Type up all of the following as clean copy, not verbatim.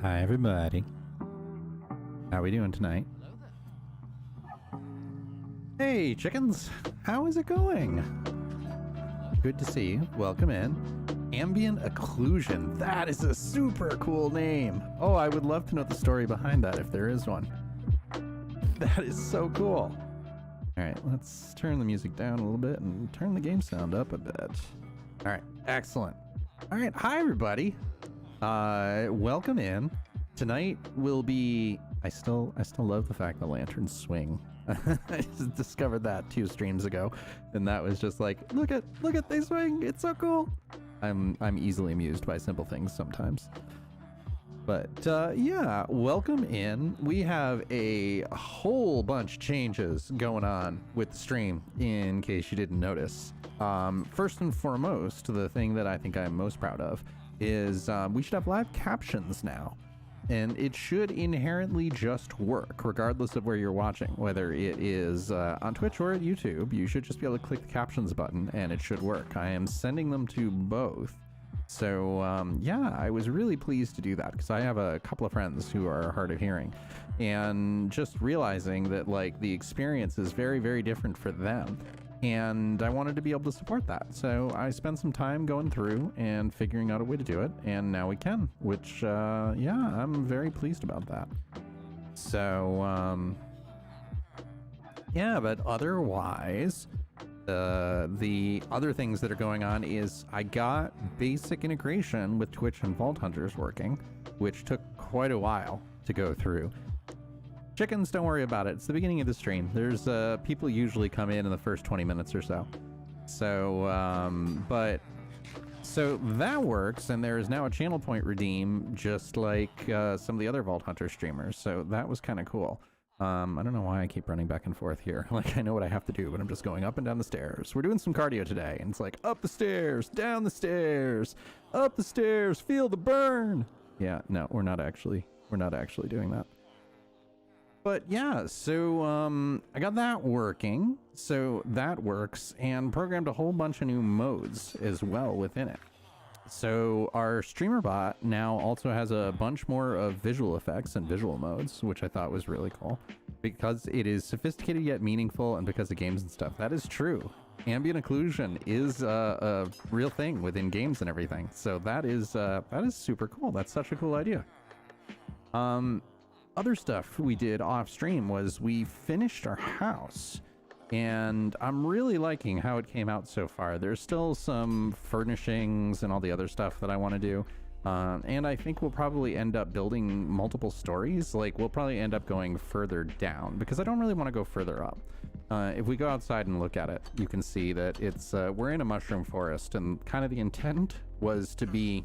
Hi everybody. How we doing tonight? Hey chickens, how is it going? Good to see you. Welcome in. Ambient Occlusion. That is a super cool name. Oh, I would love to know the story behind that if there is one. That is so cool. All right, let's turn the music down a little bit and turn the game sound up a bit. All right, excellent. All right, hi everybody. Welcome in. Tonight will be. I still love the fact the lanterns swing. I just discovered that 2 streams ago, and that was just like, look at they swing. It's so cool. I'm easily amused by simple things sometimes. But yeah, welcome in. We have a whole bunch of changes going on with the stream, in case you didn't notice. First and foremost, the thing that I think I'm most proud of is we should have live captions now. And it should inherently just work, regardless of where you're watching, whether it is on Twitch or at YouTube. You should just be able to click the captions button and it should work. I am sending them to both. So yeah, I was really pleased to do that because I have a couple of friends who are hard of hearing, and just realizing that like the experience is very, very different for them. And I wanted to be able to support that. So I spent some time going through and figuring out a way to do it, and now we can, which, yeah, I'm very pleased about that. So, yeah, but otherwise, the other things that are going on is I got basic integration with Twitch and Vault Hunters working, which took quite a while to go through. Chickens, don't worry about it. It's the beginning of the stream. There's people usually come in the first 20 minutes or so. So, so that works, and there is now a channel point redeem, just like some of the other Vault Hunter streamers. So that was kind of cool. I don't know why I keep running back and forth here. Like, I know what I have to do, but I'm just going up and down the stairs. We're doing some cardio today, and it's like up the stairs, down the stairs, up the stairs, feel the burn. Yeah, no, we're not actually doing that. But yeah, so I got that working, so that works, and programmed a whole bunch of new modes as well within it. So our streamer bot now also has a bunch more of visual effects and visual modes, which I thought was really cool, because it is sophisticated yet meaningful, and because of games and stuff. That is true. Ambient occlusion is a real thing within games and everything. So that is super cool. That's such a cool idea. Other stuff we did off stream was we finished our house, and I'm really liking how it came out so far. There's still some furnishings and all the other stuff that I want to do, and I think we'll probably end up building multiple stories. Like, we'll probably end up going further down because I don't really want to go further up. If we go outside and look at it, you can see that it's we're in a mushroom forest, and kind of the intent was to be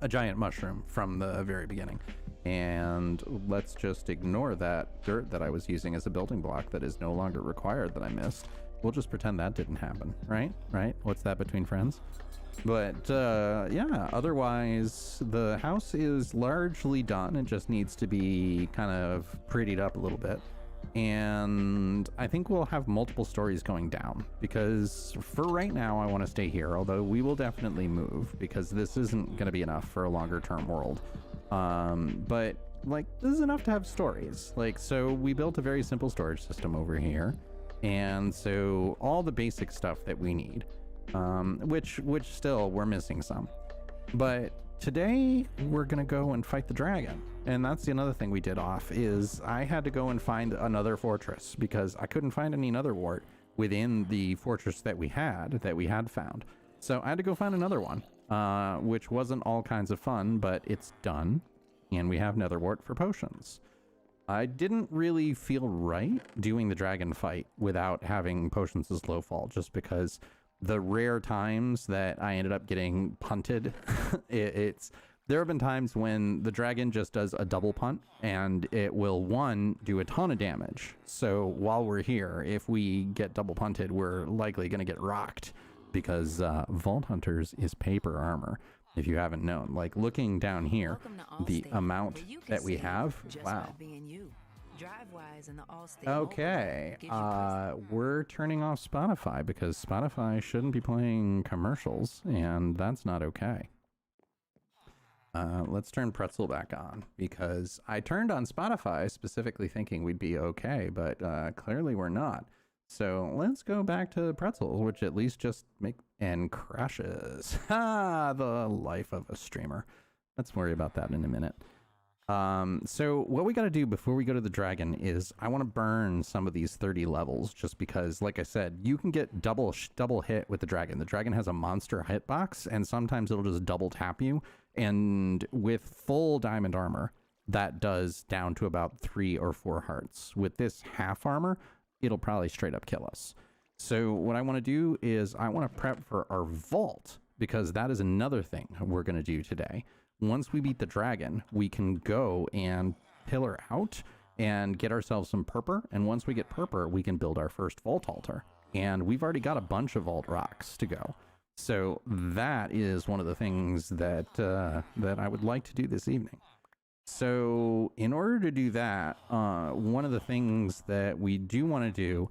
a giant mushroom from the very beginning. And let's just ignore that dirt that I was using as a building block that is no longer required that I missed. We'll just pretend that didn't happen, right? Right? What's that between friends? But yeah, otherwise the house is largely done. It just needs to be kind of prettied up a little bit. And I think we'll have multiple stories going down, because for right now I want to stay here, although we will definitely move because this isn't going to be enough for a longer term world. But like, this is enough to have stories. Like, so we built a very simple storage system over here, and so all the basic stuff that we need, which still we're missing some. But today we're gonna go and fight the dragon, and that's the another thing we did off is I had to go and find another fortress because I couldn't find any nether wart within the fortress that we had found. So I had to go find another one, which wasn't all kinds of fun, but it's done, and we have netherwort for potions. I didn't really feel right doing the dragon fight without having potions as low fall, just because the rare times that I ended up getting punted, there have been times when the dragon just does a double punt, and it will, one, do a ton of damage. So while we're here, if we get double punted, we're likely going to get rocked, because Vault Hunters is paper armor, if you haven't known. Like, looking down here, the amount that we have, wow. Okay, we're turning off Spotify because Spotify shouldn't be playing commercials, and that's not okay. Let's turn Pretzel back on, because I turned on Spotify specifically thinking we'd be okay, but clearly we're not. So let's go back to Pretzel, which at least just and crashes. Ha! The life of a streamer. Let's worry about that in a minute. So what we got to do before we go to the dragon is I want to burn some of these 30 levels, just because, like I said, you can get double hit with the dragon. The dragon has a monster hitbox, and sometimes it'll just double tap you. And with full diamond armor, that does down to about 3 or 4 hearts. With this half armor, it'll probably straight up kill us. So what I want to do is I want to prep for our vault, because that is another thing we're going to do today. Once we beat the dragon, we can go and pillar out and get ourselves some purpur. And once we get purpur, we can build our first vault altar. And we've already got a bunch of vault rocks to go. So that is one of the things that that I would like to do this evening. So in order to do that, one of the things that we do want to do,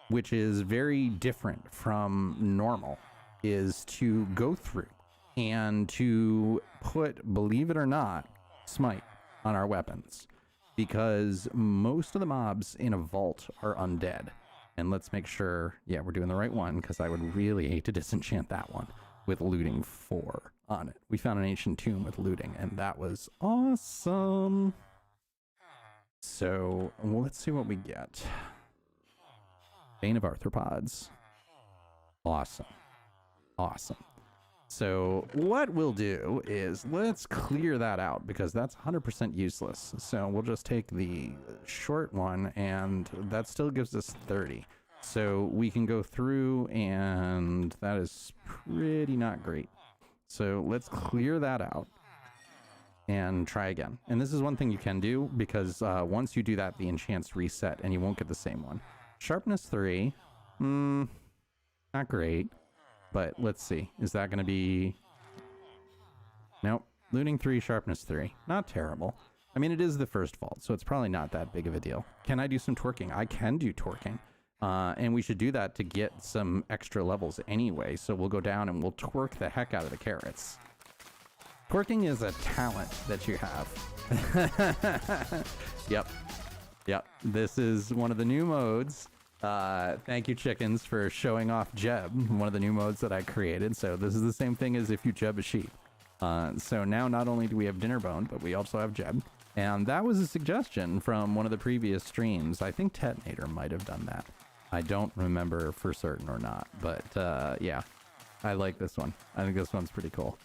which is very different from normal, is to go through and to put, believe it or not, smite on our weapons, because most of the mobs in a vault are undead. And let's make sure, yeah, we're doing the right one, because I would really hate to disenchant that one with looting 4 on it. We found an ancient tomb with looting, and that was awesome. So well, let's see what we get. Bane of Arthropods. Awesome. Awesome. So what we'll do is let's clear that out, because that's 100% useless. So we'll just take the short one, and that still gives us 30. So we can go through, and that is pretty not great. So let's clear that out and try again. And this is one thing you can do, because once you do that, the enchants reset and you won't get the same one. Sharpness 3, not great. But let's see, is that going to be... Nope. Looting 3, sharpness 3. Not terrible. I mean, it is the first vault, so it's probably not that big of a deal. Can I do some twerking? I can do twerking. And we should do that to get some extra levels anyway. So we'll go down and we'll twerk the heck out of the carrots. Twerking is a talent that you have. Yep. Yep. This is one of the new modes. Thank you, chickens, for showing off Jeb, one of the new modes that I created. So this is the same thing as if you Jeb a sheep. So now not only do we have dinner bone, but we also have Jeb. And that was a suggestion from one of the previous streams. I think Tetnator might have done that. I don't remember for certain or not, but yeah, I like this one. I think this one's pretty cool.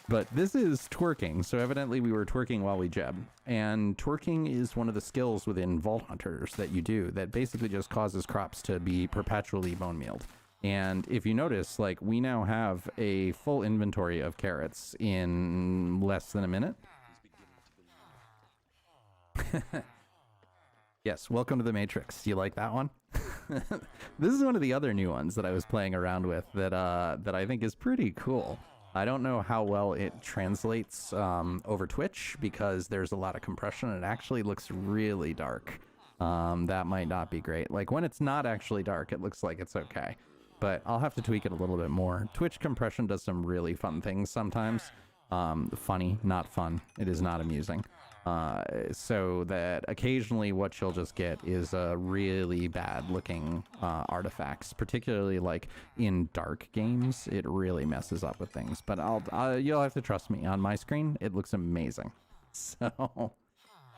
But this is twerking, so evidently we were twerking while we jeb. And twerking is one of the skills within Vault Hunters that you do that basically just causes crops to be perpetually bone mealed. And if you notice, like, we now have a full inventory of carrots in less than a minute. Yes, welcome to the Matrix. You like that one? This is one of the other new ones that I was playing around with that I think is pretty cool. I don't know how well it translates over Twitch because there's a lot of compression. It actually looks really dark. That might not be great. Like, when it's not actually dark, it looks like it's okay. But I'll have to tweak it a little bit more. Twitch compression does some really fun things sometimes. Funny, not fun. It is not amusing. So that occasionally what you'll just get is really bad looking artifacts, particularly like in dark games. It really messes up with things, but you'll have to trust me. On my screen, it looks amazing. So, all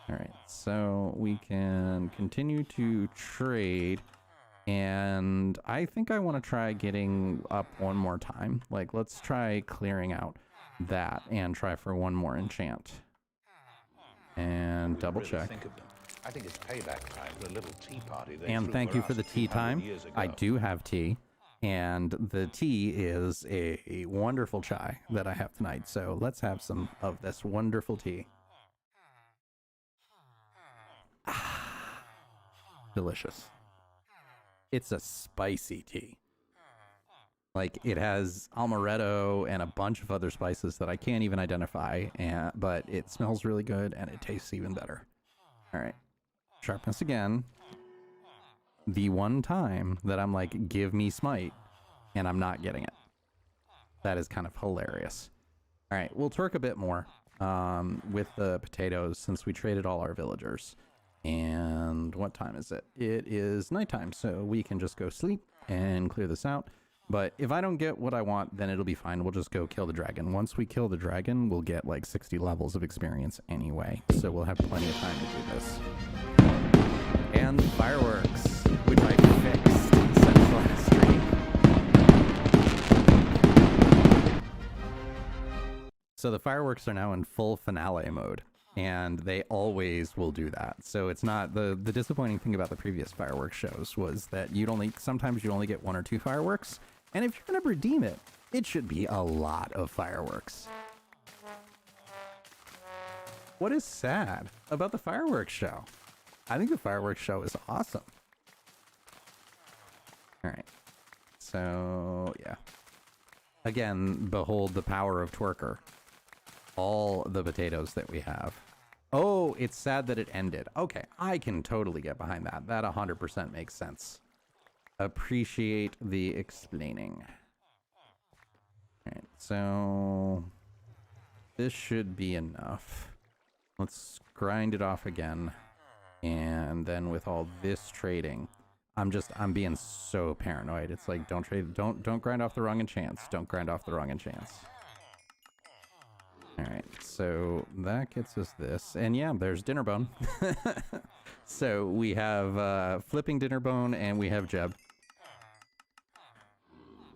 right, so we can continue to trade, and I think I want to try getting up one more time. Like, let's try clearing out that and try for one more enchant. And double check. I think it's payback time for a little tea party. And thank you for the tea time. I do have tea, and the tea is a wonderful chai that I have tonight. So let's have some of this wonderful tea. Ah, delicious. It's a spicy tea. Like, it has amaretto and a bunch of other spices that I can't even identify, but it smells really good and it tastes even better. All right. Sharpness again. The one time that I'm like, give me smite, and I'm not getting it. That is kind of hilarious. All right, we'll twerk a bit more with the potatoes since we traded all our villagers. And what time is it? It is nighttime, so we can just go sleep and clear this out. But if I don't get what I want, then it'll be fine. We'll just go kill the dragon. Once we kill the dragon, we'll get like 60 levels of experience anyway. So we'll have plenty of time to do this. And fireworks, which I fixed since last stream. So the fireworks are now in full finale mode. And they always will do that. So it's not the disappointing thing about the previous fireworks shows was that sometimes you only get 1 or 2 fireworks. And if you're going to redeem it, it should be a lot of fireworks. What is sad about the fireworks show? I think the fireworks show is awesome. All right. So, yeah. Again, behold the power of Twerker. All the potatoes that we have. Oh, it's sad that it ended. Okay, I can totally get behind that. That 100% makes sense. Appreciate the explaining. All right, so this should be enough. Let's grind it off again. And then with all this trading, I'm being so paranoid. It's like, don't grind off the wrong enchants. Don't grind off the wrong enchants. All right, so that gets us this. And yeah, there's Dinnerbone. So we have flipping Dinnerbone and we have Jeb.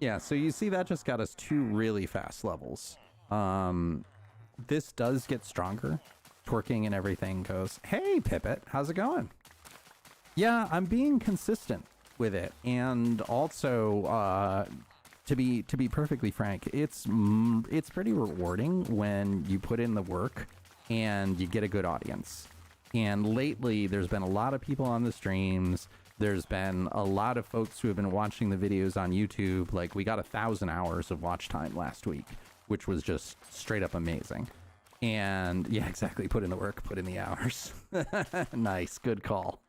Yeah, so you see that just got us 2 really fast levels. This does get stronger. Twerking and everything goes, hey, Pippet, how's it going? Yeah, I'm being consistent with it. And also, to be perfectly frank, it's pretty rewarding when you put in the work and you get a good audience. And lately, there's been a lot of people on the streams. There's been a lot of folks who have been watching the videos on YouTube. Like, we got 1,000 hours of watch time last week, which was just straight up amazing. And yeah, exactly. Put in the work, put in the hours. Nice. Good call.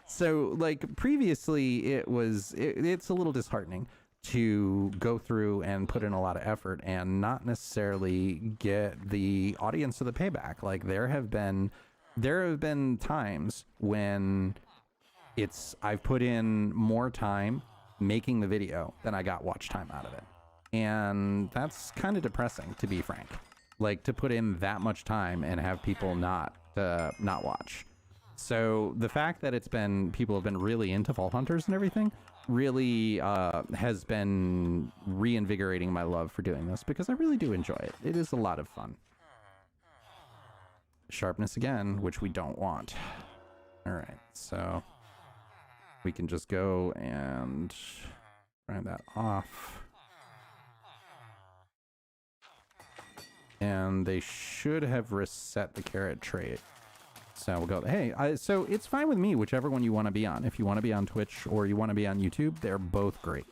So like previously it's a little disheartening to go through and put in a lot of effort and not necessarily get the audience of the payback. Like there have been times when I've put in more time making the video than I got watch time out of it. And that's kind of depressing, to be frank. Like to put in that much time and have people not watch. So the fact that people have been really into Vault Hunters and everything really has been reinvigorating my love for doing this because I really do enjoy it. It is a lot of fun. Sharpness again, which we don't want. All right, so we can just go and grind that off. And they should have reset the carrot trait. So we'll go, hey, so it's fine with me, whichever one you want to be on. If you want to be on Twitch or you want to be on YouTube, they're both great.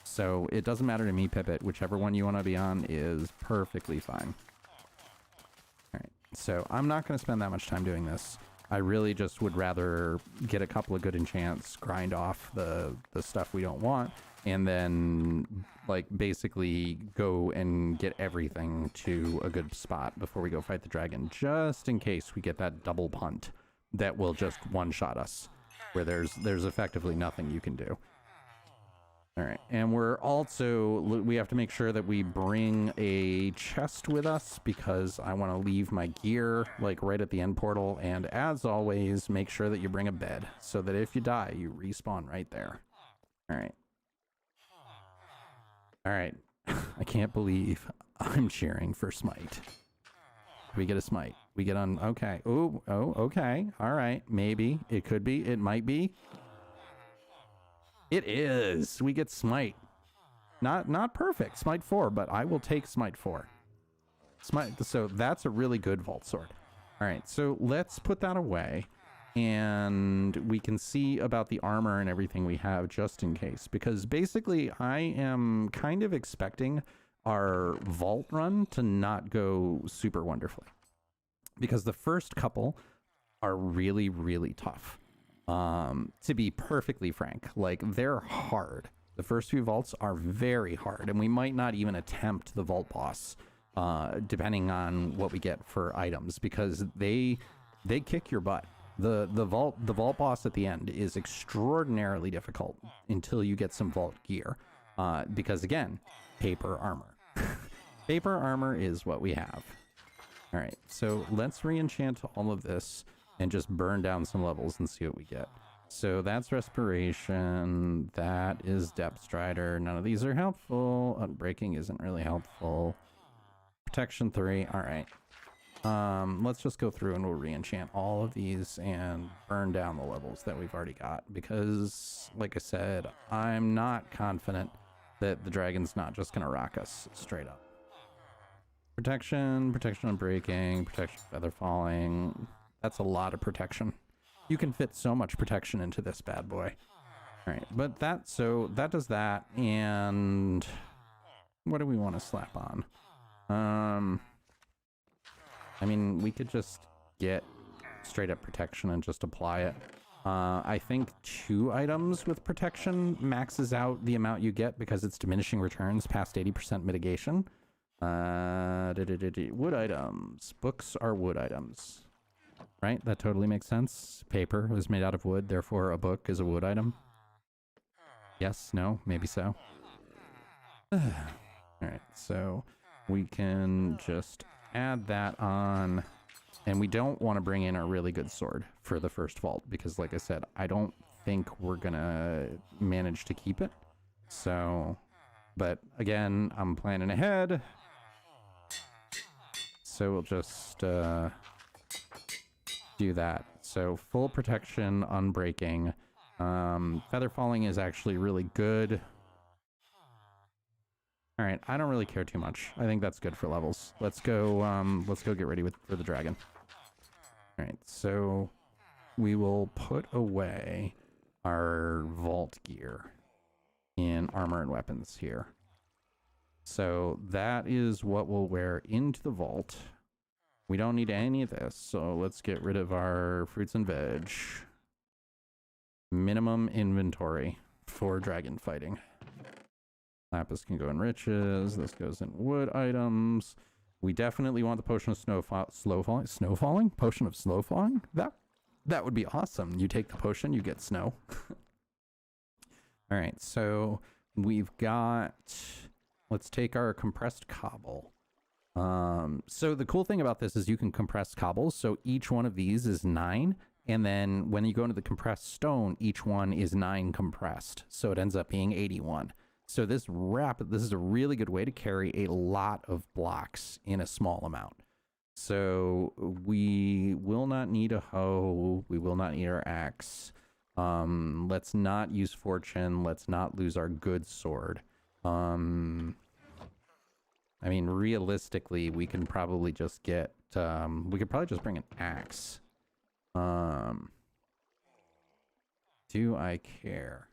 So it doesn't matter to me, Pippet. Whichever one you want to be on is perfectly fine. All right, so I'm not going to spend that much time doing this. I really just would rather get a couple of good enchants, grind off the stuff we don't want, and then like basically go and get everything to a good spot before we go fight the dragon, just in case we get that double punt that will just one-shot us, where there's effectively nothing you can do. All right, and we have to make sure that we bring a chest with us because I want to leave my gear like right at the end portal, and as always, make sure that you bring a bed so that if you die, you respawn right there. All right. All right, I can't believe I'm cheering for Smite. We get a Smite. We get on, okay. Oh, okay. All right, maybe. It could be. It might be. It is. We get Smite. Not perfect. Smite 4, but I will take Smite 4. So that's a really good Vault Sword. All right, so let's put that away. And we can see about the armor and everything we have just in case. Because basically, I am kind of expecting our Vault run to not go super wonderfully. Because the first couple are really, really tough. To be perfectly frank, like they're hard. The first few vaults are very hard, and we might not even attempt the vault boss depending on what we get for items, because they kick your butt. The vault boss at the end is extraordinarily difficult until you get some vault gear, because again, paper armor. Paper armor is what we have. All right, so let's re-enchant all of this and just burn down some levels and see what we get. So that's respiration, that is depth strider. None of these are helpful. Unbreaking isn't really helpful. Protection 3, all right. Let's just go through and we'll re-enchant all of these and burn down the levels that we've already got, because like I said, I'm not confident that the dragon's not just gonna rock us straight up. Protection, protection on breaking, protection feather falling. That's a lot of protection. You can fit so much protection into this bad boy. All right, but that does that. And what do we want to slap on? I mean, we could just get straight up protection and just apply it. I think 2 items with protection maxes out the amount you get because it's diminishing returns past 80% mitigation. Wood items. Books are wood items. Right? That totally makes sense. Paper is made out of wood, therefore a book is a wood item. Yes, no, maybe so. Alright, so we can just add that on. And we don't want to bring in a really good sword for the first vault, because like I said, I don't think we're gonna manage to keep it. So, but again, I'm planning ahead. So we'll just do that. So full protection, unbreaking. Feather falling is actually really good. All right, I don't really care too much. I think that's good for levels. Let's go get ready for the dragon. All right, so we will put away our vault gear in armor and weapons here. So that is what we'll wear into the vault. We don't need any of this, so let's get rid of our fruits and veg. Minimum inventory for dragon fighting. Lapis can go in riches. This goes in wood items. We definitely want the potion of slow falling? Potion of slow falling? That would be awesome. You take the potion, you get snow. All right, so we've got... Let's take our compressed cobble. So the cool thing about this is you can compress cobbles. So each one of these is 9. And then when you go into the compressed stone, each one is 9 compressed. So it ends up being 81. So this is a really good way to carry a lot of blocks in a small amount. So we will not need a hoe. We will not need our axe. Let's not use fortune. Let's not lose our good sword. I mean, realistically, we can probably just get, we could probably just bring an axe. Do I care?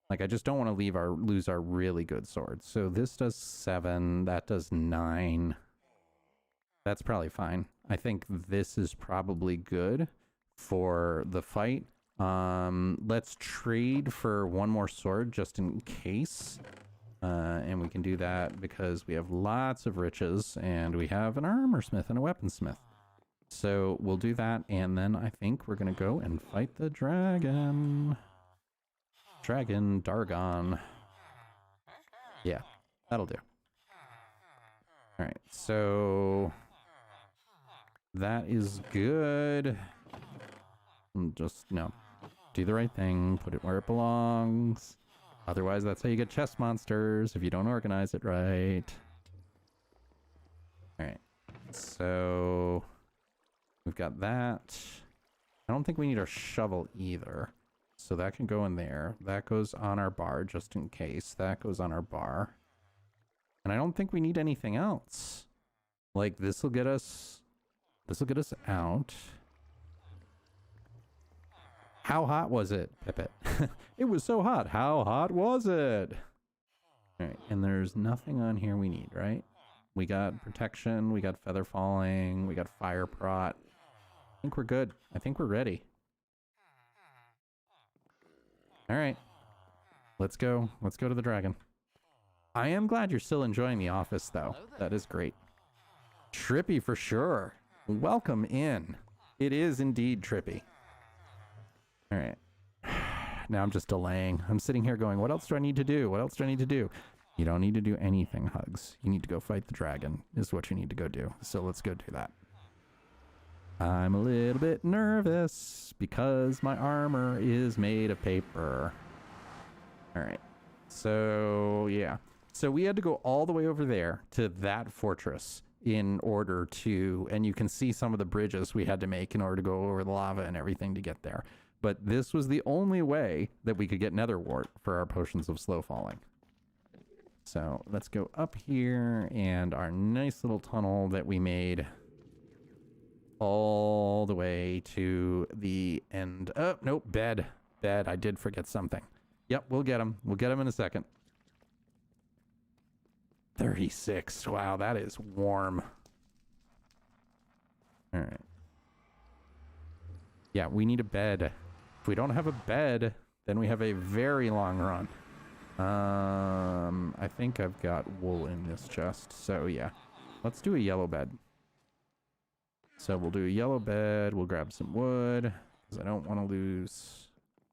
Like, I just don't want to lose our really good sword. So this does 7, that does 9. That's probably fine. I think this is probably good for the fight. Let's trade for one more sword just in case. And we can do that because we have lots of riches and we have an armor smith and a weaponsmith. So we'll do that, and then I think we're gonna go and fight the dragon. Dragon Dargon. Yeah, that'll do. All right, so that is good. Just, do the right thing, put it where it belongs. Otherwise, that's how you get chest monsters, if you don't organize it right. All right, so we've got that. I don't think we need our shovel either. So that can go in there. That goes on our bar just in case. That goes on our bar. And I don't think we need anything else. Like, this will get us out. How hot was it, Pipit? It was so hot. How hot was it? All right, and there's nothing on here we need, right? We got protection, we got feather falling, we got fire prot. I think we're good. I think we're ready. All right, let's go. Let's go to the dragon. I am glad you're still enjoying the office, though. That is great. Trippy for sure. Welcome in. It is indeed trippy. All right. Now I'm just delaying. I'm sitting here going, what else do I need to do? What else do I need to do? You don't need to do anything, Hugs. You need to go fight the dragon is what you need to go do. So let's go do that. I'm a little bit nervous because my armor is made of paper. All right. So, yeah. So we had to go all the way over there to that fortress in order to, and you can see some of the bridges we had to make in order to go over the lava and everything to get there. But this was the only way that we could get nether wart for our potions of slow falling. So let's go up here and our nice little tunnel that we made all the way to the end. Oh, nope, bed. Bed, I did forget something. Yep, we'll get him. We'll get him in a second. 36. Wow, that is warm. All right. Yeah, we need a bed. If we don't have a bed, then we have a very long run. I think I've got wool in this chest. So, yeah. Let's do a yellow bed. So, we'll do a yellow bed. We'll grab some wood. Because I don't want to lose...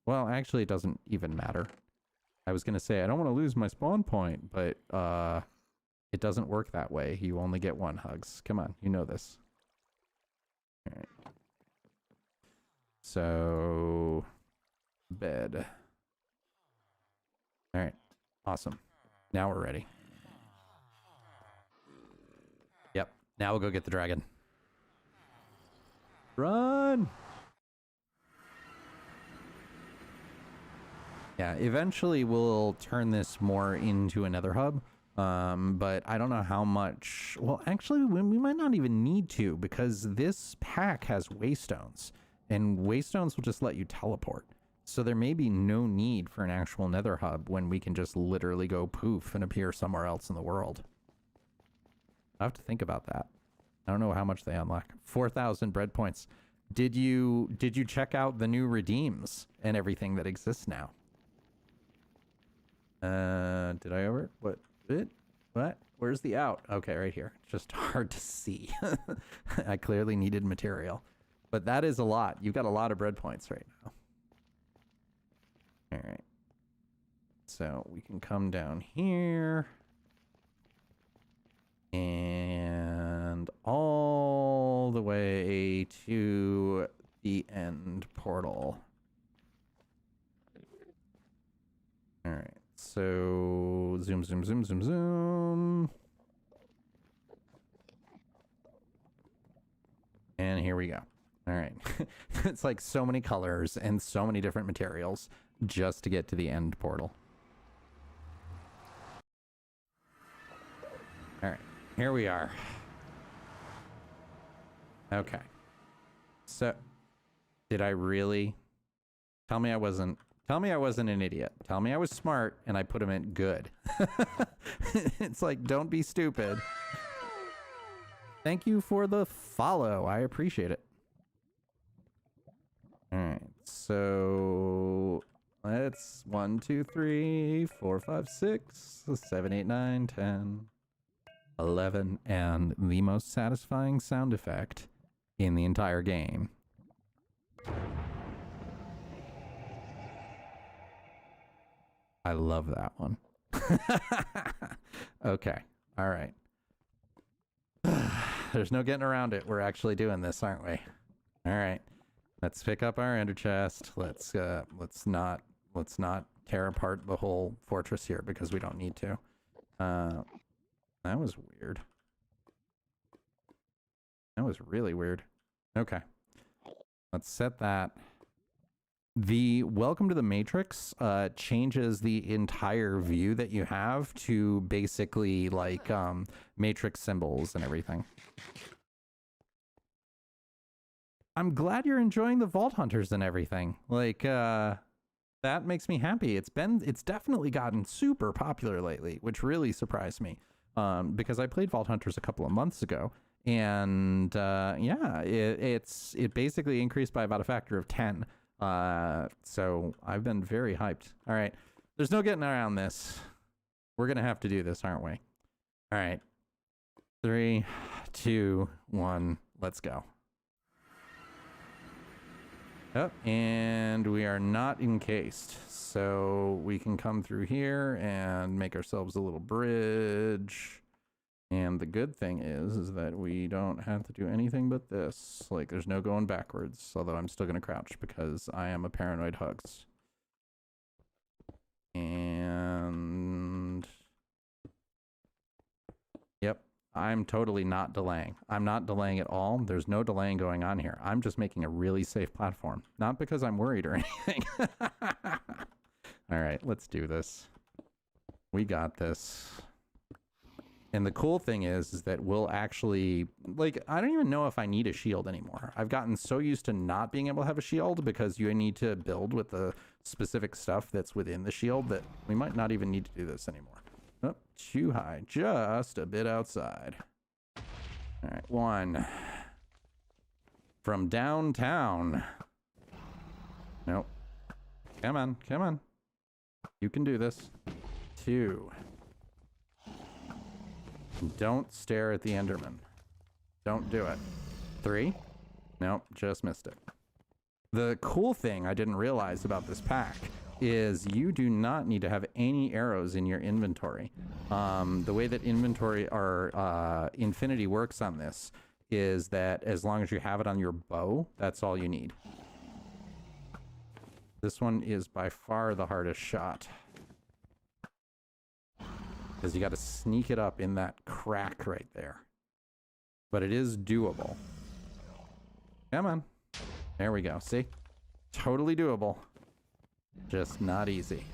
Well, actually, it doesn't even matter. I was going to say, I don't want to lose my spawn point, but it doesn't work that way. You only get one, Hugs. Come on, you know this. All right. So, bed. All right, awesome. Now we're ready. Yep, now we'll go get the dragon. Run! Yeah, eventually we'll turn this more into another hub, but I don't know how much. Well, actually, we might not even need to because this pack has waystones, and waystones will just let you teleport. So there may be no need for an actual nether hub when we can just literally go poof and appear somewhere else in the world. I have to think about that. I don't know how much they unlock. 4,000 bread points. Did you check out the new redeems and everything that exists now? Did I over? What? What? Where's the out? Okay, right here. It's just hard to see. I clearly needed material. But that is a lot. You've got a lot of bread points right now. All right. So we can come down here. And all the way to the end portal. All right. So zoom, zoom, zoom, zoom, zoom. And here we go. All right. It's like so many colors and so many different materials just to get to the end portal. All right. Here we are. Okay. So, did I really? Tell me I wasn't an idiot. Tell me I was smart and I put him in good. It's like, don't be stupid. Thank you for the follow. I appreciate it. All right. So, let's 1, 2, 3, 4, 5, 6, 7, 8, 9, 10, 11, and the most satisfying sound effect in the entire game. I love that one. Okay. All right. There's no getting around it. We're actually doing this, aren't we? All right. Let's pick up our ender chest. Let's not tear apart the whole fortress here because we don't need to. That was weird. That was really weird. Okay. Let's set that. The Welcome to the Matrix changes the entire view that you have to basically like matrix symbols and everything. I'm glad you're enjoying the Vault Hunters and everything. Like that makes me happy. It's definitely gotten super popular lately, which really surprised me. Because I played Vault Hunters a couple of months ago, and yeah, it basically increased by about a factor of 10. So I've been very hyped. All right, there's no getting around this. We're gonna have to do this, aren't we? All right. 3, 2, 1, let's go. Oh, and we are not encased, so we can come through here and make ourselves a little bridge. And the good thing is that we don't have to do anything but this. Like, there's no going backwards, although I'm still going to crouch because I am a paranoid hugs. And yep, I'm totally not delaying. I'm not delaying at all. There's no delaying going on here. I'm just making a really safe platform. Not because I'm worried or anything. All right, let's do this. We got this. And the cool thing is that we'll actually, like, I don't even know if I need a shield anymore. I've gotten so used to not being able to have a shield because you need to build with the specific stuff that's within the shield that we might not even need to do this anymore. Oh, too high, just a bit outside. All right, 1. From downtown. Nope. Come on, come on. You can do this. 2. Don't stare at the Enderman. Don't do it. 3. Nope, just missed it. The cool thing I didn't realize about this pack is you do not need to have any arrows in your inventory. The way that inventory or infinity works on this is that as long as you have it on your bow, that's all you need. This one is by far the hardest shot, because you got to sneak it up in that crack right there. But it is doable. Come on. There we go. See? Totally doable. Just not easy.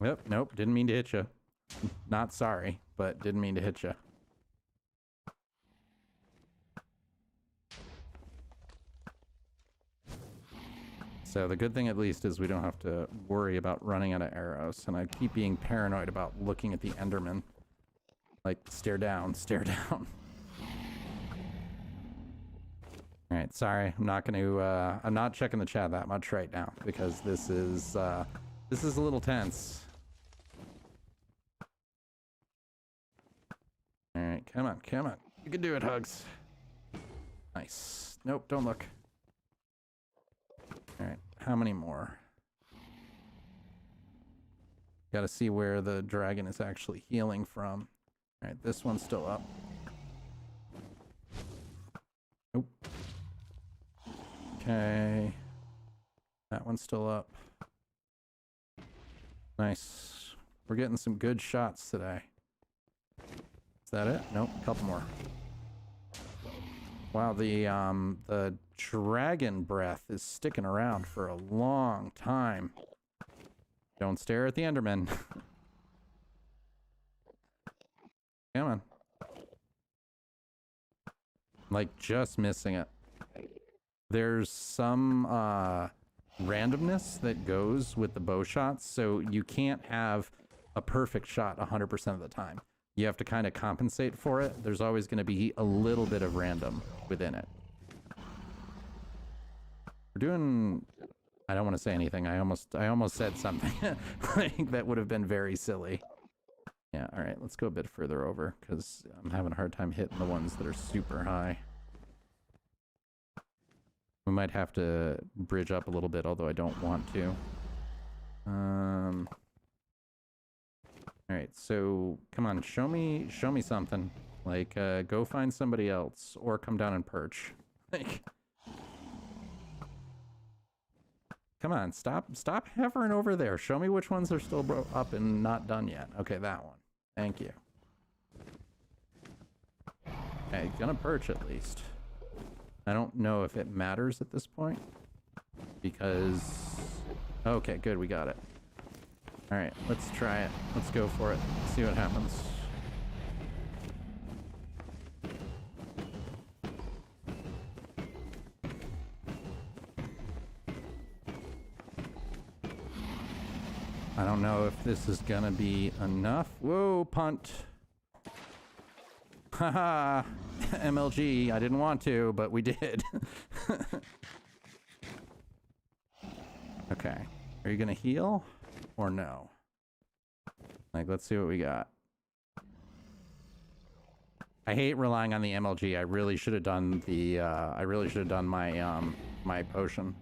Yep, nope, didn't mean to hit you. Not sorry, but didn't mean to hit you. So the good thing at least is we don't have to worry about running out of arrows. And I keep being paranoid about looking at the Enderman. Like, stare down, stare down. All right, sorry, I'm not going to, I'm not checking the chat that much right now because this is a little tense. All right, come on, come on. You can do it, Hugs. Nice. Nope, don't look. All right, how many more? Got to see where the dragon is actually healing from. All right, this one's still up. Nope. Okay. That one's still up. Nice. We're getting some good shots today. Is that it? Nope, a couple more. Wow, the dragon breath is sticking around for a long time. Don't stare at the Enderman. Come on. Like, just missing it. There's some randomness that goes with the bow shots, so you can't have a perfect shot 100% of the time. You have to kind of compensate for it. There's always going to be a little bit of random within it. We're doing... I don't want to say anything. I almost said something like that would have been very silly. Yeah, all right, let's go a bit further over because I'm having a hard time hitting the ones that are super high. We might have to bridge up a little bit, although I don't want to. All right, so come on, show me something. Like, go find somebody else, or come down and perch. Like, come on, stop hovering over there. Show me which ones are still up and not done yet. Okay, that one. Thank you. Okay, gonna perch at least. I don't know if it matters at this point because... Okay, good, we got it. All right, let's try it. Let's go for it. See what happens. I don't know if this is gonna be enough. Whoa, punt. Haha, MLG. I didn't want to, but we did. Okay, are you gonna heal? or no? Like, let's see what we got. I hate relying on the MLG. I really should have done the, I really should have done my, my potion.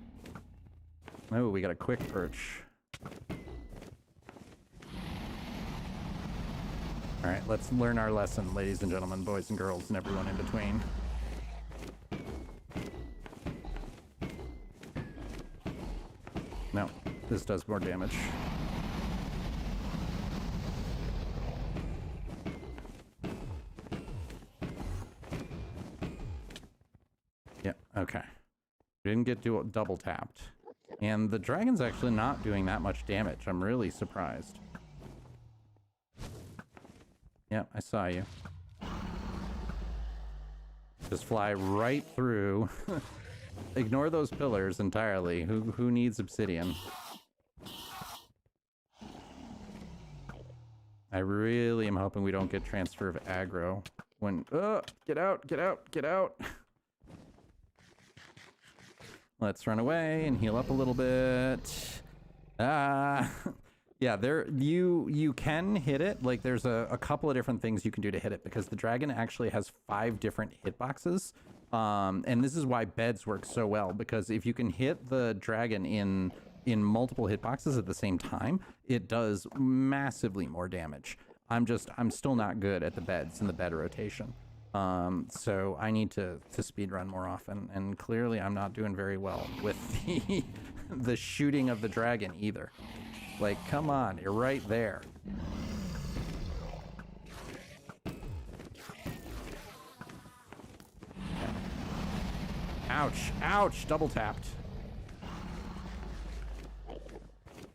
Oh, we got a quick perch. All right, let's learn our lesson, ladies and gentlemen, boys and girls, and everyone in between. No, this does more damage. Yeah, okay. We didn't get double tapped. And the dragon's actually not doing that much damage. I'm really surprised. Yeah, I saw you. Just fly right through. Ignore those pillars entirely. Who needs obsidian? I really am hoping we don't get transfer of aggro when... get out, get out, get out. Let's run away and heal up a little bit. Yeah, you can hit it. Like, there's a couple of different things you can do to hit it, because the dragon actually has 5 different hitboxes. And this is why beds work so well, because if you can hit the dragon in multiple hitboxes at the same time, it does massively more damage. I'm still not good at the beds and the bed rotation. So I need to speed run more often, and clearly I'm not doing very well with the shooting of the dragon either. Like, come on, you're right there. Ouch, ouch, double tapped.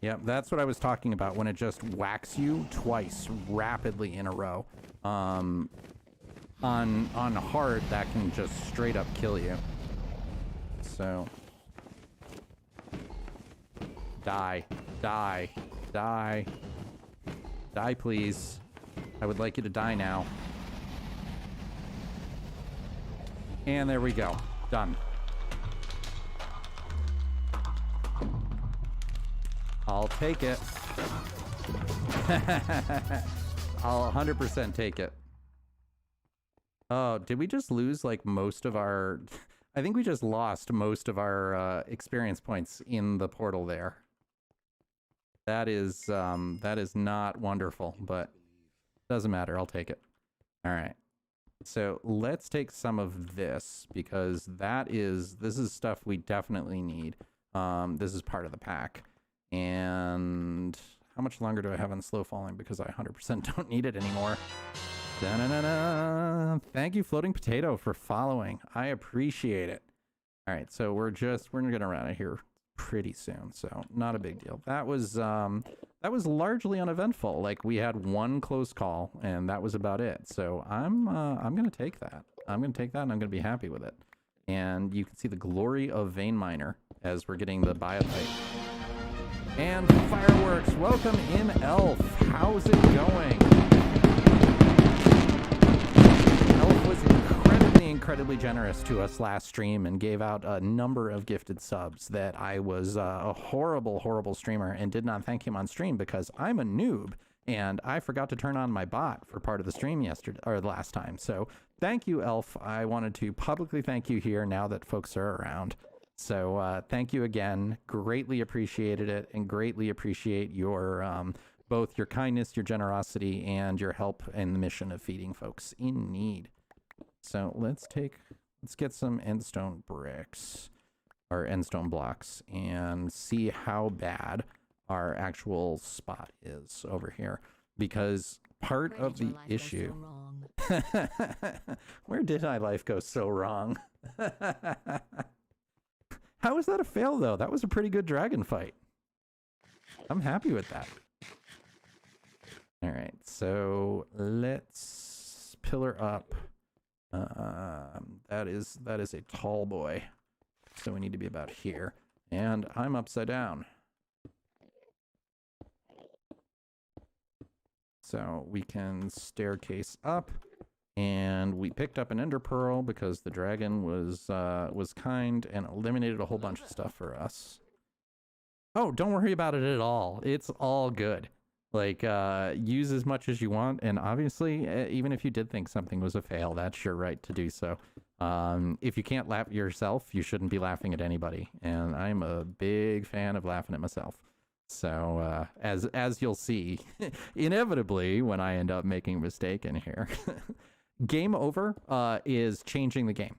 Yep, that's what I was talking about, when it just whacks you twice rapidly in a row. On hard, that can just straight up kill you. So die, die, die, die, please. I would like you to die now. And there we go. Done. I'll take it. I'll 100% take it. Oh, did we just lose like most of our... I think we just lost most of our experience points in the portal there. That is not wonderful, but doesn't matter. I'll take it. All right. So let's take some of this, because this is stuff we definitely need. This is part of the pack. And how much longer do I have on slow falling? Because I 100% don't need it anymore. Da-na-na-na. Thank you, Floating Potato, for following. I appreciate it. All right, so we're gonna run out of here pretty soon, so not a big deal. That was largely uneventful. Like, we had one close call, and that was about it. So I'm gonna take that. I'm gonna take that, and I'm gonna be happy with it. And you can see the glory of Vein Miner as we're getting the biotite. And fireworks. Welcome in, Elf. How's it going? Elf was incredibly generous to us last stream and gave out a number of gifted subs that I was a horrible streamer and did not thank him on stream because I'm a noob and I forgot to turn on my bot for part of the stream yesterday or last time. So thank you, Elf. I wanted to publicly thank you here now that folks are around. So thank you again. Greatly appreciated it, and greatly appreciate your both your kindness, your generosity, and your help in the mission of feeding folks in need. So let's get some endstone bricks or endstone blocks and see how bad our actual spot is over here, because part of the issue. Where did my life go so wrong? How was that a fail, though? That was a pretty good dragon fight. I'm happy with that. All right, so let's pillar up. That is a tall boy. So we need to be about here. And I'm upside down. So we can staircase up. And we picked up an ender pearl because the dragon was kind and eliminated a whole bunch of stuff for us. Oh, don't worry about it at all. It's all good. Like, use as much as you want, and obviously, even if you did think something was a fail, that's your right to do so. If you can't laugh at yourself, you shouldn't be laughing at anybody, and I'm a big fan of laughing at myself. So, as you'll see, inevitably, when I end up making a mistake in here, game over is changing the game.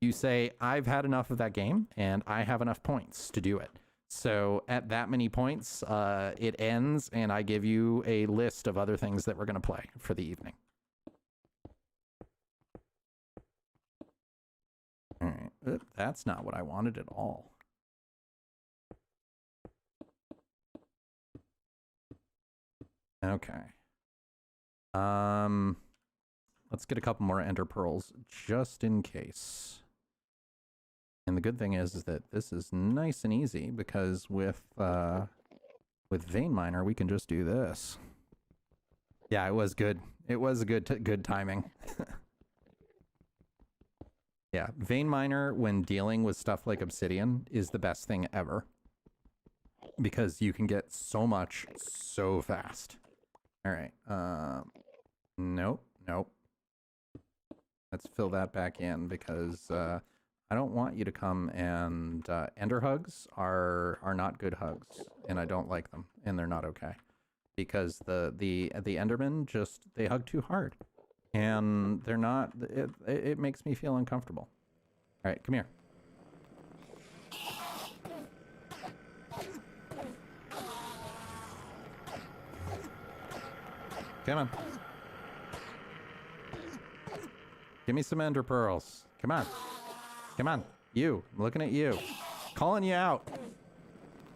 You say, I've had enough of that game, and I have enough points to do it. So at that many points, it ends, and I give you a list of other things that we're going to play for the evening. All right, that's not what I wanted at all. Okay. Let's get a couple more ender pearls just in case. And the good thing is that this is nice and easy because with Vein Miner we can just do this. Yeah, it was good. It was good timing. Yeah, Vein Miner when dealing with stuff like Obsidian is the best thing ever because you can get so much so fast. All right. Nope. Let's fill that back in because I don't want you to come and EnderHugs are not good hugs, and I don't like them, and they're not okay because the Endermen just they hug too hard, and they're not. It makes me feel uncomfortable. All right, come here. Come on. Give me some ender pearls. Come on. Come on. You. I'm looking at you. Calling you out.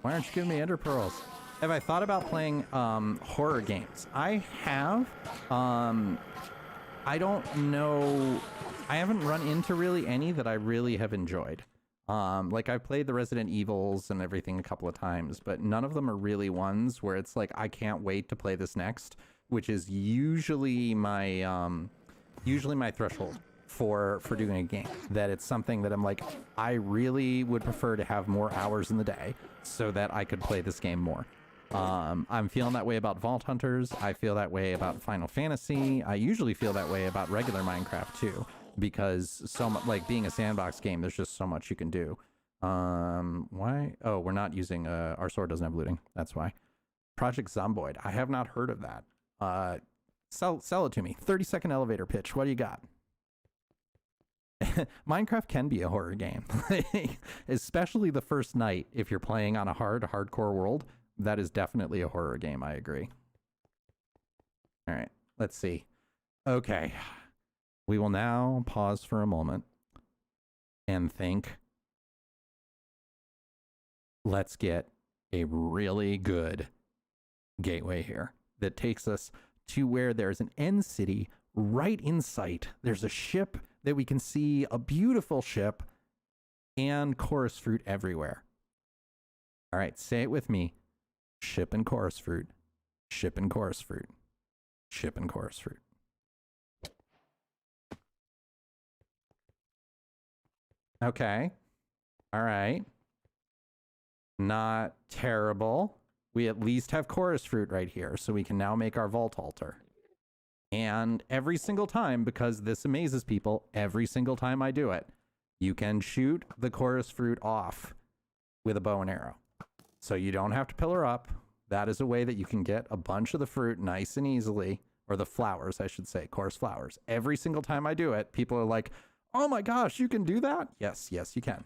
Why aren't you giving me ender pearls? Have I thought about playing horror games? I have. I don't know. I haven't run into really any that I really have enjoyed. Like I've played the Resident Evils and everything a couple of times, but none of them are really ones where it's like I can't wait to play this next, which is usually my threshold for doing a game. That it's something that I'm like, I really would prefer to have more hours in the day so that I could play this game more. I'm feeling that way about Vault Hunters. I feel that way about Final Fantasy. I usually feel that way about regular Minecraft too, because so much, like being a sandbox game, there's just so much you can do. Why? Oh, we're not using, our sword doesn't have looting. That's why. Project Zomboid. I have not heard of that. Sell it to me. 30-second elevator pitch. What do you got? Minecraft can be a horror game, especially the first night. If you're playing on a hardcore world, that is definitely a horror game. I agree. All right, let's see. Okay, we will now pause for a moment and think. Let's get a really good gateway here that takes us to where there's an end city right in sight. There's a ship that we can see, a beautiful ship, and chorus fruit everywhere. All right, say it with me. Ship and chorus fruit. Ship and chorus fruit. Ship and chorus fruit. Okay. All right. Not terrible. We at least have chorus fruit right here, so we can now make our vault altar. And every single time, because this amazes people, every single time I do it, you can shoot the chorus fruit off with a bow and arrow. So you don't have to pillar up. That is a way that you can get a bunch of the fruit nice and easily, or the flowers, I should say, chorus flowers. Every single time I do it, people are like, oh my gosh, you can do that? Yes, yes, you can.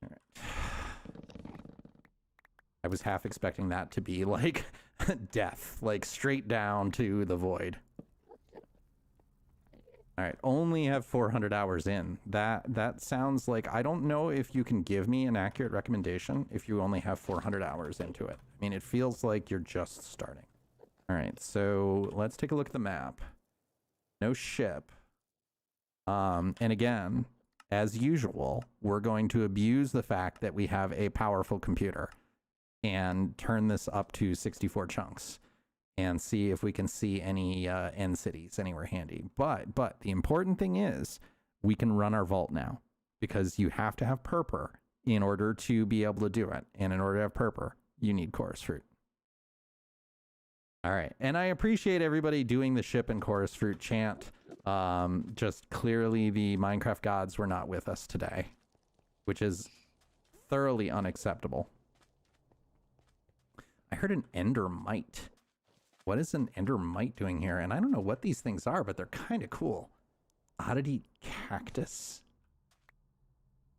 All right. I was half expecting that to be like death, like straight down to the void. All right, only have 400 hours in. That sounds like, I don't know if you can give me an accurate recommendation if you only have 400 hours into it. I mean, it feels like you're just starting. All right, so let's take a look at the map. No ship. And again, as usual, we're going to abuse the fact that we have a powerful computer and turn this up to 64 chunks and see if we can see any end cities anywhere handy. But the important thing is we can run our vault now, because you have to have purpur in order to be able to do it. And in order to have purpur, you need chorus fruit. All right. And I appreciate everybody doing the ship and chorus fruit chant. Just clearly the Minecraft gods were not with us today, which is thoroughly unacceptable. I heard an endermite. What is an endermite doing here? And I don't know what these things are, but they're kind of cool. Oddity cactus.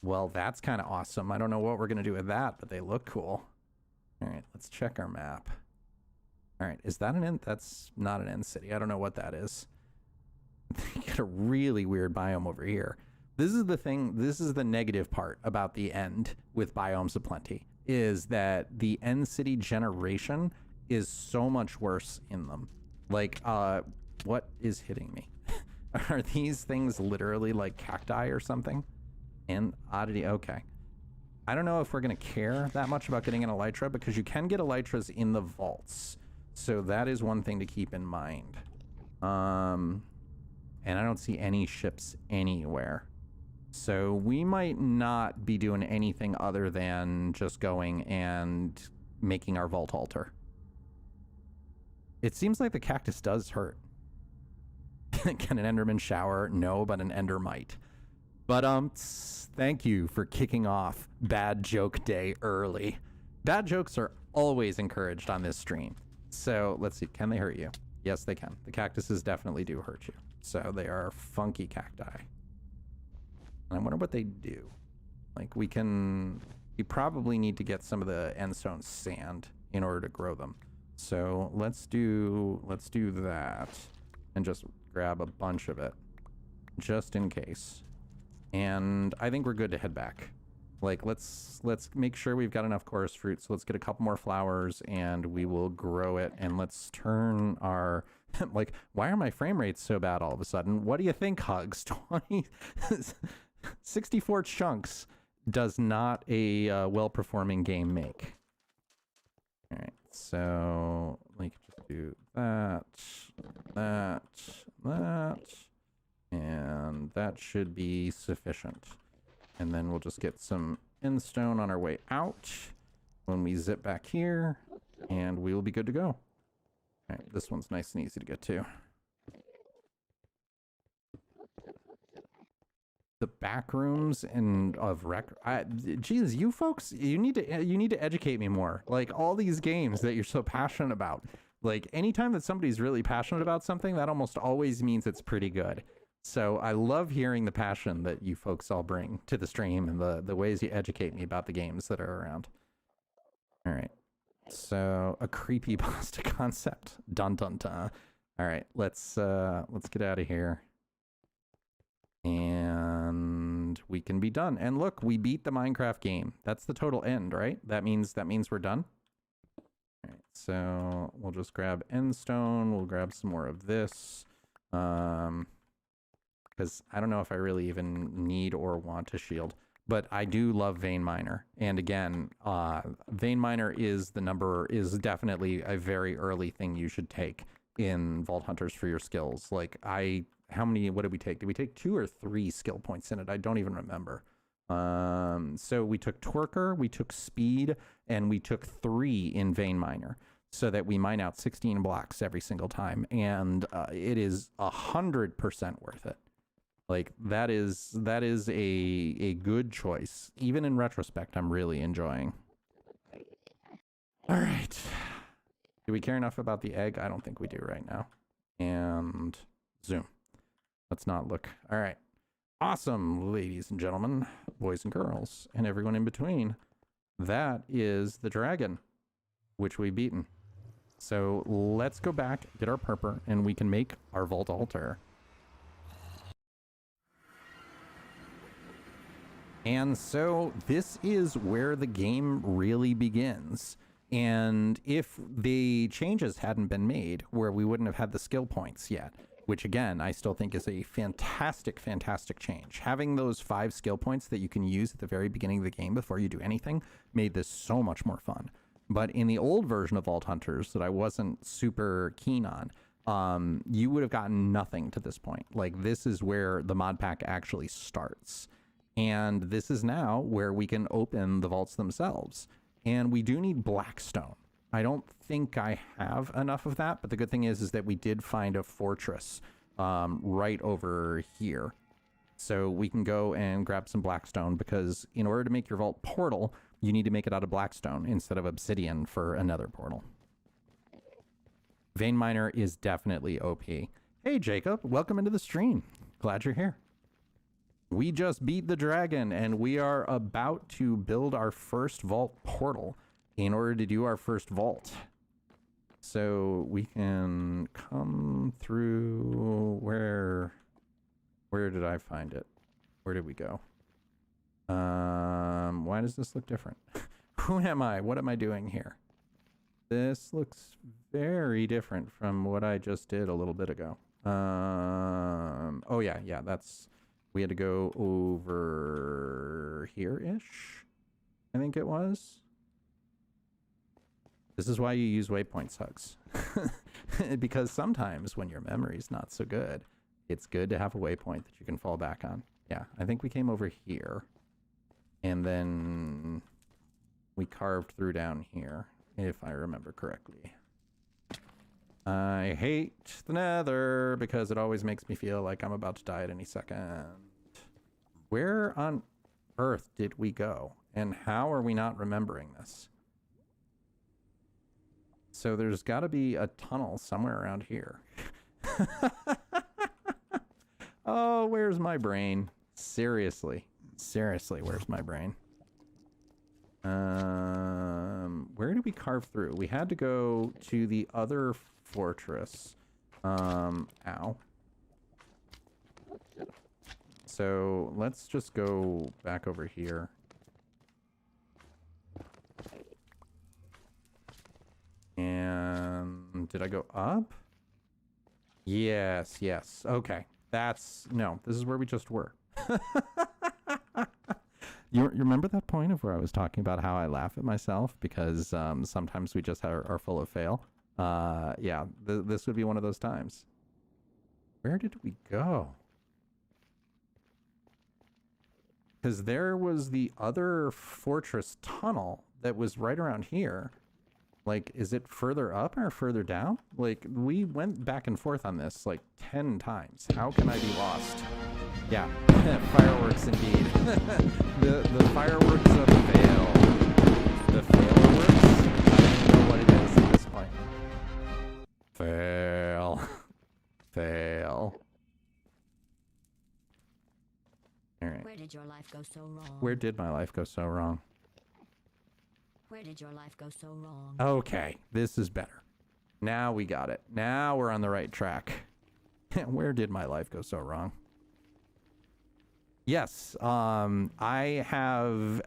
Well, that's kind of awesome. I don't know what we're going to do with that, but they look cool. All right, let's check our map. All right, is that an end? That's not an end city. I don't know what that is. They got a really weird biome over here. This is the thing. This is the negative part about the end with biomes of plenty, is that the end city generation is so much worse in them. Like, what is hitting me? Are these things literally like cacti or something? And oddity, okay. I don't know if we're gonna care that much about getting an elytra, because you can get elytras in the vaults. So that is one thing to keep in mind. And I don't see any ships anywhere. So we might not be doing anything other than just going and making our vault altar. It seems like the cactus does hurt. Can an enderman shower? No, but an endermite. But thank you for kicking off Bad Joke Day early. Bad jokes are always encouraged on this stream. So let's see, can they hurt you? Yes, they can. The cactuses definitely do hurt you. So they are funky cacti. And I wonder what they do. Like we probably need to get some of the endstone sand in order to grow them. So let's do that and just grab a bunch of it just in case. And I think we're good to head back. Like let's make sure we've got enough chorus fruit. So let's get a couple more flowers and we will grow it. And let's turn our like, why are my frame rates so bad all of a sudden? What do you think, Hugs? 64 chunks does not a well-performing game make. All right, so we can just do that, and that should be sufficient. And then we'll just get some endstone on our way out when we zip back here, and we will be good to go. All right, this one's nice and easy to get to. The back rooms and of geez, you folks, you need to educate me more. Like all these games that you're so passionate about. Like anytime that somebody's really passionate about something, that almost always means it's pretty good. So I love hearing the passion that you folks all bring to the stream and the ways you educate me about the games that are around. All right. So a creepypasta concept. Dun dun dun. All right, let's get out of here. And we can be done. And look, we beat the Minecraft game. That's the total end, right? That means we're done. All right, so we'll just grab endstone. We'll grab some more of this. Because I don't know if I really even need or want a shield. But I do love Vein Miner. And again, Vein Miner is definitely a very early thing you should take in Vault Hunters for your skills. Like what did we take? Did we take 2 or 3 skill points in it? I don't even remember. So we took Twerker, we took Speed, and we took 3 in Vein Miner so that we mine out 16 blocks every single time. And it is 100% worth it. Like that is a good choice. Even in retrospect, I'm really enjoying. All right. Do we care enough about the egg? I don't think we do right now. And zoom. Let's not look. All right. Awesome, ladies and gentlemen, boys and girls, and everyone in between. That is the dragon, which we've beaten. So let's go back, get our purpur, and we can make our vault altar. And so this is where the game really begins. And if the changes hadn't been made, where we wouldn't have had the skill points yet, which again, I still think is a fantastic, fantastic change. Having those 5 skill points that you can use at the very beginning of the game before you do anything made this so much more fun. But in the old version of Vault Hunters that I wasn't super keen on, you would have gotten nothing to this point. Like this is where the mod pack actually starts. And this is now where we can open the vaults themselves. And we do need blackstone. I don't think I have enough of that, but the good thing is that we did find a fortress right over here. So we can go and grab some blackstone, because in order to make your vault portal, you need to make it out of blackstone instead of obsidian for another portal. Vein Miner is definitely OP. Hey, Jacob, welcome into the stream. Glad you're here. We just beat the dragon, and we are about to build our first vault portal in order to do our first vault. So we can come through where did I find it? Where did we go? Why does this look different? Who am I? What am I doing here? This looks very different from what I just did a little bit ago. Oh yeah, that's, we had to go over here-ish, I think it was. This is why you use waypoints, Hugs. Because sometimes when your memory's not so good, it's good to have a waypoint that you can fall back on. Yeah, I think we came over here, and then we carved through down here, if I remember correctly. I hate the Nether because it always makes me feel like I'm about to die at any second. Where on earth did we go? And how are we not remembering this? So there's got to be a tunnel somewhere around here. Oh, where's my brain? Seriously, where's my brain? Where did we carve through? We had to go to the other fortress. Ow. So let's just go back over here. And did I go up? Yes. Okay. No, this is where we just were. You remember that point of where I was talking about how I laugh at myself because sometimes we just are full of fail? Yeah, this would be one of those times. Where did we go? Because there was the other fortress tunnel that was right around here. Like, is it further up or further down? Like, we went back and forth on this like 10 times. How can I be lost? Yeah, fireworks indeed. the fireworks of fail. The failworks? I don't even know what it is at this point. Fail. All right. Where did your life go so wrong? Where did my life go so wrong? Where did your life go so wrong? Okay, this is better. Now we got it. Now we're on the right track. Where did my life go so wrong? Yes, I have...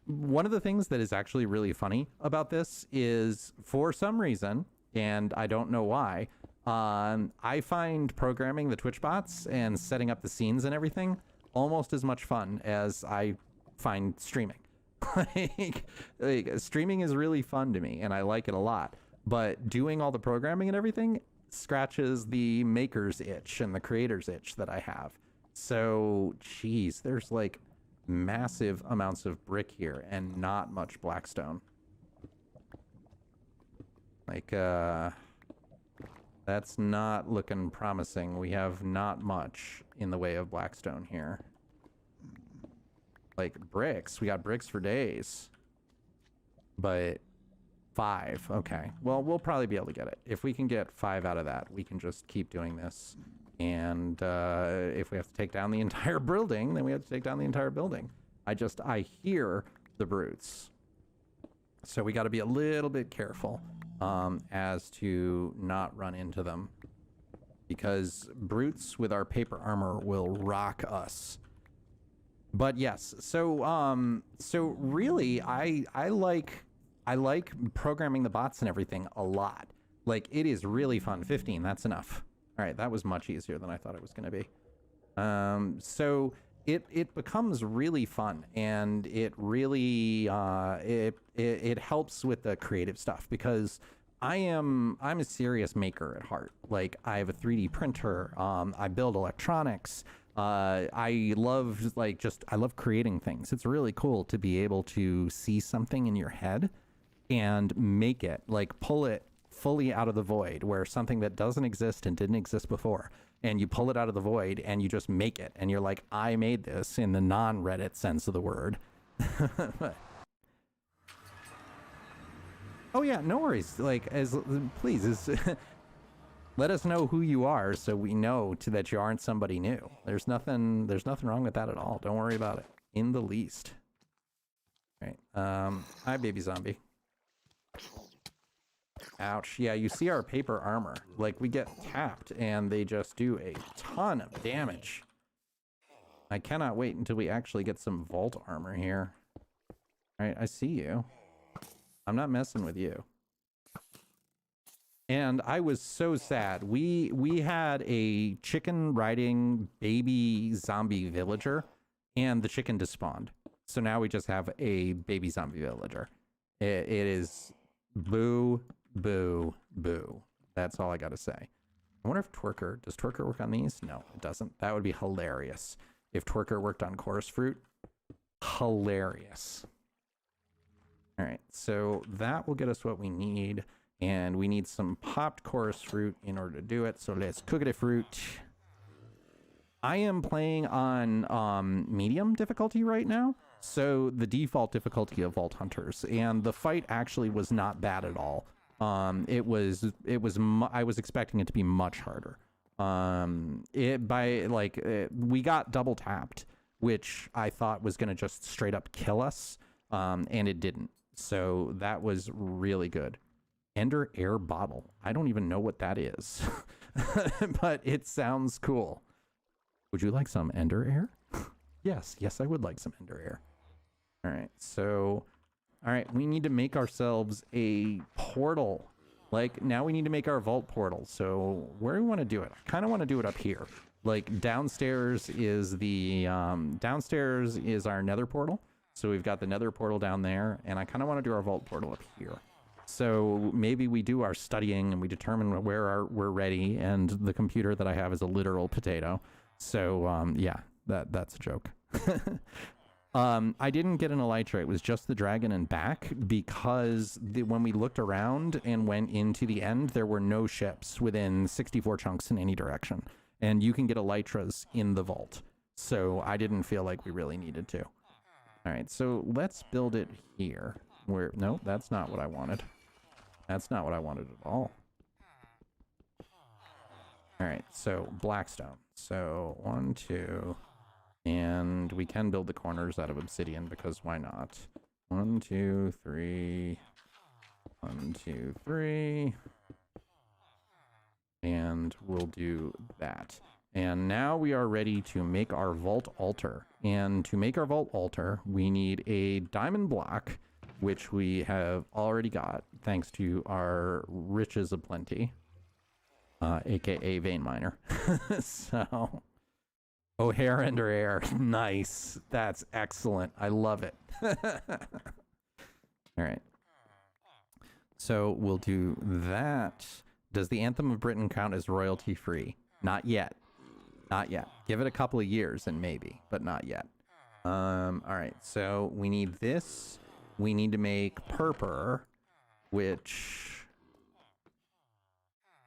one of the things that is actually really funny about this is, for some reason, and I don't know why, I find programming the Twitch bots and setting up the scenes and everything almost as much fun as I find streaming. like streaming is really fun to me and I like it a lot, but doing all the programming and everything scratches the maker's itch and the creator's itch that I have. So geez, there's like massive amounts of brick here and not much blackstone. Like that's not looking promising. We have not much in the way of blackstone here. Like bricks, we got bricks for days, but 5. Okay, well, we'll probably be able to get it. If we can get 5 out of that, we can just keep doing this. And if we have to take down the entire building, then we have to take down the entire building. I hear the brutes, so we got to be a little bit careful as to not run into them, because brutes with our paper armor will rock us. But yes, so really, I like programming the bots and everything a lot. Like, it is really fun. 15, that's enough. All right, that was much easier than I thought it was going to be. So it becomes really fun, and it really it helps with the creative stuff, because I'm a serious maker at heart. Like, I have a 3D printer. I build electronics. I love I love creating things. It's really cool to be able to see something in your head and make it, like pull it fully out of the void, where something that doesn't exist and didn't exist before, and you pull it out of the void and you just make it, and you're like, I made this in the non-Reddit sense of the word. Oh yeah, no worries. Like, please, let us know who you are so we know that you aren't somebody new. There's nothing wrong with that at all. Don't worry about it in the least. All right. Hi, baby zombie. Ouch. Yeah, you see our paper armor. Like, we get tapped and they just do a ton of damage. I cannot wait until we actually get some vault armor here. All right, I see you. I'm not messing with you. And I was so sad. We had a chicken riding baby zombie villager, and the chicken despawned. So now we just have a baby zombie villager. It is boo, boo, boo. That's all I gotta say. I wonder if does Twerker work on these? No, it doesn't. That would be hilarious. If Twerker worked on chorus fruit, hilarious. All right, so that will get us what we need. And we need some popped chorus fruit in order to do it. So let's cook it a fruit. I am playing on medium difficulty right now. So the default difficulty of Vault Hunters. And the fight actually was not bad at all. I was expecting it to be much harder. We got double tapped, which I thought was going to just straight up kill us. And it didn't. So that was really good. Ender Air Bottle. I don't even know what that is, but it sounds cool. Would you like some Ender Air? Yes, I would like some Ender Air. All right, so, all right, we need to make ourselves a portal. Like, now we need to make our vault portal. So where do we want to do it? I kind of want to do it up here. Like, downstairs is our nether portal. So we've got the nether portal down there, and I kind of want to do our vault portal up here. So maybe we do our studying and we determine where we're ready, and the computer that I have is a literal potato. So yeah, that's a joke. I didn't get an elytra. It was just the dragon and back, because when we looked around and went into the end, there were no ships within 64 chunks in any direction. And you can get elytras in the vault. So I didn't feel like we really needed to. All right, so let's build it here. No, that's not what I wanted. That's not what I wanted at all. All right, so blackstone. So 1, 2, and we can build the corners out of obsidian, because why not? 1, 2, 3. 1, 2, 3. And we'll do that. And now we are ready to make our vault altar. And to make our vault altar, we need a diamond block, which we have already got thanks to our riches of plenty, aka vein miner. So, O'Hare Ender Air, nice. That's excellent. I love it. All right. So we'll do that. Does the Anthem of Britain count as royalty free? Not yet. Not yet. Give it a couple of years and maybe, but not yet. All right. So we need this. We need to make purpur, which,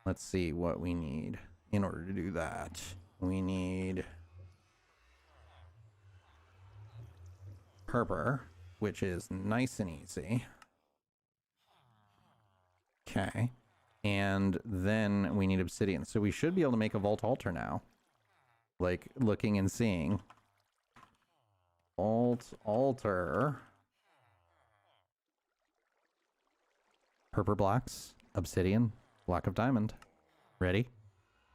let's see what we need in order to do that. We need purpur, which is nice and easy. Okay. And then we need obsidian. So we should be able to make a vault altar now. Like, looking and seeing. Vault altar. Purpur blocks, obsidian, block of diamond. Ready?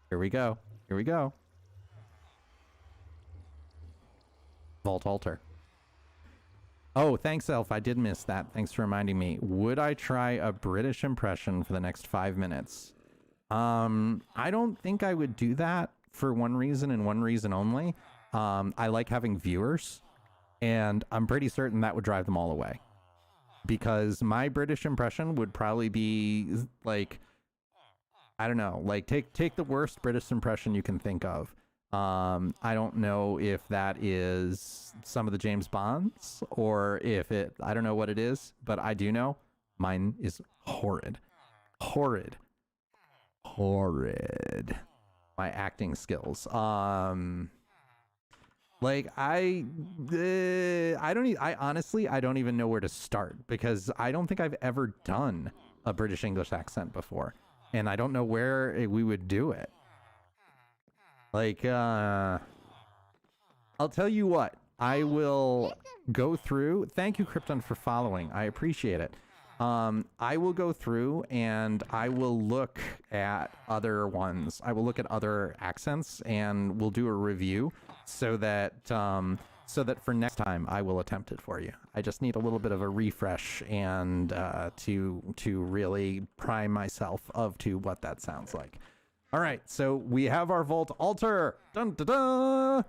Here we go. Here we go. Vault altar. Oh, thanks, Elf. I did miss that. Thanks for reminding me. Would I try a British impression for the next 5 minutes? I don't think I would do that for one reason and one reason only. I like having viewers, and I'm pretty certain that would drive them all away. Because my British impression would probably be like, I don't know, like take the worst British impression you can think of. I don't know if that is some of the James Bonds or if I don't know what it is, but I do know mine is horrid. Horrid. My acting skills. Like I honestly, I don't even know where to start because I don't think I've ever done a British English accent before. And I don't know where we would do it. Like, I'll tell you what, I will go through. Thank you, Krypton, for following. I appreciate it. I will go through and I will look at other ones. I will look at other accents and we'll do a review so that for next time I will attempt it for you. I just need a little bit of a refresh and to really prime myself to what that sounds like. All right, so we have our Vault Altar. Dun, dun, dun.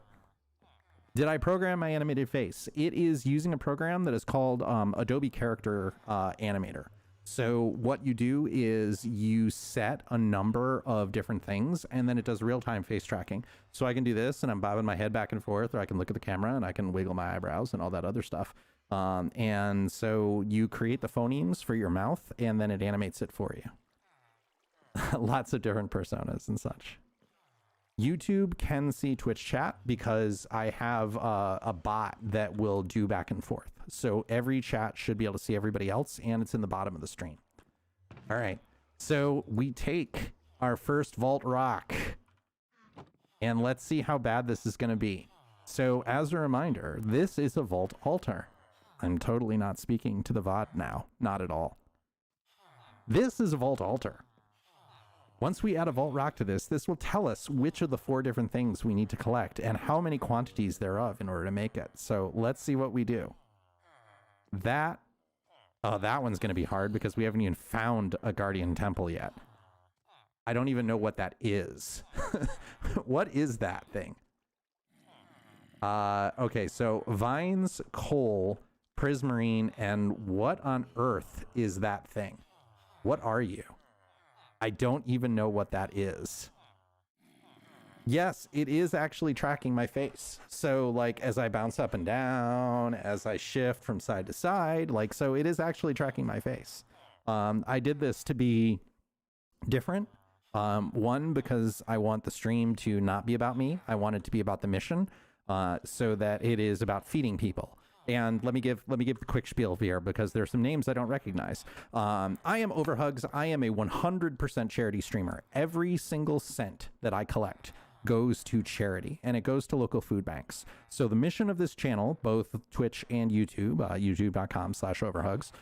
Did I program my animated face? It is using a program that is called Adobe Character Animator. So what you do is you set a number of different things and then it does real-time face tracking. So I can do this and I'm bobbing my head back and forth, or I can look at the camera and I can wiggle my eyebrows and all that other stuff. And so you create the phonemes for your mouth and then it animates it for you. Lots of different personas and such. YouTube can see Twitch chat because I have a bot that will do back and forth. So every chat should be able to see everybody else and it's in the bottom of the stream. All right. So we take our first Vault Rock and let's see how bad this is going to be. So as a reminder, this is a Vault Altar. I'm totally not speaking to the VOD now. Not at all. This is a Vault Altar. Once we add a Vault Rock to this, this will tell us which of the 4 different things we need to collect and how many quantities thereof in order to make it. So let's see what we do. That one's going to be hard because we haven't even found a Guardian Temple yet. I don't even know what that is. What is that thing? Okay, so vines, coal, prismarine, and what on earth is that thing? What are you? I don't even know what that is. Yes, it is actually tracking my face. So like as I bounce up and down, as I shift from side to side, like, so it is actually tracking my face. I did this to be different. One, because I want the stream to not be about me. I want it to be about the mission, so that it is about feeding people. And let me give the quick spiel here because there's some names I don't recognize. I am EnderHugs. I am a 100% charity streamer. Every single cent that I collect goes to charity and it goes to local food banks. So the mission of this channel, both Twitch and YouTube, youtube.com/EnderHugs,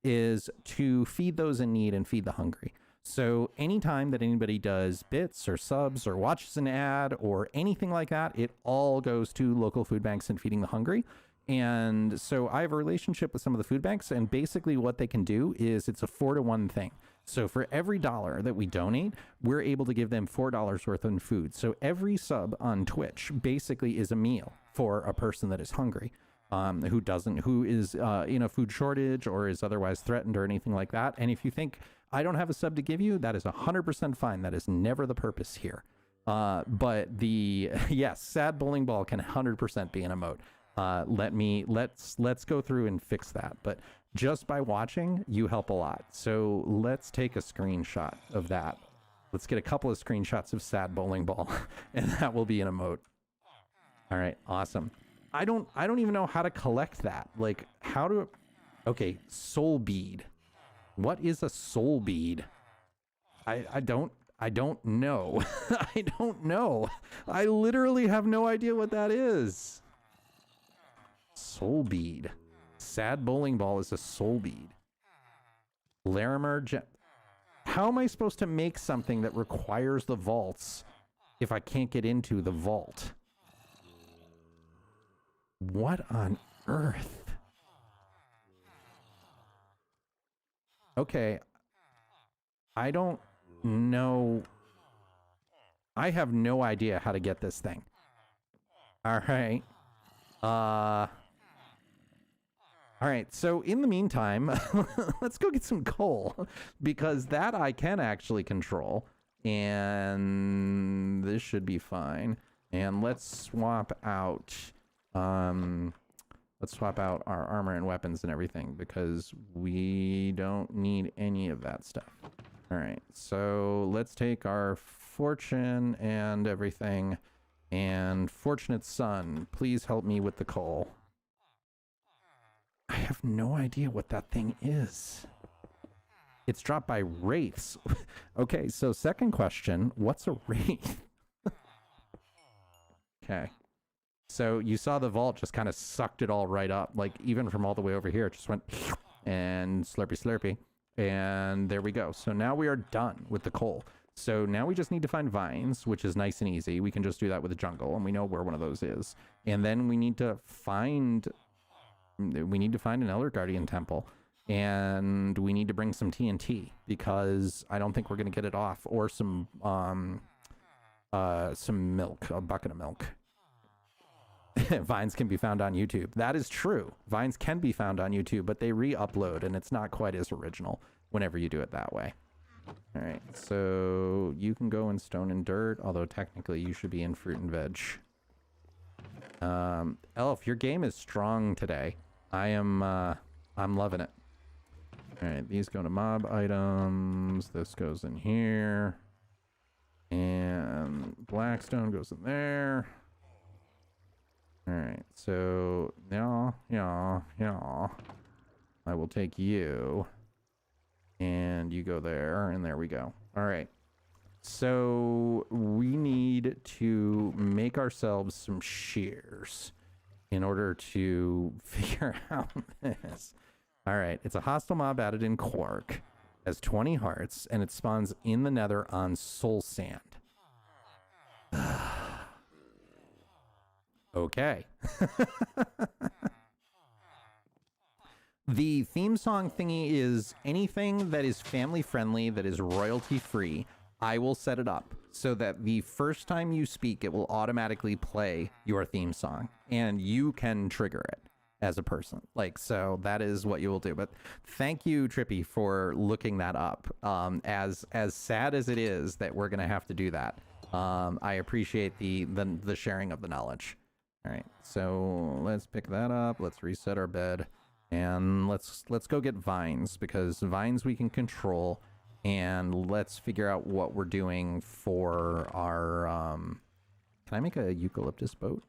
is to feed those in need and feed the hungry. So anytime that anybody does bits or subs or watches an ad or anything like that, it all goes to local food banks and feeding the hungry. And so I have a relationship with some of the food banks, and basically what they can do is it's a 4-to-1 thing. So for every $1 that we donate, we're able to give them $4 worth in food. So every sub on Twitch basically is a meal for a person that is hungry, who is in a food shortage or is otherwise threatened or anything like that. And if you think I don't have a sub to give you, that is 100% fine. That is never the purpose here. But yes, sad bowling ball can 100% be an emote. Let's go through and fix that. But just by watching, you help a lot. So let's take a screenshot of that. Let's get a couple of screenshots of sad bowling ball and that will be an emote. All right, awesome. I don't even know how to collect that. Like okay, soul bead. What is a soul bead? I don't know. I don't know. I literally have no idea what that is. Soul bead. Sad bowling ball is a soul bead. Larimer How am I supposed to make something that requires the vaults if I can't get into the vault? What on earth? Okay. I don't know. I have no idea how to get this thing. All right. All right, so in the meantime, let's go get some coal because that I can actually control and this should be fine. And let's swap out our armor and weapons and everything because we don't need any of that stuff. All right, so let's take our fortune and everything. And Fortunate Son, please help me with the coal. I have no idea what that thing is. It's dropped by wraiths. Okay, so second question, what's a wraith? Okay. So you saw the vault just kind of sucked it all right up. Like even from all the way over here, it just went and slurpy slurpy. And there we go. So now we are done with the coal. So now we just need to find vines, which is nice and easy. We can just do that with the jungle, and we know where one of those is. And then we need to find an Elder Guardian temple, and we need to bring some TNT because I don't think we're gonna get it off, or some milk, a bucket of milk. Vines can be found on YouTube. That is true. Vines can be found on YouTube, but they re-upload, and it's not quite as original whenever you do it that way. All right, so you can go in stone and dirt, although technically you should be in fruit and veg. Elf, your game is strong today. I'm loving it. All right, these go to mob items. This goes in here. And Blackstone goes in there. All right, so yeah. I will take you. And you go there, and there we go. All right. So we need to make ourselves some shears in order to figure out this. All right. It's a hostile mob added in Quark, has 20 hearts, and it spawns in the nether on soul sand. Okay. The theme song thingy is anything that is family friendly, that is royalty free. I will set it up so that the first time you speak, it will automatically play your theme song and you can trigger it as a person. Like, so that is what you will do. But thank you, Trippy, for looking that up. As sad as it is that we're going to have to do that. I appreciate the sharing of the knowledge. All right, so let's pick that up. Let's reset our bed. And let's go get vines, because vines we can control, and let's figure out what we're doing for our can I make a eucalyptus boat?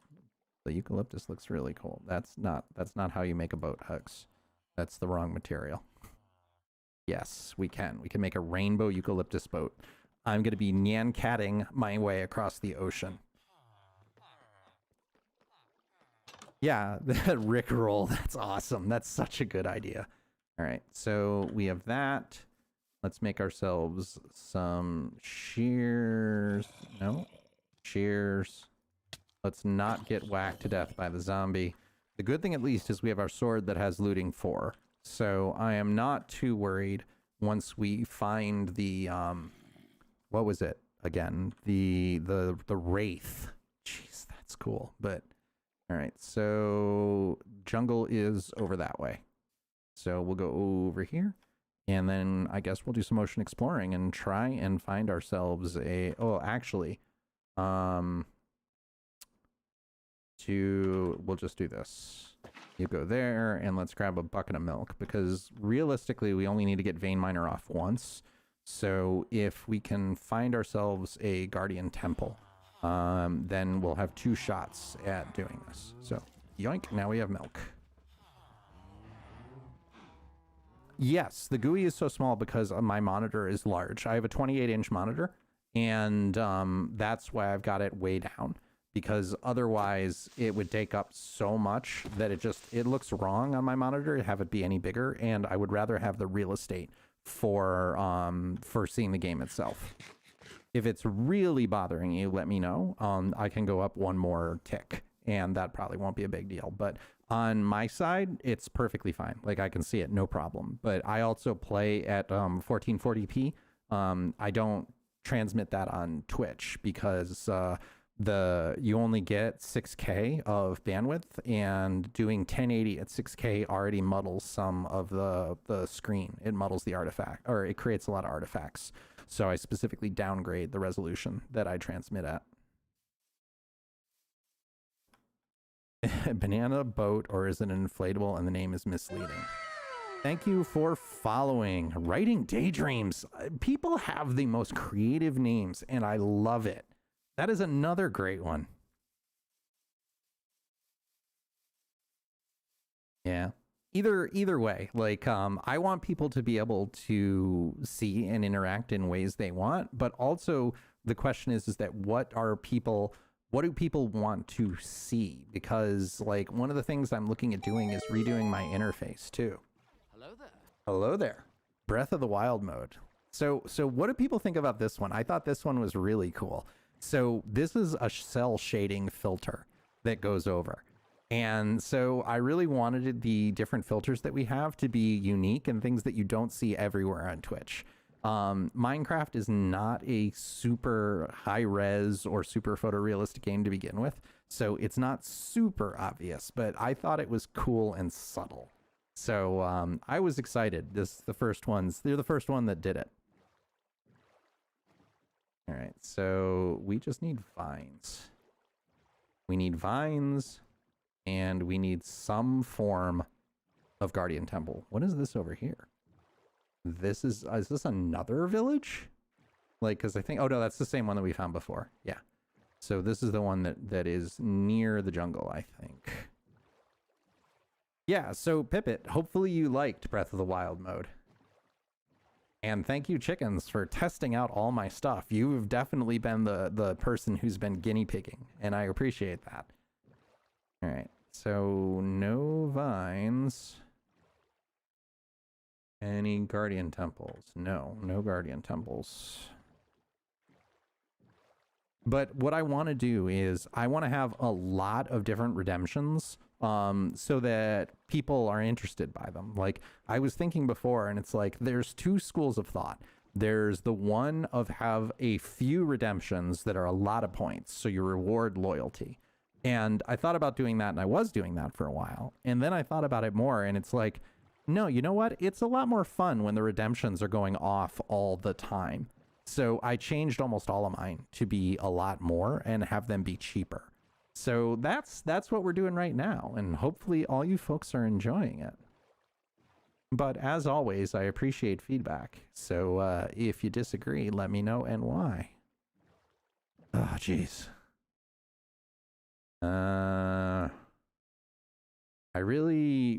The eucalyptus looks really cool. That's not how you make a boat, Hugs. That's the wrong material. Yes, we can make a rainbow eucalyptus boat. I'm going to be nyan-catting my way across the ocean. Yeah, that Rickroll, that's awesome. That's such a good idea. All right, so we have that. Let's make ourselves some shears. No, shears. Let's not get whacked to death by the zombie. The good thing, at least, is we have our sword that has looting 4. So I am not too worried once we find the, what was it again? The Wraith. Jeez, that's cool, but... All right, so jungle is over that way. So we'll go over here, and then I guess we'll do some ocean exploring and try and find ourselves a... Oh, actually, we'll just do this. You go there, and let's grab a bucket of milk, because realistically, we only need to get Vein Miner off once. So if we can find ourselves a Guardian Temple... then we'll have 2 shots at doing this. So, yoink, now we have milk. Yes, the GUI is so small because my monitor is large. I have a 28-inch monitor, and that's why I've got it way down, because otherwise it would take up so much that it looks wrong on my monitor to have it be any bigger, and I would rather have the real estate for seeing the game itself. If it's really bothering you, let me know. I can go up 1 more tick, and that probably won't be a big deal. But on my side, it's perfectly fine. Like, I can see it, no problem. But I also play at 1440p. I don't transmit that on Twitch because you only get 6K of bandwidth, and doing 1080 at 6K already muddles some of the screen. It muddles the artifact, or it creates a lot of artifacts. So I specifically downgrade the resolution that I transmit at. Banana boat, or is it an inflatable and the name is misleading? Thank you for following. Writing Daydreams. People have the most creative names, and I love it. That is another great one. Yeah. Either way, like I want people to be able to see and interact in ways they want, but also the question is that what do people want to see? Because like one of the things I'm looking at doing is redoing my interface too. Hello there. Hello there. Breath of the Wild mode. So what do people think about this one? I thought this one was really cool. So this is a cell shading filter that goes over. And so I really wanted the different filters that we have to be unique and things that you don't see everywhere on Twitch. Minecraft is not a super high res or super photorealistic game to begin with, so it's not super obvious, but I thought it was cool and subtle. So I was excited. They're the first one that did it. All right, so we just need vines. We need vines. And we need some form of Guardian Temple. What is this over here? Is this another village? Like, because I think, oh no, that's the same one that we found before. Yeah. So this is the one that is near the jungle, I think. Yeah, so Pipit, hopefully you liked Breath of the Wild mode. And thank you, Chickens, for testing out all my stuff. You've definitely been the person who's been guinea pigging, and I appreciate that. All right. So no vines. Any guardian temples? No guardian temples. But what I want to do is I want to have a lot of different redemptions so that people are interested by them. Like I was thinking before, and it's like there's two schools of thought. There's the one of have a few redemptions that are a lot of points, so you reward loyalty. And I thought about doing that, and I was doing that for a while. And then I thought about it more, and it's like, no, you know what? It's a lot more fun when the redemptions are going off all the time. So I changed almost all of mine to be a lot more and have them be cheaper. So that's what we're doing right now, and hopefully all you folks are enjoying it. But as always, I appreciate feedback. So if you disagree, let me know and why. Oh, jeez.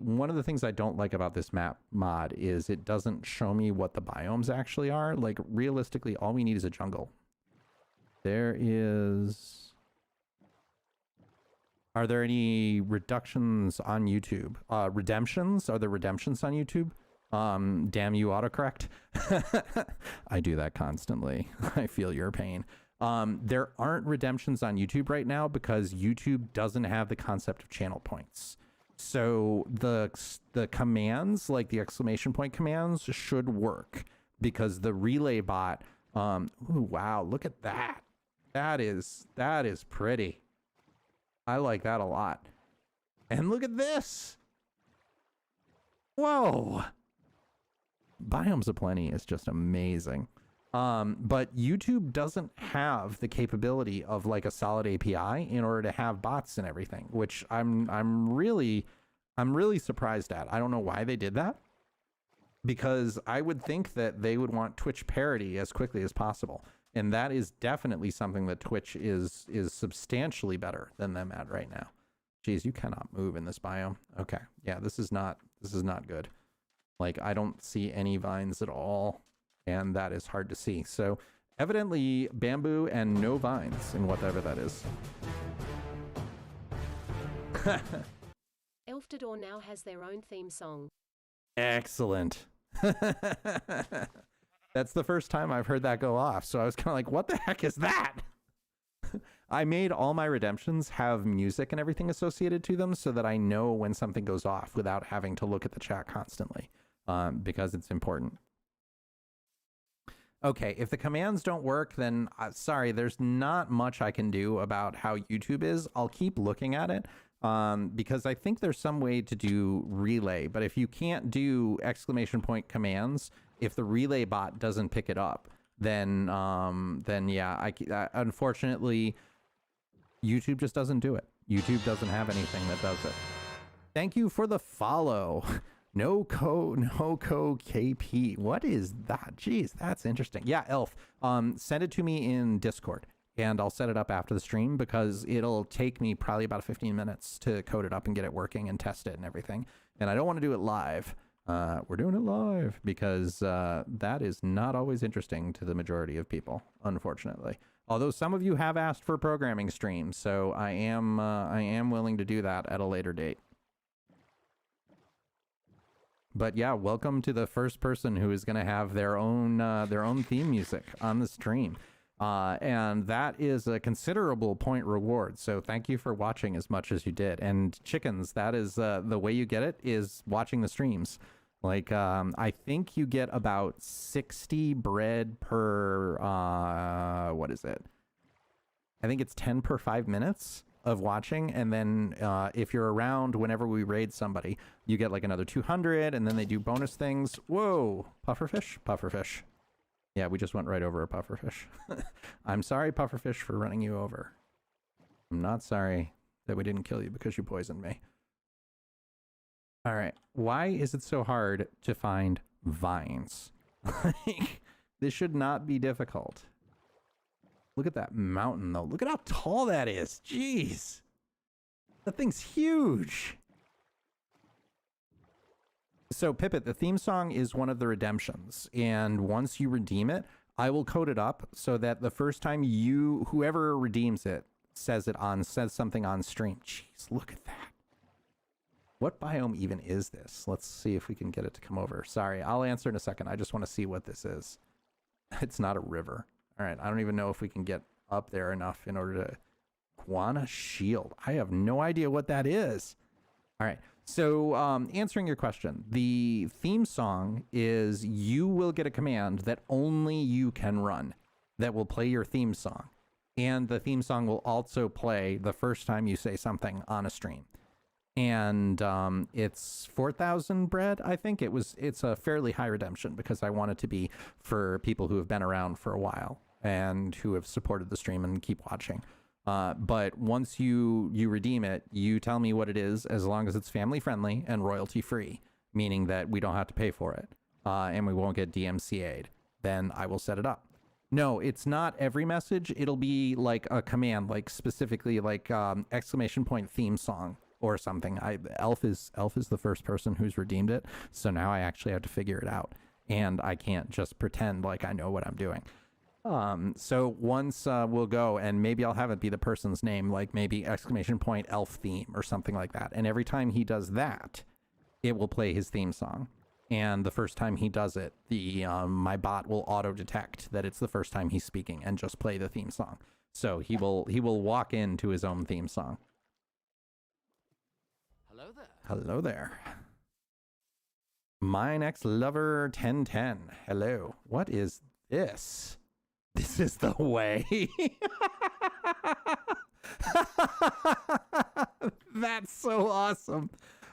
One of the things I don't like about this map mod is it doesn't show me what the biomes actually are. Like realistically, all we need is a jungle. Are there any reductions on YouTube? Redemptions? Are there redemptions on YouTube? Damn you, autocorrect. I do that constantly. I feel your pain. There aren't redemptions on YouTube right now because YouTube doesn't have the concept of channel points. So the commands, like the exclamation point commands, should work because the relay bot, ooh, wow, look at that. That is pretty. I like that a lot. And look at this. Whoa. Biomes Aplenty is just amazing. But YouTube doesn't have the capability of like a solid API in order to have bots and everything, which I'm really surprised at. I don't know why they did that, because I would think that they would want Twitch parity as quickly as possible. And that is definitely something that Twitch is substantially better than them at right now. Geez, you cannot move in this biome. Okay. Yeah, this is not good. Like I don't see any vines at all. And that is hard to see. So evidently bamboo and no vines in whatever that is. Elftador now has their own theme song. Excellent. That's the first time I've heard that go off. So I was kind of like, what the heck is that? I made all my redemptions have music and everything associated to them so that I know when something goes off without having to look at the chat constantly, because it's important. Okay, if the commands don't work, then sorry, there's not much I can do about how YouTube is. I'll keep looking at it because I think there's some way to do relay. But if you can't do exclamation point commands, if the relay bot doesn't pick it up, then yeah, unfortunately, YouTube just doesn't do it. YouTube doesn't have anything that does it. Thank you for the follow. No KP. What is that? Jeez, that's interesting. Yeah, Elf. Send it to me in Discord, and I'll set it up after the stream because it'll take me probably about 15 minutes to code it up and get it working and test it and everything. And I don't want to do it live. We're doing it live because that is not always interesting to the majority of people, unfortunately. Although some of you have asked for programming streams, so I am willing to do that at a later date. But yeah, welcome to the first person who is going to have their own theme music on the stream. And that is a considerable point reward. So thank you for watching as much as you did. And chickens, that is the way you get it is watching the streams. Like, I think you get about 60 bread per, what is it? I think it's 10 per 5 minutes of watching. And then if you're around whenever we raid somebody, you get like another 200, and then they do bonus things. Whoa, pufferfish, pufferfish. Yeah, we just went right over a pufferfish. I'm sorry, pufferfish, for running you over. I'm not sorry that we didn't kill you because you poisoned me. All right, why is it so hard to find vines? This should not be difficult. Look at that mountain, though. Look at how tall that is. Jeez. That thing's huge. So, Pippet, the theme song is one of the redemptions. And once you redeem it, I will code it up so that the first time whoever redeems it, says something on stream. Jeez, look at that. What biome even is this? Let's see if we can get it to come over. Sorry, I'll answer in a second. I just want to see what this is. It's not a river. All right, I don't even know if we can get up there enough in order to... Guana Shield. I have no idea what that is. All right, so answering your question, the theme song is you will get a command that only you can run that will play your theme song. And the theme song will also play the first time you say something on a stream. And it's 4,000 bread, I think. It's a fairly high redemption because I want it to be for people who have been around for a while and who have supported the stream and keep watching. But once you redeem it, you tell me what it is, as long as it's family friendly and royalty free, meaning that we don't have to pay for it and we won't get DMCA'd, then I will set it up. No, it's not every message. It'll be like a command, like specifically like exclamation point theme song or something. Elf is the first person who's redeemed it, so now I actually have to figure it out, and I can't just pretend like I know what I'm doing. So once we'll go, and maybe I'll have it be the person's name, like maybe exclamation point elf theme or something like that, and every time he does that, it will play his theme song. And the first time he does it, my bot will auto detect that it's the first time he's speaking and just play the theme song. So he will walk into his own theme song. Hello there. Hello there. My next lover 1010. Hello. What is this? This is the way. That's so awesome.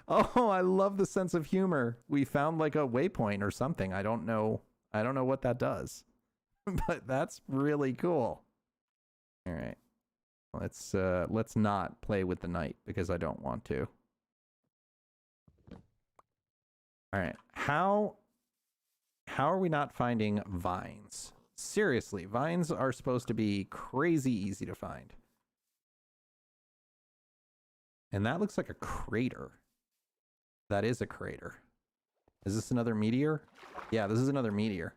Oh, I love the sense of humor. We found like a waypoint or something. I don't know what that does, but that's really cool. All right. Let's not play with the night because I don't want to. All right. How are we not finding vines? Seriously, vines are supposed to be crazy easy to find. And that looks like a crater. That is a crater. Is this another meteor? Yeah, this is another meteor.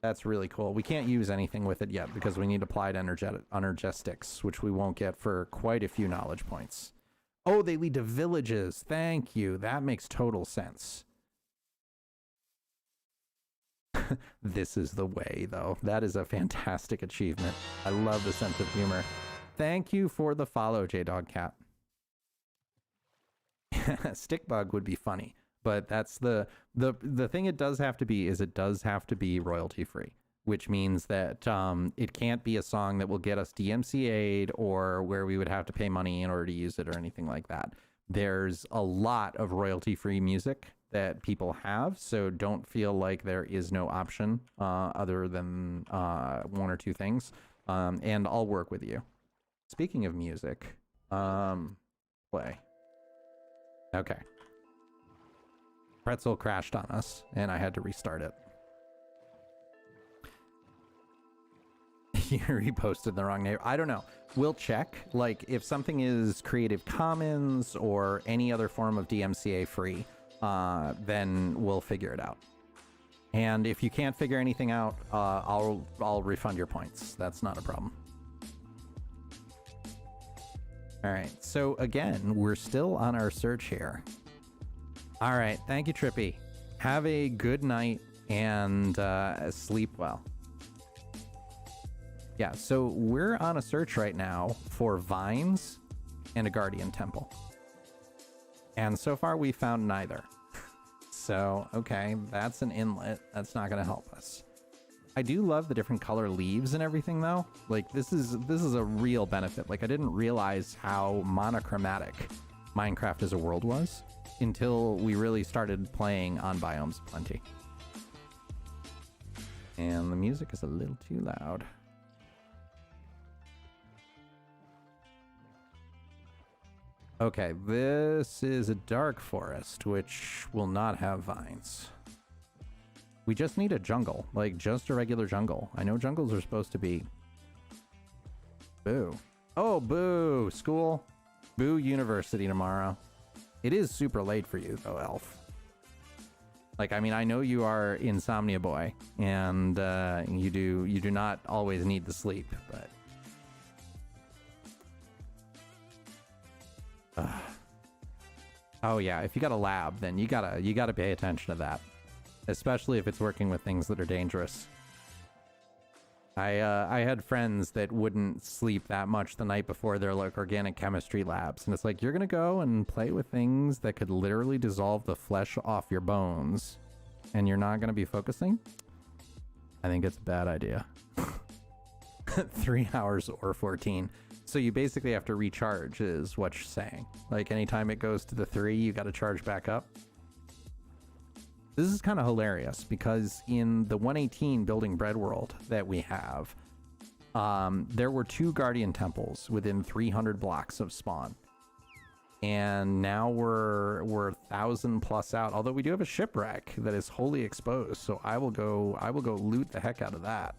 That's really cool. We can't use anything with it yet because we need applied energetics, which we won't get for quite a few knowledge points. Oh, they lead to villages. Thank you. That makes total sense. This is the way, though. That is a fantastic achievement. I love the sense of humor. Thank you for the follow, J-Dog-Cat. Stickbug would be funny, but that's the thing it does have to be is it does have to be royalty free, which means that it can't be a song that will get us DMCA'd or where we would have to pay money in order to use it or anything like that. There's a lot of royalty free music that people have, so don't feel like there is no option other than one or two things, and I'll work with you. speaking of music, play. Okay. Pretzel crashed on us, and I had to restart it. You reposted the wrong name. I don't know. We'll check. Like, if something is Creative Commons or any other form of DMCA free, then we'll figure it out. And if you can't figure anything out, I'll refund your points. That's not a problem. All right. So again, we're still on our search here. All right. Thank you, Trippy. Have a good night and sleep well. Yeah, so we're on a search right now for vines and a guardian temple. And so far we found neither. So, okay, that's an inlet. That's not going to help us. I do love the different color leaves and everything though. Like this is a real benefit. Like I didn't realize how monochromatic Minecraft as a world was until we really started playing on Biomes Plenty. And the music is a little too loud. Okay, this is a dark forest, which will not have vines. We just need a jungle, like just a regular jungle. I know jungles are supposed to be... Boo. Oh, boo! School. Boo university tomorrow. It is super late for you, though, Elf. Like, I mean, I know you are Insomnia Boy, and you do not always need the sleep, but... Oh yeah, if you got a lab, then you gotta pay attention to that, especially if it's working with things that are dangerous. I had friends that wouldn't sleep that much the night before their like organic chemistry labs, and it's like you're gonna go and play with things that could literally dissolve the flesh off your bones, and you're not gonna be focusing. I think it's a bad idea. 3 hours or 14. So you basically have to recharge is what you're saying. Like anytime it goes to the 3, you got to charge back up. This is kind of hilarious because in the 118 building bread world that we have, there were 2 guardian temples within 300 blocks of spawn. And now we're 1,000 plus out. Although we do have a shipwreck that is wholly exposed, so I will go loot the heck out of that.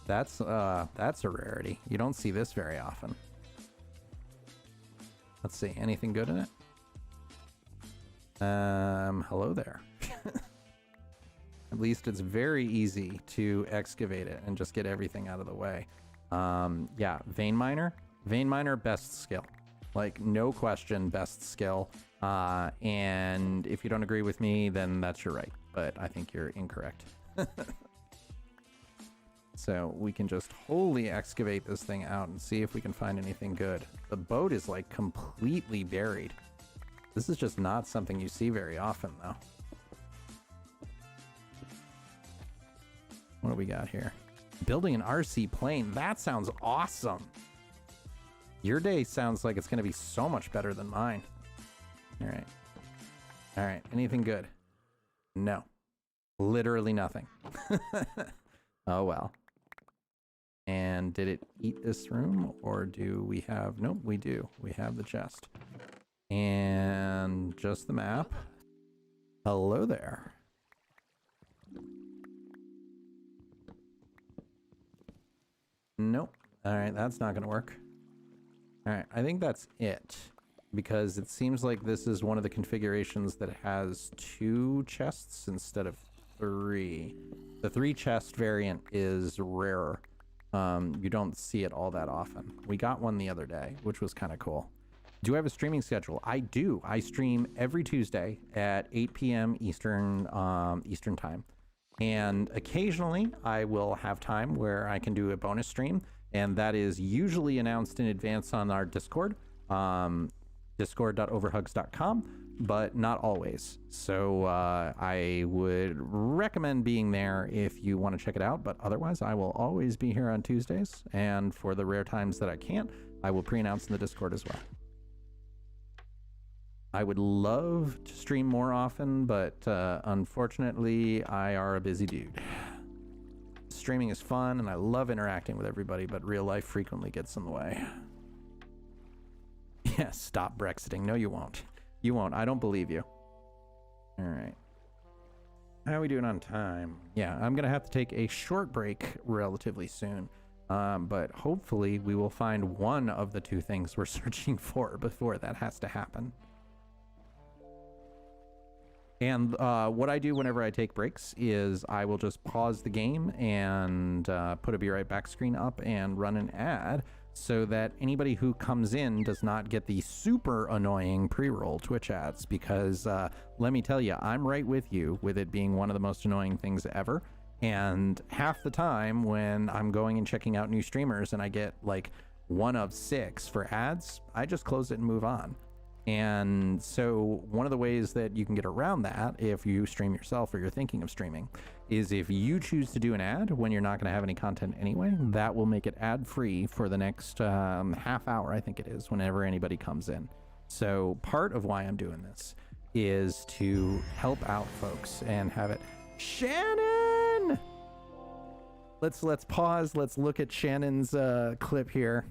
That's a rarity. You don't see this very often. Let's see, anything good in it? Hello there. At least it's very easy to excavate it and just get everything out of the way. Yeah, vein miner, best skill. Like no question, best skill. And if you don't agree with me, then that's your right. But I think you're incorrect. So we can just wholly excavate this thing out and see if we can find anything good. The boat is like completely buried. This is just not something you see very often though. What do we got here? Building an RC plane. That sounds awesome. Your day sounds like it's going to be so much better than mine. All right. All right. Anything good? No. Literally nothing. Oh, well. And did it eat this room or do we have... Nope, we do. We have the chest. And just the map. Hello there. Nope. All right, that's not going to work. All right, I think that's it. Because it seems like this is one of the configurations that has 2 chests instead of 3. The 3 chest variant is rarer. You don't see it all that often. We got one the other day, which was kind of cool. Do I have a streaming schedule? I do. I stream every Tuesday at 8 p.m. Eastern time. And occasionally I will have time where I can do a bonus stream. And that is usually announced in advance on our Discord, discord.overhugs.com, but not always. So I would recommend being there if you want to check it out. But otherwise, I will always be here on Tuesdays. And for the rare times that I can't, I will pre-announce in the Discord as well. I would love to stream more often, but unfortunately, I are a busy dude. Streaming is fun, and I love interacting with everybody, but real life frequently gets in the way. Yeah, stop Brexiting. No, you won't. You won't. I don't believe you. All right. How are we doing on time? Yeah, I'm going to have to take a short break relatively soon. But hopefully we will find one of the two things we're searching for before that has to happen. And what I do whenever I take breaks is I will just pause the game and put a Be Right Back screen up and run an ad so that anybody who comes in does not get the super annoying pre-roll Twitch ads, because let me tell you, I'm right with you with it being one of the most annoying things ever. And half the time when I'm going and checking out new streamers and I get like 1 of 6 for ads, I just close it and move on. And so one of the ways that you can get around that, if you stream yourself or you're thinking of streaming, is if you choose to do an ad when you're not going to have any content anyway, that will make it ad free for the next half hour, I think it is, whenever anybody comes in. So part of why I'm doing this is to help out folks and have it. Shannon! Let's pause. Let's look at Shannon's clip here.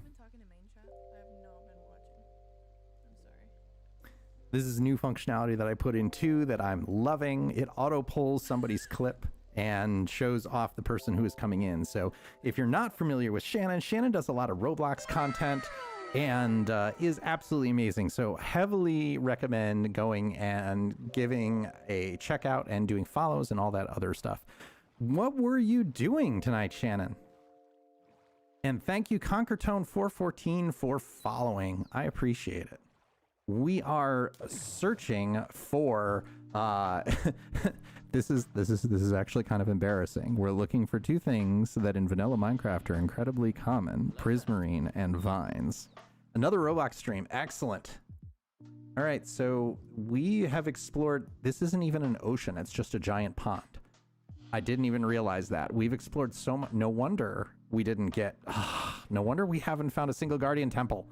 This is new functionality that I put in too that I'm loving. It auto pulls somebody's clip and shows off the person who is coming in. So if you're not familiar with Shannon, Shannon does a lot of Roblox content and is absolutely amazing. So heavily recommend going and giving a checkout and doing follows and all that other stuff. What were you doing tonight, Shannon? And thank you, ConquerTone414, for following. I appreciate it. We are searching for this is actually kind of embarrassing. We're looking for two things that in vanilla Minecraft are incredibly common: prismarine and vines. Another Roblox stream. Excellent. All right, so we have explored. This isn't even an ocean, it's just a giant pond. I didn't even realize that. We've explored so much. No wonder we didn't get no wonder we haven't found a single guardian temple.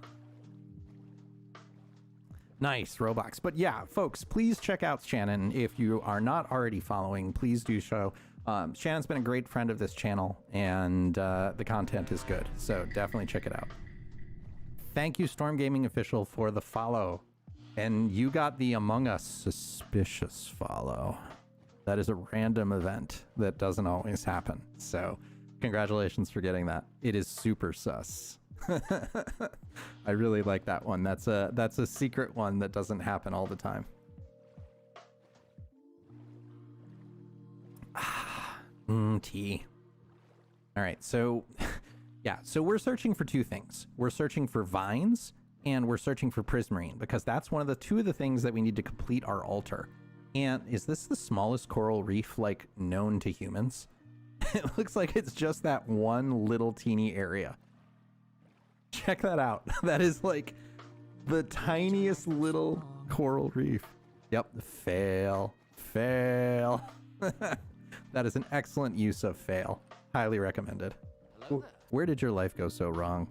Nice, Roblox. But yeah, folks, please check out Shannon. If you are not already following, please do so. Shannon's been a great friend of this channel, and the content is good. So definitely check it out. Thank you, Storm Gaming Official, for the follow. And you got the Among Us suspicious follow. That is a random event that doesn't always happen. So congratulations for getting that. It is super sus. I really like that one. That's a secret one that doesn't happen all the time. Tea. All right, so yeah, so we're searching for two things. We're searching for vines and we're searching for prismarine, because that's one of the two of the things that we need to complete our altar. And is this the smallest coral reef like known to humans? It looks like it's just that one little teeny area. Check that out. That is like the tiniest little coral reef. Yep. Fail. Fail. That is an excellent use of fail. Highly recommended. Where did your life go so wrong?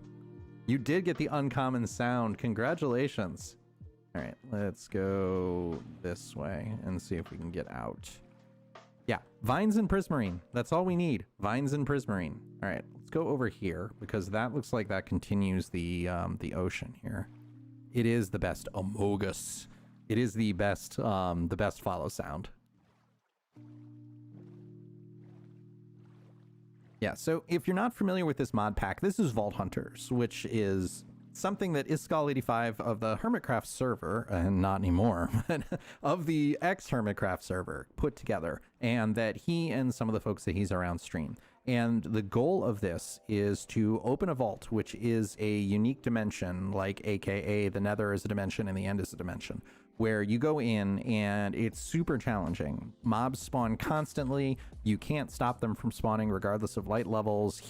You did get the uncommon sound. Congratulations. All right, let's go this way and see if we can get out. Yeah, vines and prismarine. That's all we need. Vines and prismarine. All right, let's go over here because that looks like that continues the ocean here. It is the best Amogus. It is the best follow sound. Yeah, so if you're not familiar with this mod pack, this is Vault Hunters, which is something that Iskall85 of the Hermitcraft server, and not anymore, but of the ex-Hermitcraft server put together, and that he and some of the folks that he's around stream. And the goal of this is to open a vault, which is a unique dimension, like AKA the Nether is a dimension and the End is a dimension, where you go in and it's super challenging. Mobs spawn constantly. You can't stop them from spawning regardless of light levels.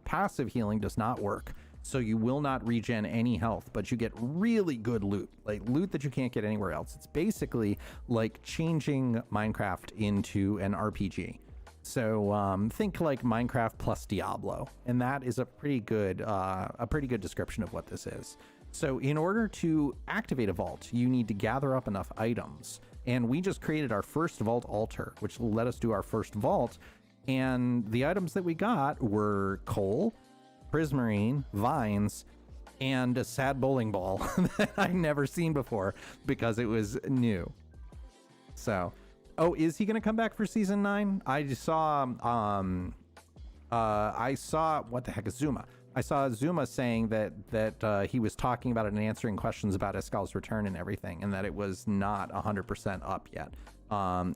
Passive healing does not work. So you will not regen any health, but you get really good loot, like loot that you can't get anywhere else. It's basically like changing Minecraft into an RPG. So think like Minecraft plus Diablo, and that is a pretty good description of what this is. So in order to activate a vault, you need to gather up enough items, and we just created our first vault altar, which will let us do our first vault. And the items that we got were coal, prismarine, vines, and a sad bowling ball that I'd never seen before because it was new. So, oh, is he gonna come back for season 9? I just saw what the heck is Zuma? I saw Zuma saying that he was talking about it and answering questions about Escal's return and everything, and that it was not 100% up yet.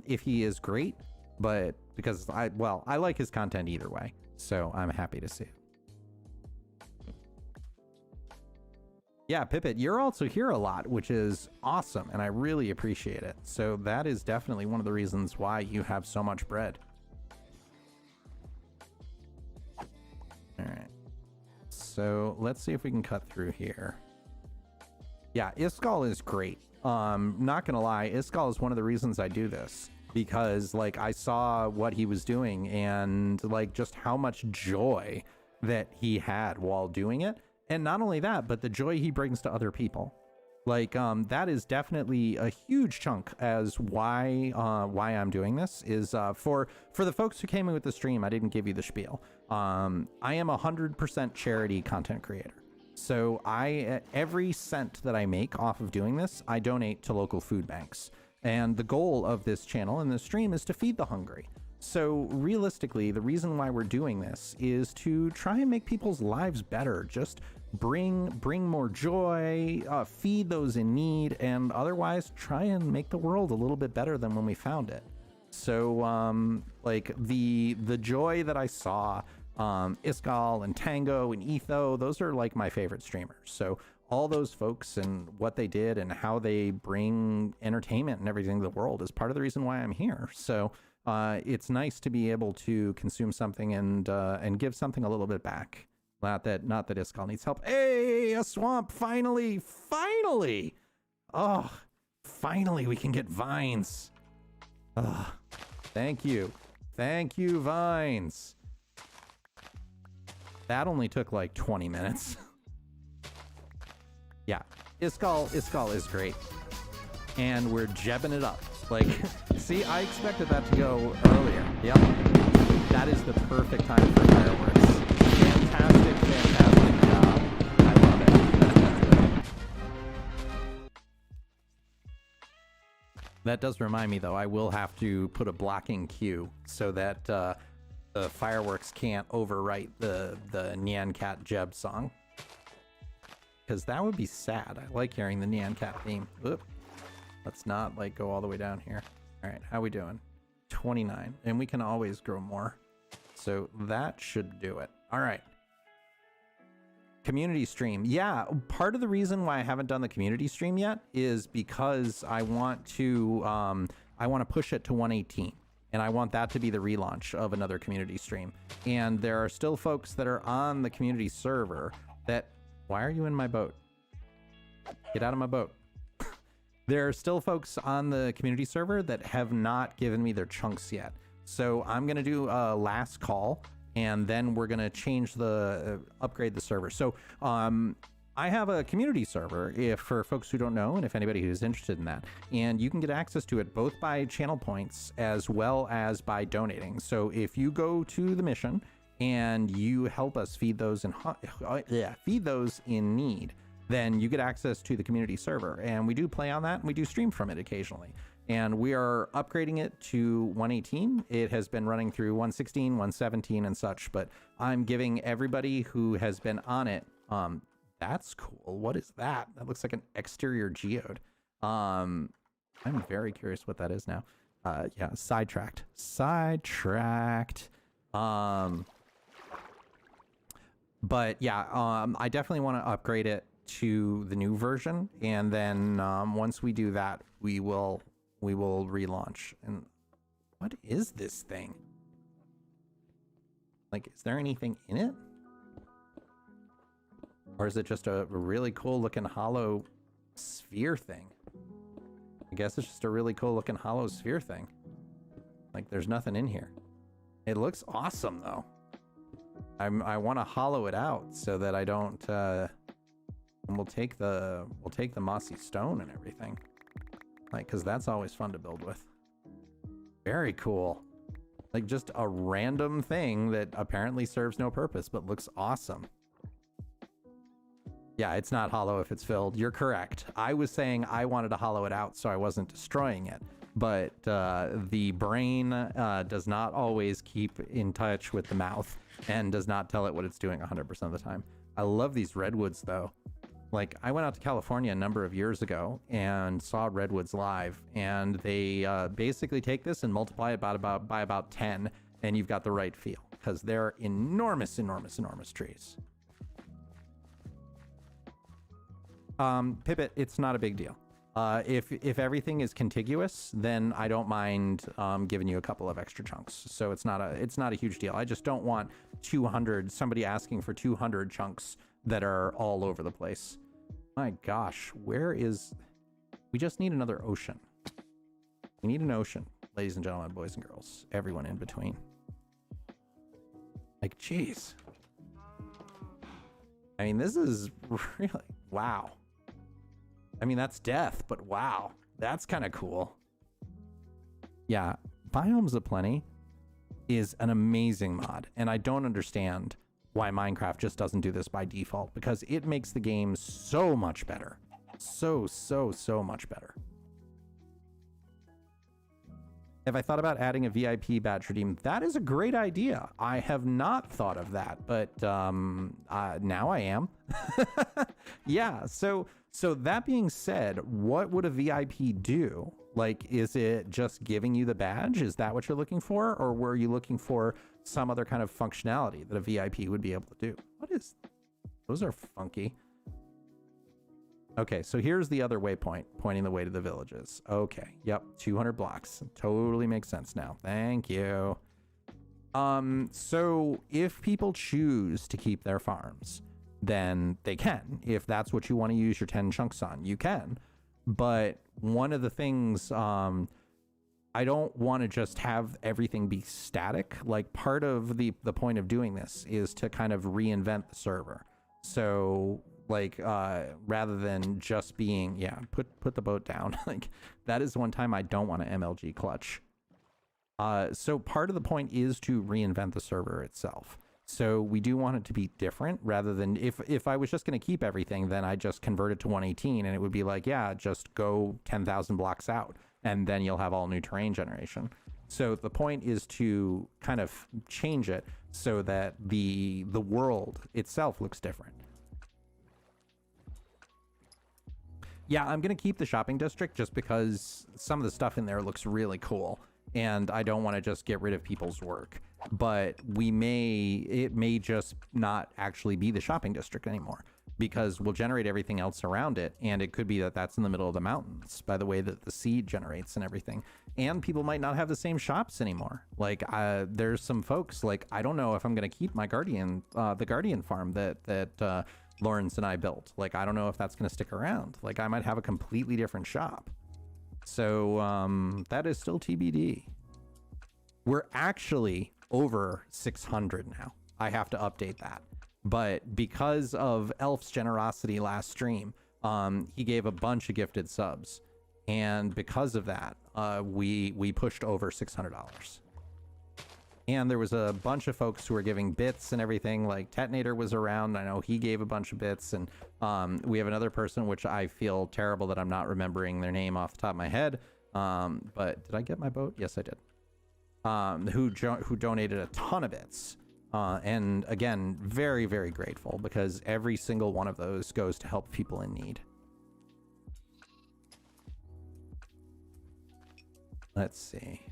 If he is great, but because I like his content either way, so I'm happy to see it. Yeah, Pipit, you're also here a lot, which is awesome, and I really appreciate it. So that is definitely one of the reasons why you have so much bread. All right. So let's see if we can cut through here. Yeah, Iskal is great. Not gonna lie, Iskal is one of the reasons I do this, because like I saw what he was doing and like just how much joy that he had while doing it. And not only that, but the joy he brings to other people. Like, that is definitely a huge chunk as why I'm doing this is, for the folks who came in with the stream, I didn't give you the spiel. I am 100% charity content creator. So every cent that I make off of doing this, I donate to local food banks. And the goal of this channel and this stream is to feed the hungry. So realistically, the reason why we're doing this is to try and make people's lives better. Just bring more joy, feed those in need, and otherwise try and make the world a little bit better than when we found it. So like the joy that I saw, Iskal and Tango and Etho, those are like my favorite streamers. So all those folks and what they did and how they bring entertainment and everything to the world is part of the reason why I'm here. So it's nice to be able to consume something and give something a little bit back. Not that Iskal needs help. Hey, a swamp! Finally! Oh, finally we can get vines. Oh, thank you, vines. That only took like 20 minutes. Yeah, Iskal is great, and we're jebbing it up. Like, see, I expected that to go earlier. Yep. That is the perfect time for fireworks. Fantastic job. I love it. That does remind me, though, I will have to put a blocking queue so that the fireworks can't overwrite the Nyan Cat Jeb song. Because that would be sad. I like hearing the Nyan Cat theme. Oop. Let's not like go all the way down here. All right, how we doing? 29, and we can always grow more. So that should do it. All right. Community stream. Yeah, part of the reason why I haven't done the community stream yet is because I want to push it to 118, and I want that to be the relaunch of another community stream. And there are still folks that are on the community server that, why are you in my boat? Get out of my boat. There are still folks on the community server that have not given me their chunks yet. So I'm going to do a last call, and then we're going to change upgrade the server. So I have a community server for folks who don't know, and if anybody who's interested in that. And you can get access to it both by channel points as well as by donating. So if you go to the mission and you help us feed those in need, then you get access to the community server. And we do play on that, and we do stream from it occasionally. And we are upgrading it to 118. It has been running through 116, 117 and such, but I'm giving everybody who has been on it, that's cool. What is that? That looks like an exterior geode. I'm very curious what that is now. Yeah, sidetracked. But yeah, I definitely want to upgrade it to the new version, and then once we do that, we will relaunch. And what is this thing? Like, is there anything in it? Or is it just a really cool looking hollow sphere thing? I guess it's just a really cool looking hollow sphere thing. Like, there's nothing in here. It looks awesome though. I want to hollow it out so that I don't and we'll take the mossy stone and everything, like, because that's always fun to build with. Very cool. Like just a random thing that apparently serves no purpose, but looks awesome. Yeah, it's not hollow if it's filled. You're correct. I was saying I wanted to hollow it out so I wasn't destroying it. But the brain does not always keep in touch with the mouth and does not tell it what it's doing 100% of the time. I love these redwoods, though. Like, I went out to California a number of years ago and saw redwoods live, and they basically take this and multiply it by about 10, and you've got the right feel, because they're enormous, enormous, enormous trees. Pipit, it's not a big deal. If everything is contiguous, then I don't mind giving you a couple of extra chunks. So it's not a huge deal. I just don't want 200, somebody asking for 200 chunks that are all over the place. My gosh, we just need another ocean. We need an ocean, ladies and gentlemen, boys and girls, everyone in between. Like, geez. I mean, this is really, wow. I mean, that's death, but wow, that's kind of cool. Yeah, Biomes Aplenty is an amazing mod, and I don't understand why Minecraft just doesn't do this by default, because it makes the game so much better. So much better. Have I thought about adding a VIP badge redeem? That is a great idea. I have not thought of that, but now I am. Yeah, so that being said, what would a VIP do? Like, is it just giving you the badge? Is that what you're looking for? Or were you looking for some other kind of functionality that a VIP would be able to do? Those are funky. Okay, so here's the other waypoint, pointing the way to the villages. Okay, yep, 200 blocks. Totally makes sense now. Thank you. So if people choose to keep their farms, then they can. If that's what you want to use your 10 chunks on, you can. But one of the things, I don't want to just have everything be static. Like, part of the point of doing this is to kind of reinvent the server. So, like, rather than just being, yeah, put the boat down. Like, that is one time I don't want to MLG clutch. So part of the point is to reinvent the server itself. So we do want it to be different, rather than if I was just going to keep everything, then I just convert it to 118 and it would be like, yeah, just go 10,000 blocks out and then you'll have all new terrain generation. So the point is to kind of change it so that the world itself looks different. Yeah, I'm going to keep the shopping district just because some of the stuff in there looks really cool and I don't want to just get rid of people's work. But it may just not actually be the shopping district anymore, because we'll generate everything else around it, and it could be that that's in the middle of the mountains by the way that the seed generates and everything. And people might not have the same shops anymore. Like, there's some folks, like, I don't know if I'm going to keep my Guardian, the Guardian farm that Lawrence and I built. Like, I don't know if that's going to stick around. Like, I might have a completely different shop. So that is still TBD. We're actually over 600 now. I have to update that. But because of Elf's generosity last stream, he gave a bunch of gifted subs. And because of that, we pushed over $600. And there was a bunch of folks who were giving bits and everything. Like Tetonator was around. I know he gave a bunch of bits. And we have another person, which I feel terrible that I'm not remembering their name off the top of my head. But did I get my boat? Yes, I did. Who donated a ton of bits. And again, very, very grateful, because every single one of those goes to help people in need. Let's see.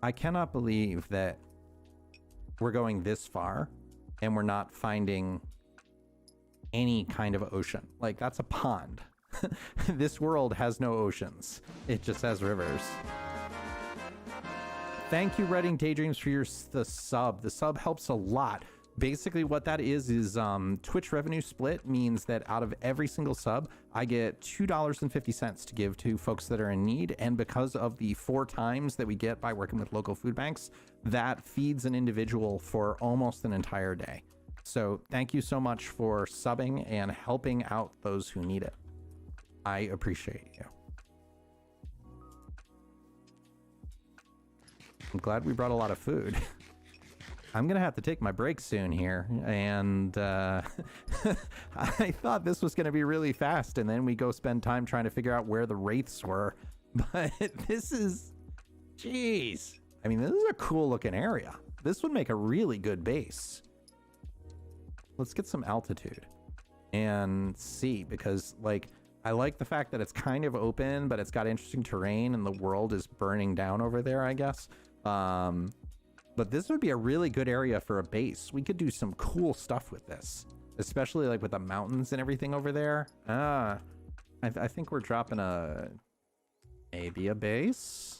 I cannot believe that we're going this far and we're not finding any kind of ocean. Like, that's a pond. This world has no oceans. It just has rivers. Thank you, Reading Daydreams, for the sub. The sub helps a lot. Basically what that is Twitch revenue split means that out of every single sub, I get $2.50 to give to folks that are in need. And because of the 4 times that we get by working with local food banks, that feeds an individual for almost an entire day. So thank you so much for subbing and helping out those who need it. I appreciate you. I'm glad we brought a lot of food. I'm gonna have to take my break soon here, and I thought this was gonna be really fast, and then we go spend time trying to figure out where the wraiths were. But this is, jeez. I mean, this is a cool looking area. This would make a really good base. Let's get some altitude and see, because like, I like the fact that it's kind of open, but it's got interesting terrain and the world is burning down over there, I guess. But this would be a really good area for a base. We could do some cool stuff with this, especially like with the mountains and everything over there. I think we're dropping maybe a base.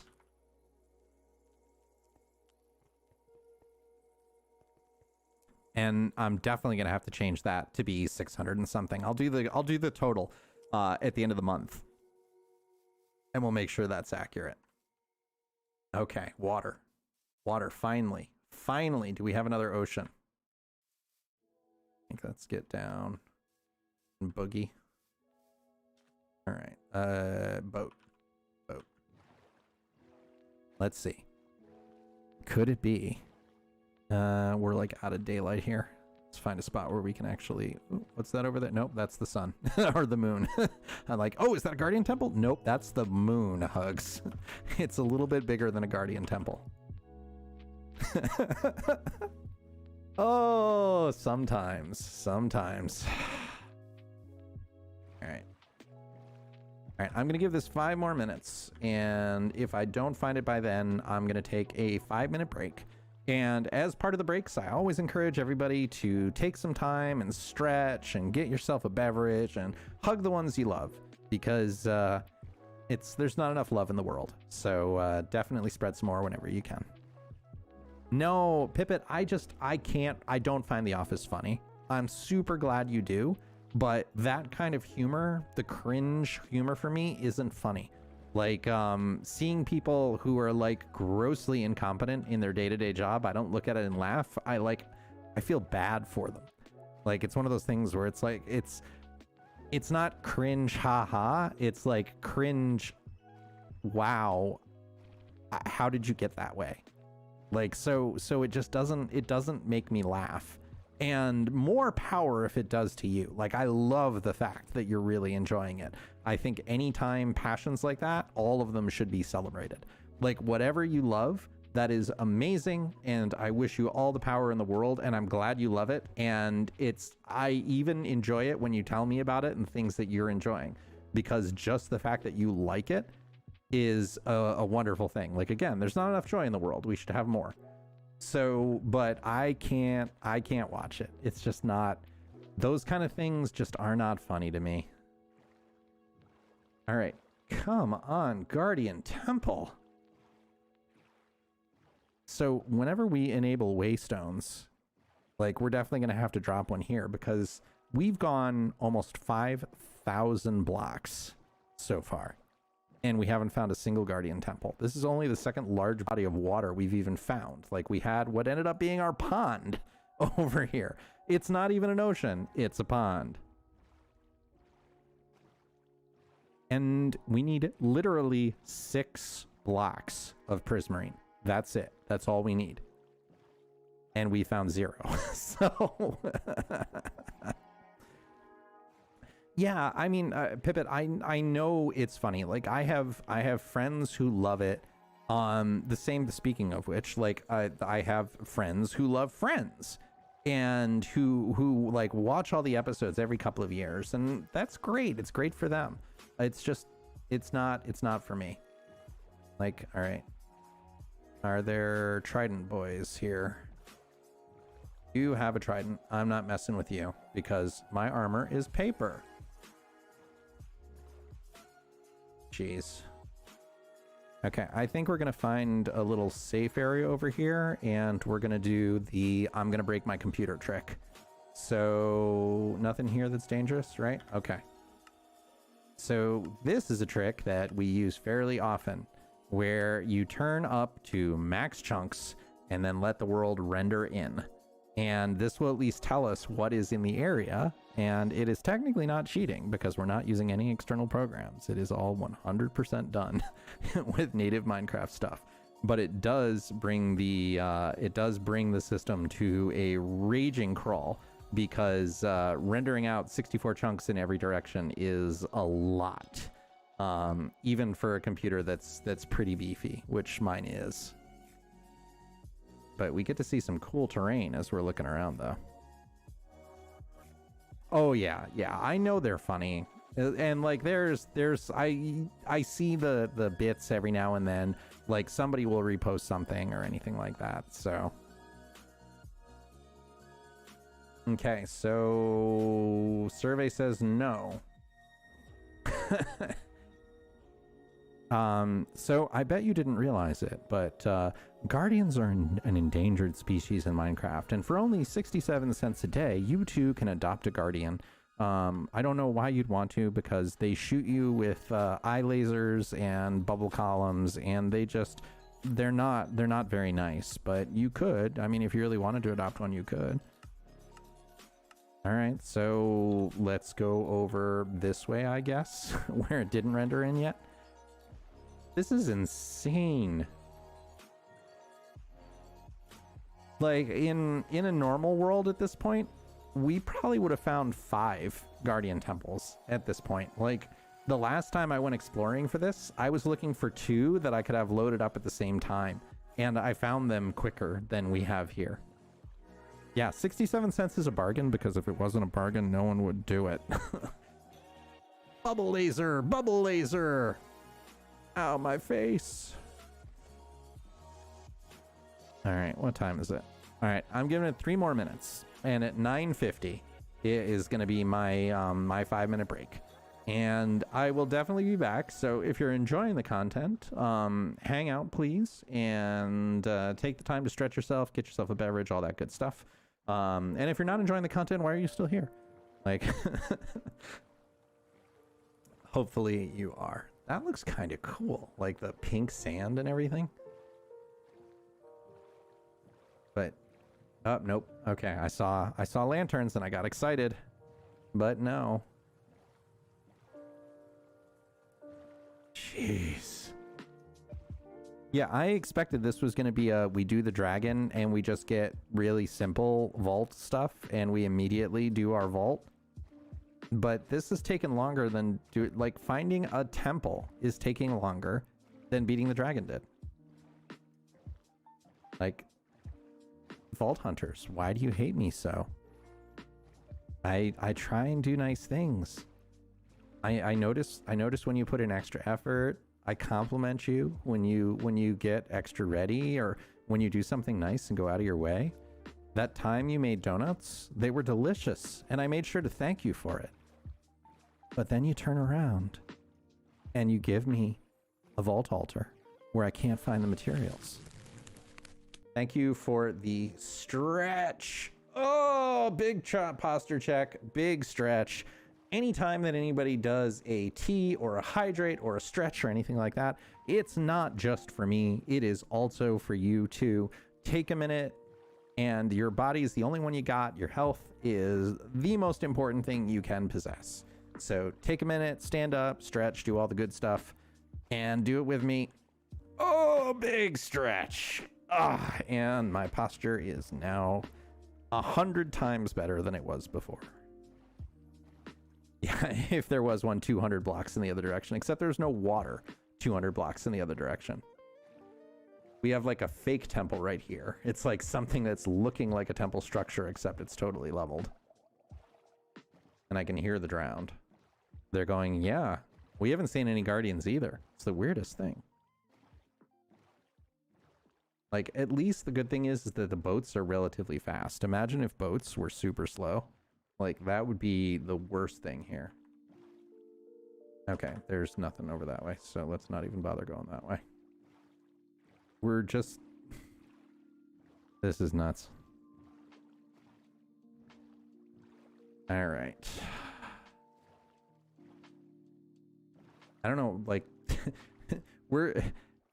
And I'm definitely gonna have to change that to be 600 and something. I'll do the total at the end of the month, and we'll make sure that's accurate. Okay, water. Finally, do we have another ocean? I think let's get down and boogie. All right, boat. Let's see. Could it be? We're like out of daylight here. Let's find a spot where we can actually. Ooh, what's that over there? Nope, that's the sun or the moon. I'm like, oh, is that a guardian temple? Nope, that's the moon. Hugs. It's a little bit bigger than a guardian temple. Oh, sometimes. All right, I'm gonna give this 5 more minutes, and if I don't find it by then, I'm gonna take a 5-minute break. And as part of the breaks, I always encourage everybody to take some time and stretch and get yourself a beverage and hug the ones you love, because there's not enough love in the world. So definitely spread some more whenever you can. No, Pippet, I don't find The Office funny. I'm super glad you do, but that kind of humor, the cringe humor for me, isn't funny. Like, seeing people who are like grossly incompetent in their day-to-day job, I don't look at it and laugh. I feel bad for them. Like, it's one of those things where it's like, it's not cringe, haha. It's like cringe, wow, how did you get that way? Like, so it just doesn't make me laugh. And more power if it does to you. Like, I love the fact that you're really enjoying it. I think anytime passions like that, all of them should be celebrated. Like, whatever you love, that is amazing, and I wish you all the power in the world, and I'm glad you love it. And I even enjoy it when you tell me about it and things that you're enjoying, because just the fact that you like it is a wonderful thing. Like, again, there's not enough joy in the world. We should have more. So, but I can't watch it. It's just not, those kind of things just are not funny to me. All right, come on, Guardian Temple. So whenever we enable waystones, like, we're definitely going to have to drop one here, because we've gone almost 5,000 blocks so far, and we haven't found a single Guardian Temple. This is only the second large body of water we've even found. Like, we had what ended up being our pond over here. It's not even an ocean, it's a pond. And we need literally 6 blocks of prismarine. That's it. That's all we need. And we found 0. So yeah, I mean, Pippet, I know it's funny. Like, I have friends who love it. Speaking of which, like, I have friends who love Friends, and who like watch all the episodes every couple of years, and that's great. It's great for them. It's just, it's not for me. Like, all right, are there Trident boys here? You have a Trident. I'm not messing with you, because my armor is paper. Jeez. Okay, I think we're gonna find a little safe area over here, and we're gonna do the I'm gonna break my computer trick. So nothing here that's dangerous, right? Okay. So this is a trick that we use fairly often, where you turn up to max chunks and then let the world render in. And this will at least tell us what is in the area, and it is technically not cheating because we're not using any external programs. It is all 100% done with native Minecraft stuff. but it does bring the system to a raging crawl, because rendering out 64 chunks in every direction is a lot, even for a computer that's pretty beefy, which mine is. But we get to see some cool terrain as we're looking around, though. Oh yeah, I know they're funny, and like there's I see the bits every now and then, like somebody will repost something or anything like that. So okay, so survey says no. So I bet you didn't realize it, but guardians are an endangered species in Minecraft, and for only 67 cents a day, you too can adopt a guardian. I don't know why you'd want to, because they shoot you with eye lasers and bubble columns, and they're not very nice, but you could. I mean, if you really wanted to adopt one, you could. All right, so let's go over this way, I guess, where it didn't render in yet. This is insane. Like, in a normal world at this point, we probably would have found 5 Guardian Temples at this point. Like, the last time I went exploring for this, I was looking for 2 that I could have loaded up at the same time, and I found them quicker than we have here. Yeah, 67 cents is a bargain, because if it wasn't a bargain, no one would do it. Bubble laser! Bubble laser! Ow, my face. All right, what time is it? All right, I'm giving it 3 more minutes, and at 9:50 it is going to be my my 5-minute break, and I will definitely be back. So if you're enjoying the content, hang out please, and take the time to stretch yourself, get yourself a beverage, all that good stuff. And if you're not enjoying the content, why are you still here? Like, hopefully you are. That looks kind of cool, like the pink sand and everything. But, oh, nope. Okay, I saw lanterns and I got excited, but no. Jeez. Yeah, I expected this was going to be we do the dragon and we just get really simple vault stuff and we immediately do our vault. But this is taking longer than finding a temple is taking longer than beating the dragon did. Like, vault hunters, why do you hate me so? I try and do nice things. I notice when you put in extra effort. I compliment you when you get extra ready, or when you do something nice and go out of your way. That time you made donuts, they were delicious, and I made sure to thank you for it. But then you turn around and you give me a vault altar where I can't find the materials. Thank you for the stretch. Oh, big posture check, big stretch. Anytime that anybody does a tea or a hydrate or a stretch or anything like that, it's not just for me. It is also for you too. Take a minute, and your body is the only one you got. Your health is the most important thing you can possess. So take a minute, stand up, stretch, do all the good stuff, and do it with me. Oh, big stretch. And my posture is now 100 times better than it was before. Yeah, if there was one 200 blocks in the other direction, except there's no water 200 blocks in the other direction. We have like a fake temple right here. It's like something that's looking like a temple structure, except it's totally leveled. And I can hear the drowned. They're going, yeah, we haven't seen any guardians either. It's the weirdest thing. Like, at least the good thing is that the boats are relatively fast. Imagine if boats were super slow. Like, that would be the worst thing here. Okay, there's nothing over that way, so let's not even bother going that way. We're just... This is nuts. Alright. I don't know, like...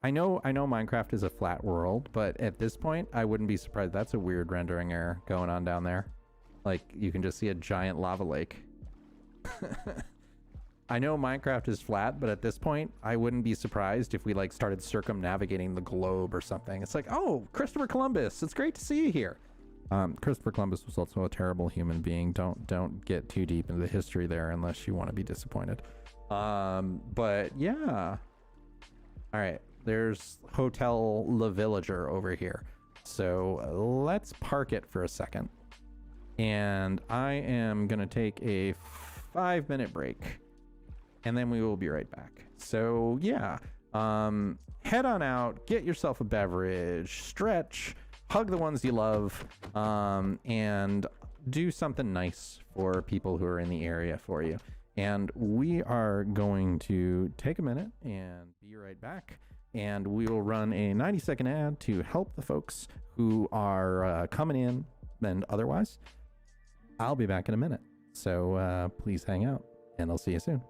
I know Minecraft is a flat world, but at this point, I wouldn't be surprised. That's a weird rendering error going on down there. Like, you can just see a giant lava lake. I know Minecraft is flat, but at this point, I wouldn't be surprised if we like started circumnavigating the globe or something. It's like, oh, Christopher Columbus, it's great to see you here. Christopher Columbus was also a terrible human being. Don't get too deep into the history there unless you want to be disappointed. But yeah. All right, there's Hotel Le Villager over here. So let's park it for a second. And I am gonna take a 5-minute break. And then we will be right back. So yeah, head on out, get yourself a beverage, stretch, hug the ones you love, and do something nice for people who are in the area for you. And we are going to take a minute and be right back. And we will run a 90-second ad to help the folks who are coming in, and otherwise, I'll be back in a minute. So please hang out, and I'll see you soon.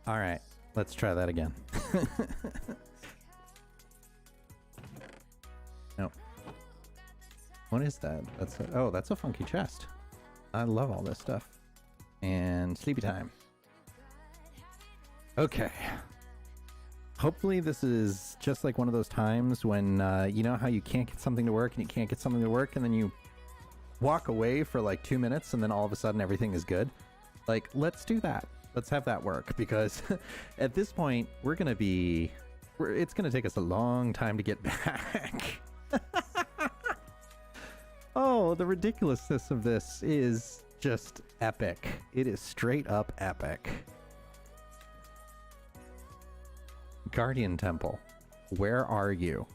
All right, let's try that again. No. What is that? That's a funky chest. I love all this stuff. And sleepy time. Okay. Hopefully this is just like one of those times when, you know how you can't get something to work and you can't get something to work and then you walk away for like 2 minutes and then all of a sudden everything is good. Like, let's do that. Let's have that work, because at this point we're gonna be it's gonna take us a long time to get back. Oh, the ridiculousness of this is just epic. It is straight up epic. Guardian Temple, where are you?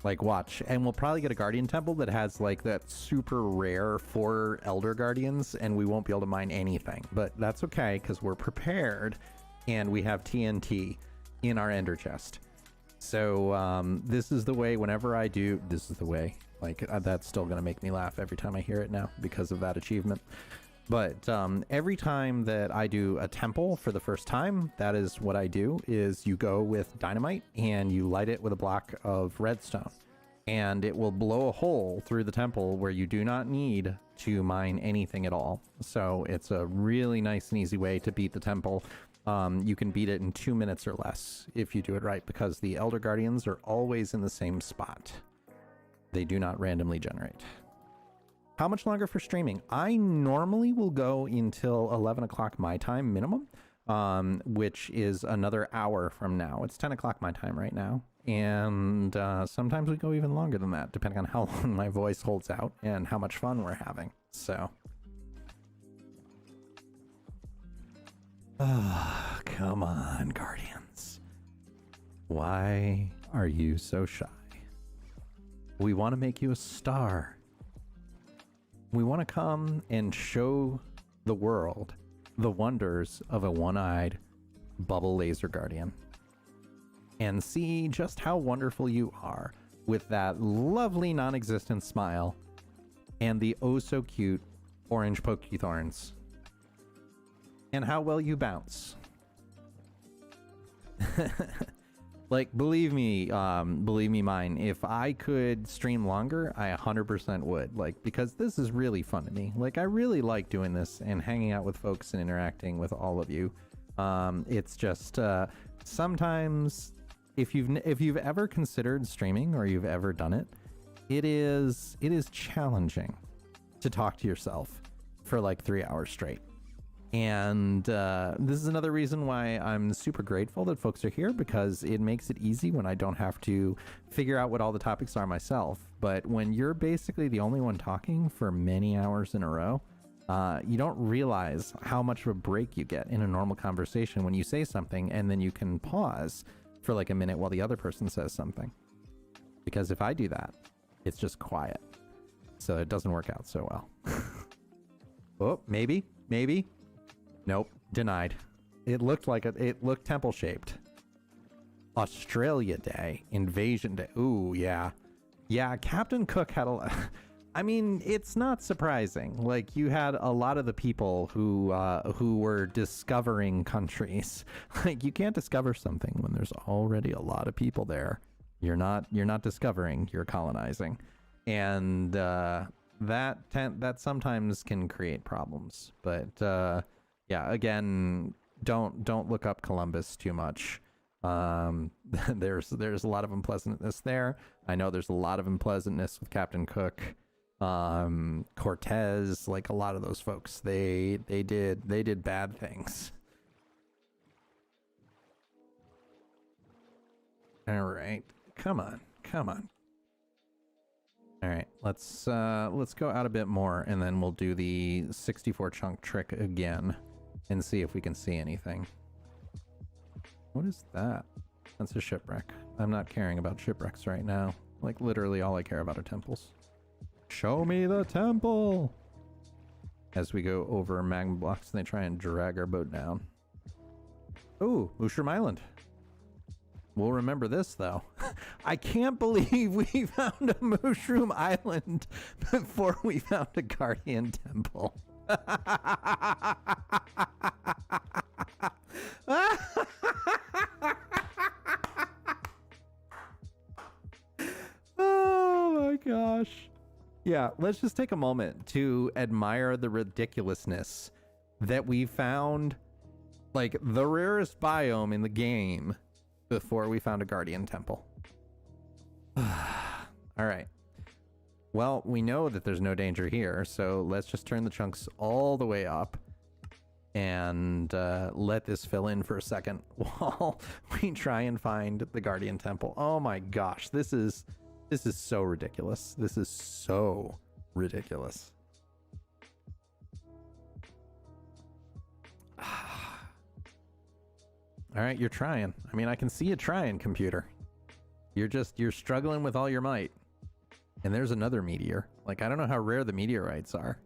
Like, watch, and we'll probably get a Guardian Temple that has like that super rare 4 Elder Guardians, and we won't be able to mine anything, but that's okay because we're prepared and we have TNT in our Ender chest. So this is the way. Whenever I do, this is the way. Like, that's still gonna make me laugh every time I hear it now because of that achievement. But every time that I do a temple for the first time, that is what I do, is you go with dynamite and you light it with a block of redstone. And it will blow a hole through the temple where you do not need to mine anything at all. So it's a really nice and easy way to beat the temple. You can beat it in 2 minutes or less if you do it right, because the Elder Guardians are always in the same spot. They do not randomly generate. How much longer for streaming? I normally will go until 11 o'clock my time minimum, which is another hour from now. It's 10 o'clock my time right now. And sometimes we go even longer than that, depending on how long my voice holds out and how much fun we're having. So. Come on, Guardians. Why are you so shy? We want to make you a star. We want to come and show the world the wonders of a one-eyed bubble laser guardian and see just how wonderful you are with that lovely non-existent smile and the oh so cute orange pokey thorns and how well you bounce. Like, believe me mine, if I could stream longer, I 100% would, like, because this is really fun to me. Like, I really like doing this and hanging out with folks and interacting with all of you. It's just sometimes if you've ever considered streaming or you've ever done it, it is challenging to talk to yourself for like 3 hours straight. And this is another reason why I'm super grateful that folks are here, because it makes it easy when I don't have to figure out what all the topics are myself. But when you're basically the only one talking for many hours in a row, you don't realize how much of a break you get in a normal conversation when you say something and then you can pause for like a minute while the other person says something. Because if I do that, it's just quiet. So it doesn't work out so well. Oh, maybe. Nope, denied. It looked like it looked temple shaped. Australia Day, Invasion Day. Ooh, yeah. Yeah, Captain Cook had I mean, it's not surprising. Like, you had a lot of the people who were discovering countries. Like, you can't discover something when there's already a lot of people there. You're not discovering, you're colonizing. And that sometimes can create problems. But yeah, again, don't look up Columbus too much. There's a lot of unpleasantness there. I know there's a lot of unpleasantness with Captain Cook, Cortez, like a lot of those folks. They did bad things. All right, come on. All right, let's go out a bit more, and then we'll do the 64 chunk trick again and see if we can see anything. What is that? That's a shipwreck. I'm not caring about shipwrecks right now. Like, literally all I care about are temples. Show me the temple! As we go over magma blocks and they try and drag our boat down. Ooh, Mushroom Island. We'll remember this, though. I can't believe we found a Mushroom Island before we found a Guardian Temple. Oh my gosh. Yeah, let's just take a moment to admire the ridiculousness that we found, like, the rarest biome in the game before we found a Guardian Temple. All right. Well, we know that there's no danger here, so let's just turn the chunks all the way up and let this fill in for a second while we try and find the Guardian Temple. Oh my gosh, this is so ridiculous. This is so ridiculous. All right, you're trying. I mean, I can see you trying, computer. You're struggling with all your might. And there's another meteor. Like, I don't know how rare the meteorites are.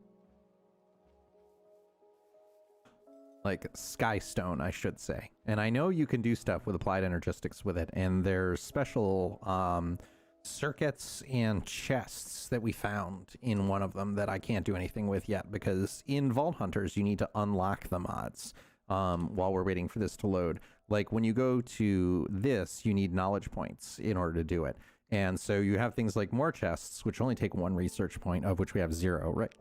Like, sky stone, I should say. And I know you can do stuff with applied energistics with it. And there's special circuits and chests that we found in one of them that I can't do anything with yet. Because in Vault Hunters, you need to unlock the mods while we're waiting for this to load. Like, when you go to this, you need knowledge points in order to do it. And so you have things like more chests, which only take 1 research point, of which we have 0, right?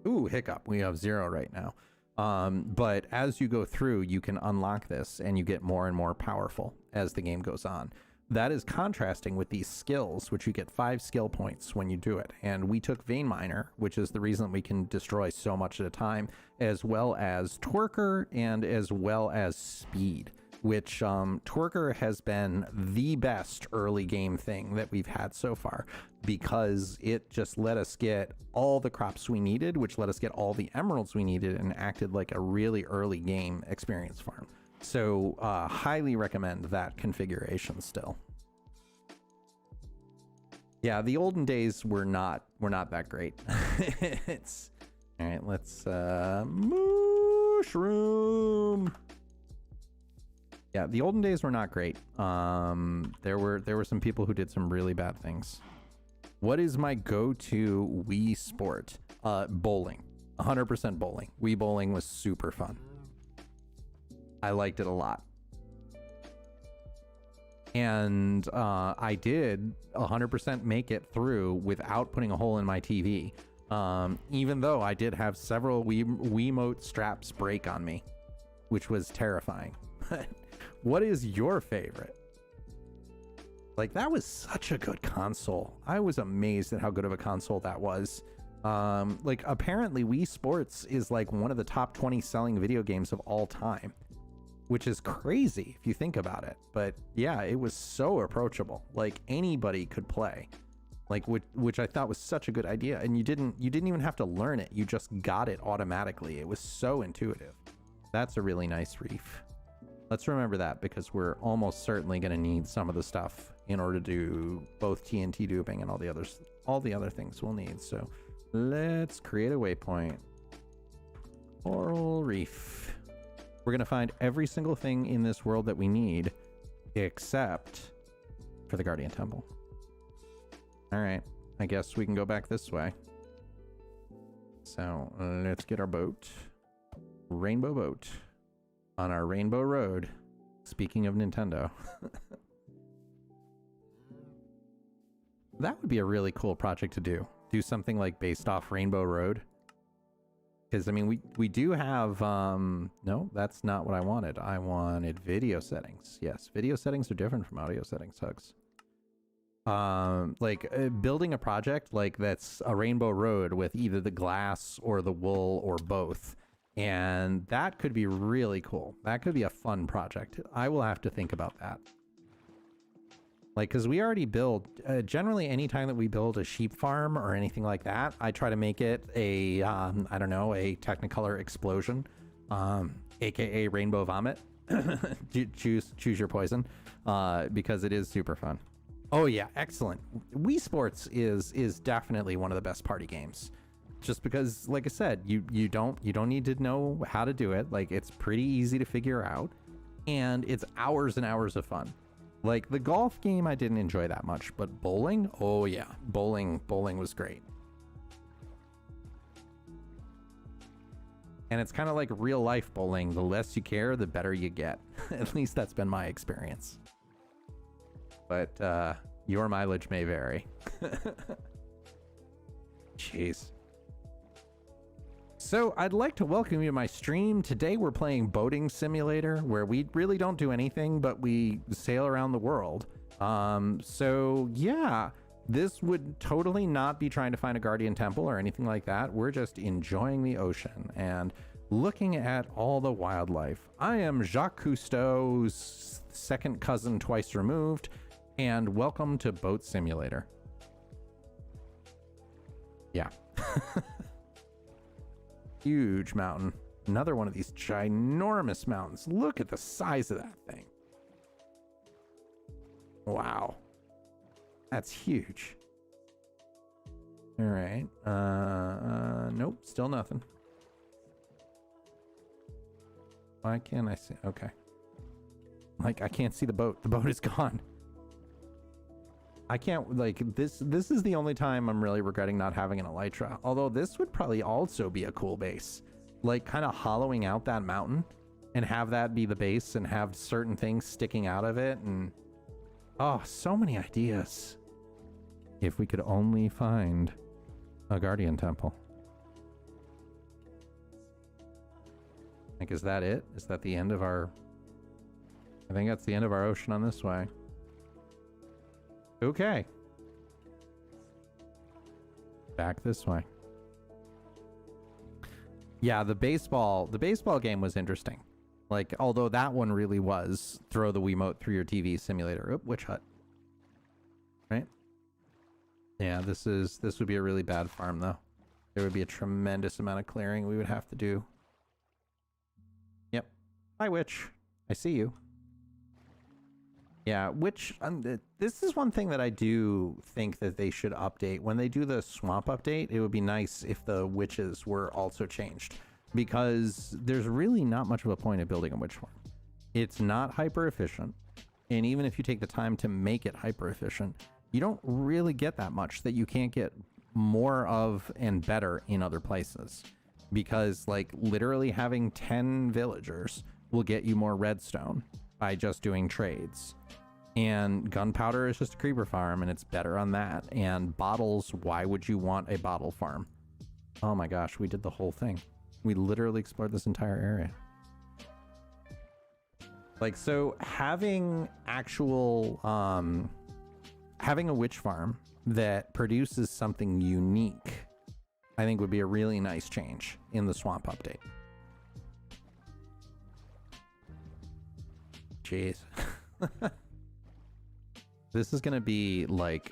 Ooh, hiccup. We have 0 right now. But as you go through, you can unlock this and you get more and more powerful as the game goes on. That is contrasting with these skills, which you get 5 skill points when you do it. And we took Vein Miner, which is the reason we can destroy so much at a time, as well as Twerker and as well as Speed, which Twerker has been the best early game thing that we've had so far, because it just let us get all the crops we needed, which let us get all the emeralds we needed, and acted like a really early game experience farm. So highly recommend that configuration still. Yeah, the olden days were not that great. It's all right. Let's mushroom. Yeah, the olden days were not great. There were some people who did some really bad things. What is my go-to Wii sport? Bowling. 100% bowling. Wii bowling was super fun. I liked it a lot. And I did 100% make it through without putting a hole in my TV. Even though I did have several Wiimote straps break on me, which was terrifying. What is your favorite? Like, that was such a good console. I was amazed at how good of a console that was. Like, apparently Wii Sports is like one of the top 20 selling video games of all time, which is crazy if you think about it. But yeah, it was so approachable. Like, anybody could play. Like, which I thought was such a good idea. And you didn't even have to learn it. You just got it automatically. It was so intuitive. That's a really nice reef. Let's remember that, because we're almost certainly going to need some of the stuff in order to do both TNT duping and all the other things we'll need. So let's create a waypoint. Coral Reef. We're going to find every single thing in this world that we need, except for the Guardian Temple. All right, I guess we can go back this way. So let's get our boat. Rainbow boat. On our Rainbow Road. Speaking of Nintendo. That would be a really cool project to do. Do something like based off Rainbow Road. Because, I mean, we do have... no, that's not what I wanted. I wanted video settings. Yes, video settings are different from audio settings, Hugs. Building a project like that's a Rainbow Road with either the glass or the wool or both. And that could be really cool. That could be a fun project. I will have to think about that. Like, because we already build, generally anytime that we build a sheep farm or anything like that, I try to make it a, I don't know, a Technicolor explosion, aka Rainbow Vomit. choose your poison, because it is super fun. Oh yeah, excellent. Wii Sports is definitely one of the best party games. Just because, like I said, you don't need to know how to do it. Like, it's pretty easy to figure out, and it's hours and hours of fun. Like, the golf game I didn't enjoy that much, but bowling, oh yeah, bowling was great. And it's kind of like real life bowling. The less you care, the better you get. At least that's been my experience. But your mileage may vary. Jeez. So I'd like to welcome you to my stream. Today we're playing Boating Simulator, where we really don't do anything, but we sail around the world. So yeah, this would totally not be trying to find a Guardian Temple or anything like that. We're just enjoying the ocean. And looking at all the wildlife. I am Jacques Cousteau's second cousin twice removed, and welcome to Boat Simulator. Yeah. Huge mountain. Another one of these ginormous mountains. Look at the size of that thing. Wow. That's huge. All right. Nope, still nothing. Why can't I see? Okay. Like, I can't see the boat. The boat is gone. I can't, like, this is the only time I'm really regretting not having an elytra. Although this would probably also be a cool base. Like, kind of hollowing out that mountain and have that be the base and have certain things sticking out of it. And, oh, so many ideas. If we could only find a guardian temple. Like, is that it? Is that the end of our... I think that's the end of our ocean on this way. Okay. Back this way. Yeah, the baseball game was interesting. Like, although that one really was throw the Wiimote through your TV simulator. Oop, witch hut. Right? Yeah, this would be a really bad farm though. There would be a tremendous amount of clearing we would have to do. Yep. Hi, witch. I see you. Yeah, which this is one thing that I do think that they should update. When they do the swamp update, it would be nice if the witches were also changed, because there's really not much of a point of building a witch farm. It's not hyper efficient, and even if you take the time to make it hyper efficient, you don't really get that much that you can't get more of and better in other places. Because, like, literally having 10 villagers will get you more redstone by just doing trades. And gunpowder is just a creeper farm, and it's better on that. And bottles, why would you want a bottle farm? Oh my gosh, we did the whole thing. We literally explored this entire area. Like, so having actual, having a witch farm that produces something unique, I think would be a really nice change in the swamp update. Jeez. This is going to be like,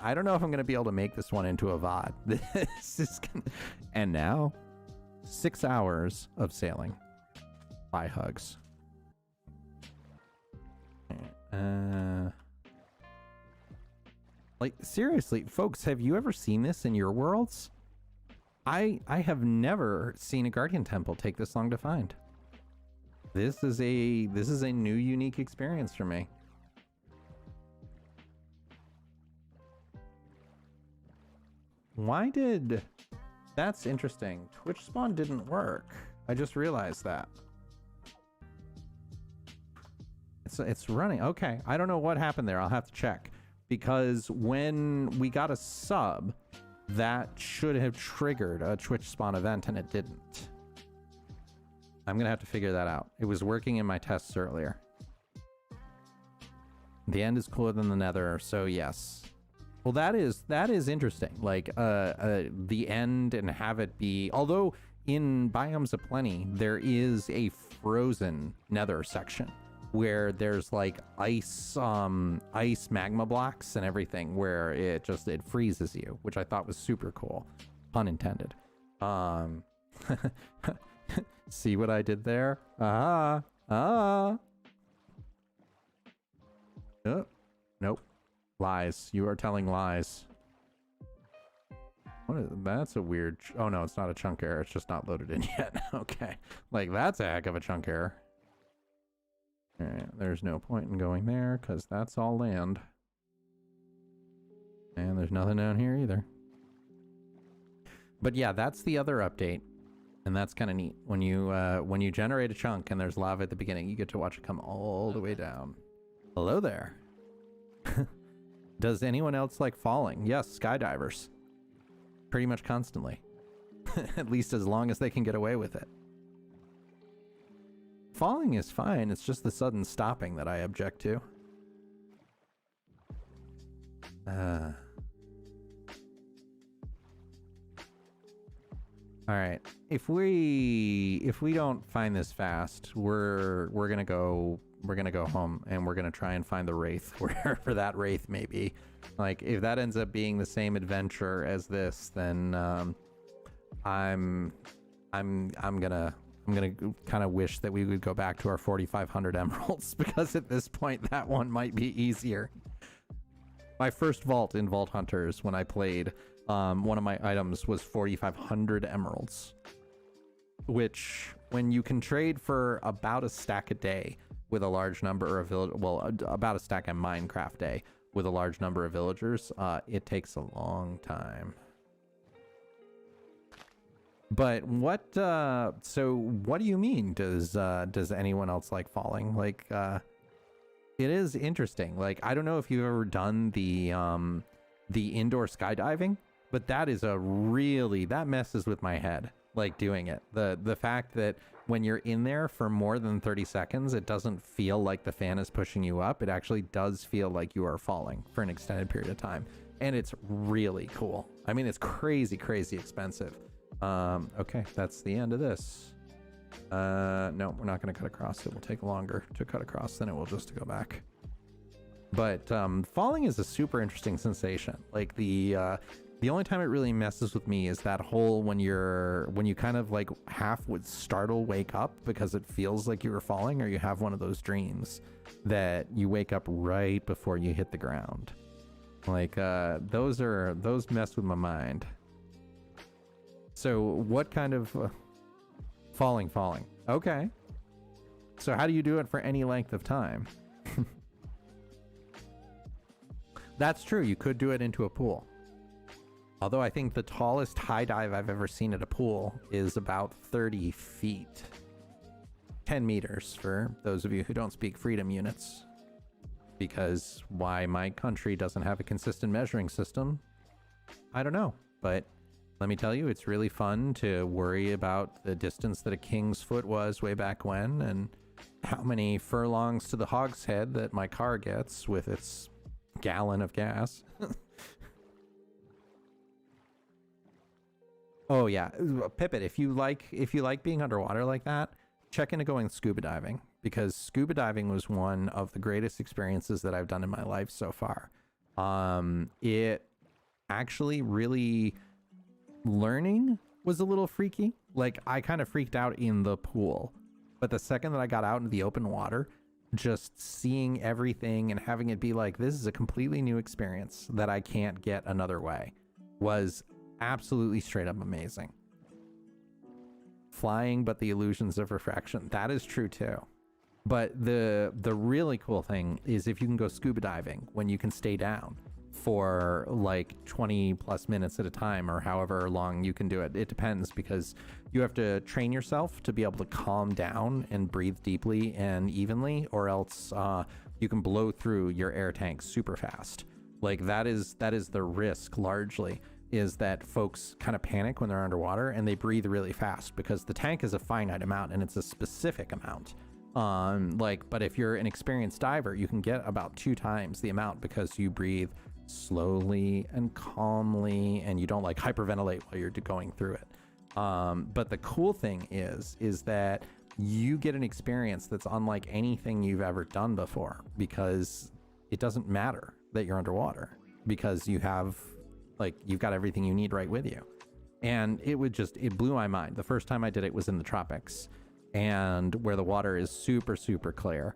I don't know if I'm going to be able to make this one into a VOD. This is gonna... And now, 6 hours of sailing. Bye, hugs. Like, seriously, folks, have you ever seen this in your worlds? I have never seen a Guardian Temple take this long to find. This is a new, unique experience for me. Why did... That's interesting. Twitch spawn didn't work. I just realized that. It's running. Okay, I don't know what happened there. I'll have to check. Because when we got a sub, that should have triggered a Twitch spawn event, and it didn't. I'm gonna have to figure that out. It was working in my tests earlier. The end is cooler than the nether, so yes. Well, that is interesting. Like, the end and have it be... Although, in Biomes of Plenty, there is a frozen nether section where there's, like, ice magma blocks and everything, where it freezes you, which I thought was super cool. Pun intended. See what I did there? Oh, nope. Lies. You are telling lies. What is that's a weird... Oh no, it's not a chunk error. It's just not loaded in yet. Okay. Like, that's a heck of a chunk error. Alright, there's no point in going there, because that's all land. And there's nothing down here either. But yeah, that's the other update. And that's kind of neat. When you generate a chunk and there's lava at the beginning, you get to watch it come all the way down. Hello there. Does anyone else like falling? Yes, skydivers. Pretty much constantly. At least as long as they can get away with it. Falling is fine, it's just the sudden stopping that I object to. All right. If we don't find this fast, we're gonna go home and we're gonna try and find the wraith wherever that wraith may be. Like if that ends up being the same adventure as this, then I'm gonna kind of wish that we would go back to our 4,500 emeralds because at this point that one might be easier. My first vault in Vault Hunters when I played, one of my items was 4,500 emeralds, which when you can trade for about a stack a day with a large number of about a stack a Minecraft day with a large number of villagers, it takes a long time. But what so what do you mean does anyone else like falling? Like it is interesting. Like I don't know if you've ever done the indoor skydiving, but that is that messes with my head, like doing it. The fact that when you're in there for more than 30 seconds, it doesn't feel like the fan is pushing you up. It actually does feel like you are falling for an extended period of time. And it's really cool. I mean, it's crazy, crazy expensive. Okay, that's the end of this. No, we're not going to cut across. It will take longer to cut across than it will just to go back. But falling is a super interesting sensation. Like the only time it really messes with me is that whole when you kind of like half would startle wake up because it feels like you were falling, or you have one of those dreams that you wake up right before you hit the ground. Like those mess with my mind. So what kind of falling? Okay. So how do you do it for any length of time? That's true. You could do it into a pool. Although I think the tallest high dive I've ever seen at a pool is about 30 feet. 10 meters for those of you who don't speak freedom units. Because why my country doesn't have a consistent measuring system, I don't know. But let me tell you, it's really fun to worry about the distance that a king's foot was way back when, and how many furlongs to the hogshead that my car gets with its gallon of gas. Oh yeah, Pippet, if you like being underwater like that, check into going scuba diving, because scuba diving was one of the greatest experiences that I've done in my life so far. It actually really, learning was a little freaky. Like I kind of freaked out in the pool, but the second that I got out into the open water, just seeing everything and having it be like, this is a completely new experience that I can't get another way, was absolutely straight up amazing. Flying, but the illusions of refraction, that is true too. But the really cool thing is if you can go scuba diving when you can stay down for like 20 plus minutes at a time, or however long you can do it. It depends, because you have to train yourself to be able to calm down and breathe deeply and evenly, or else you can blow through your air tank super fast. Like that is the risk largely, is that folks kind of panic when they're underwater and they breathe really fast, because the tank is a finite amount and it's a specific amount. But if you're an experienced diver, you can get about 2 times the amount, because you breathe slowly and calmly and you don't like hyperventilate while you're going through it. But the cool thing is that you get an experience that's unlike anything you've ever done before, because it doesn't matter that you're underwater, because you've got everything you need right with you. And it blew my mind. The first time I did it was in the tropics, and where the water is super, super clear.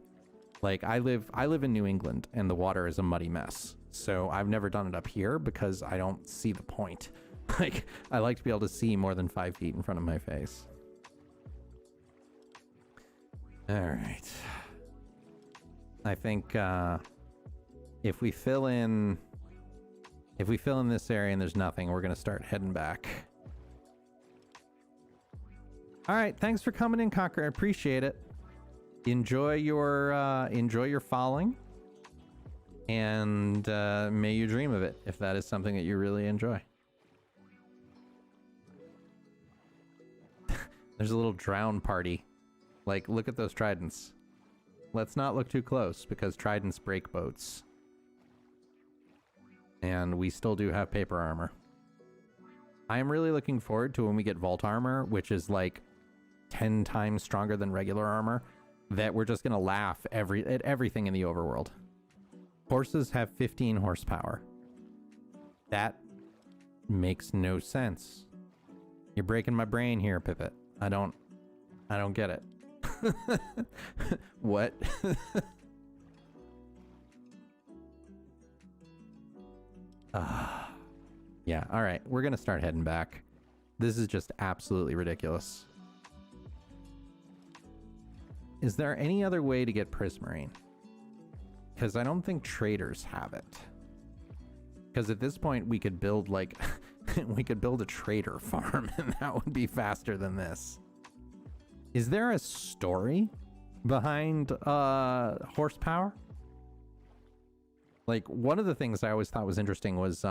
Like I live in New England, and the water is a muddy mess. So I've never done it up here because I don't see the point. Like I like to be able to see more than 5 feet in front of my face. All right. I think if we fill in this area and there's nothing, we're gonna start heading back. All right, thanks for coming in, Conquer. I appreciate it. Enjoy your falling, and may you dream of it if that is something that you really enjoy. There's a little drown party. Like, look at those tridents. Let's not look too close, because tridents break boats. And we still do have paper armor. I'm really looking forward to when we get vault armor, which is like 10 times stronger than regular armor, that we're just gonna laugh at everything in the overworld. Horses have 15 horsepower. That makes no sense. You're breaking my brain here, Pipit. I don't get it. What? Yeah, all right. We're going to start heading back. This is just absolutely ridiculous. Is there any other way to get prismarine? Because I don't think traders have it. Because at this point, we could build, like, we could build a trader farm, and that would be faster than this. Is there a story behind horsepower? Like, one of the things I always thought was interesting was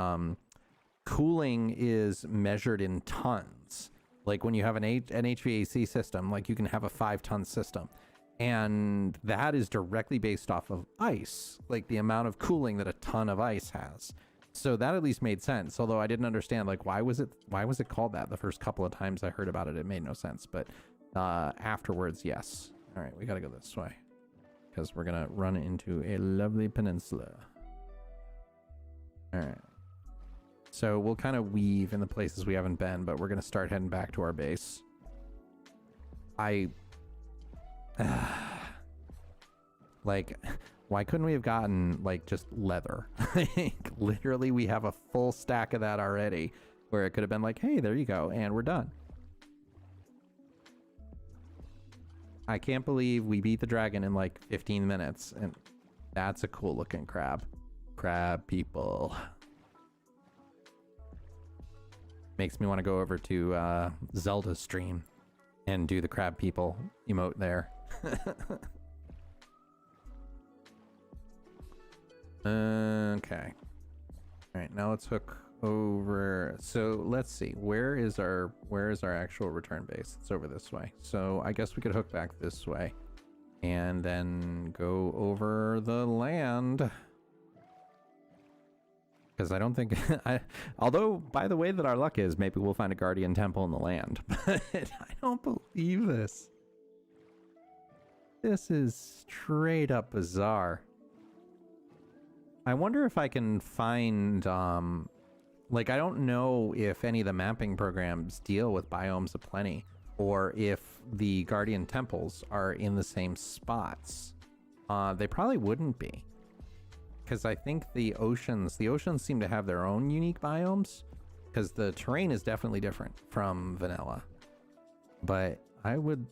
cooling is measured in tons. Like, when you have an HVAC system, like, you can have a 5-ton system. And that is directly based off of ice, like the amount of cooling that a ton of ice has. So that at least made sense, although I didn't understand, like, why was it called that? The first couple of times I heard about it, it made no sense. But afterwards, yes. All right, we got to go this way because we're going to run into a lovely peninsula. All right. So we'll kind of weave in the places we haven't been, but we're going to start heading back to our base. Like, why couldn't we have gotten, like, just leather? Like, literally, we have a full stack of that already, where it could have been like, hey, there you go, and we're done. I can't believe we beat the dragon in, like, 15 minutes, and that's a cool-looking crab. Crab people. Makes me want to go over to Zelda's stream and do the crab people emote there. Okay. All right, now let's hook over. So let's see, where is our actual return base? It's over this way. So I guess we could hook back this way and then go over the land. Because I don't think although by the way that our luck is, maybe we'll find a guardian temple in the land. But I don't believe this. This is straight up bizarre. I wonder if I can find, like, I don't know if any of the mapping programs deal with biomes of plenty, or if the guardian temples are in the same spots. They probably wouldn't be. Because I think the oceans seem to have their own unique biomes, because the terrain is definitely different from vanilla. But I would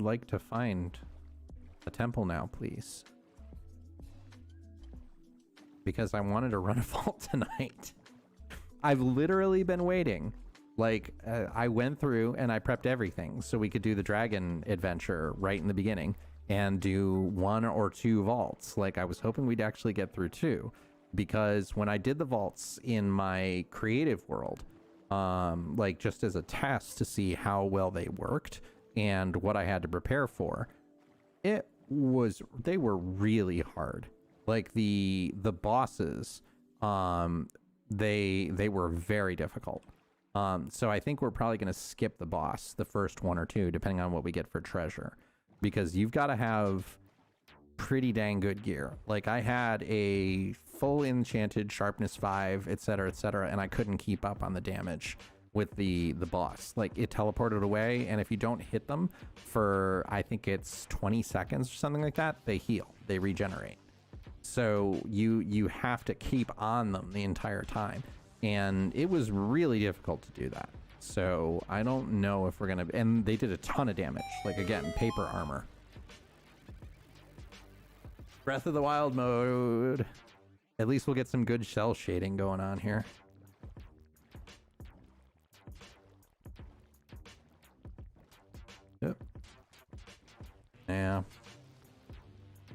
like to find a temple now, please. Because I wanted to run a vault tonight. I've literally been waiting. Like, I went through and I prepped everything so we could do the dragon adventure right in the beginning and do 1 or 2 vaults. Like, I was hoping we'd actually get through 2, because when I did the vaults in my creative world, like, just as a test to see how well they worked and what I had to prepare for, they were really hard. Like, the bosses, they were very difficult. So I think we're probably going to skip the boss, the first 1 or 2, depending on what we get for treasure, because you've got to have pretty dang good gear. Like, I had a full enchanted sharpness 5, etc., and I couldn't keep up on the damage with the boss. Like, it teleported away, and if you don't hit them for, I think it's 20 seconds or something like that, they heal, they regenerate. So you have to keep on them the entire time, and it was really difficult to do that. So I don't know if we're gonna, and they did a ton of damage. Like, again, paper armor. Breath of the Wild mode. At least we'll get some good shell shading going on here. Yep. Yeah.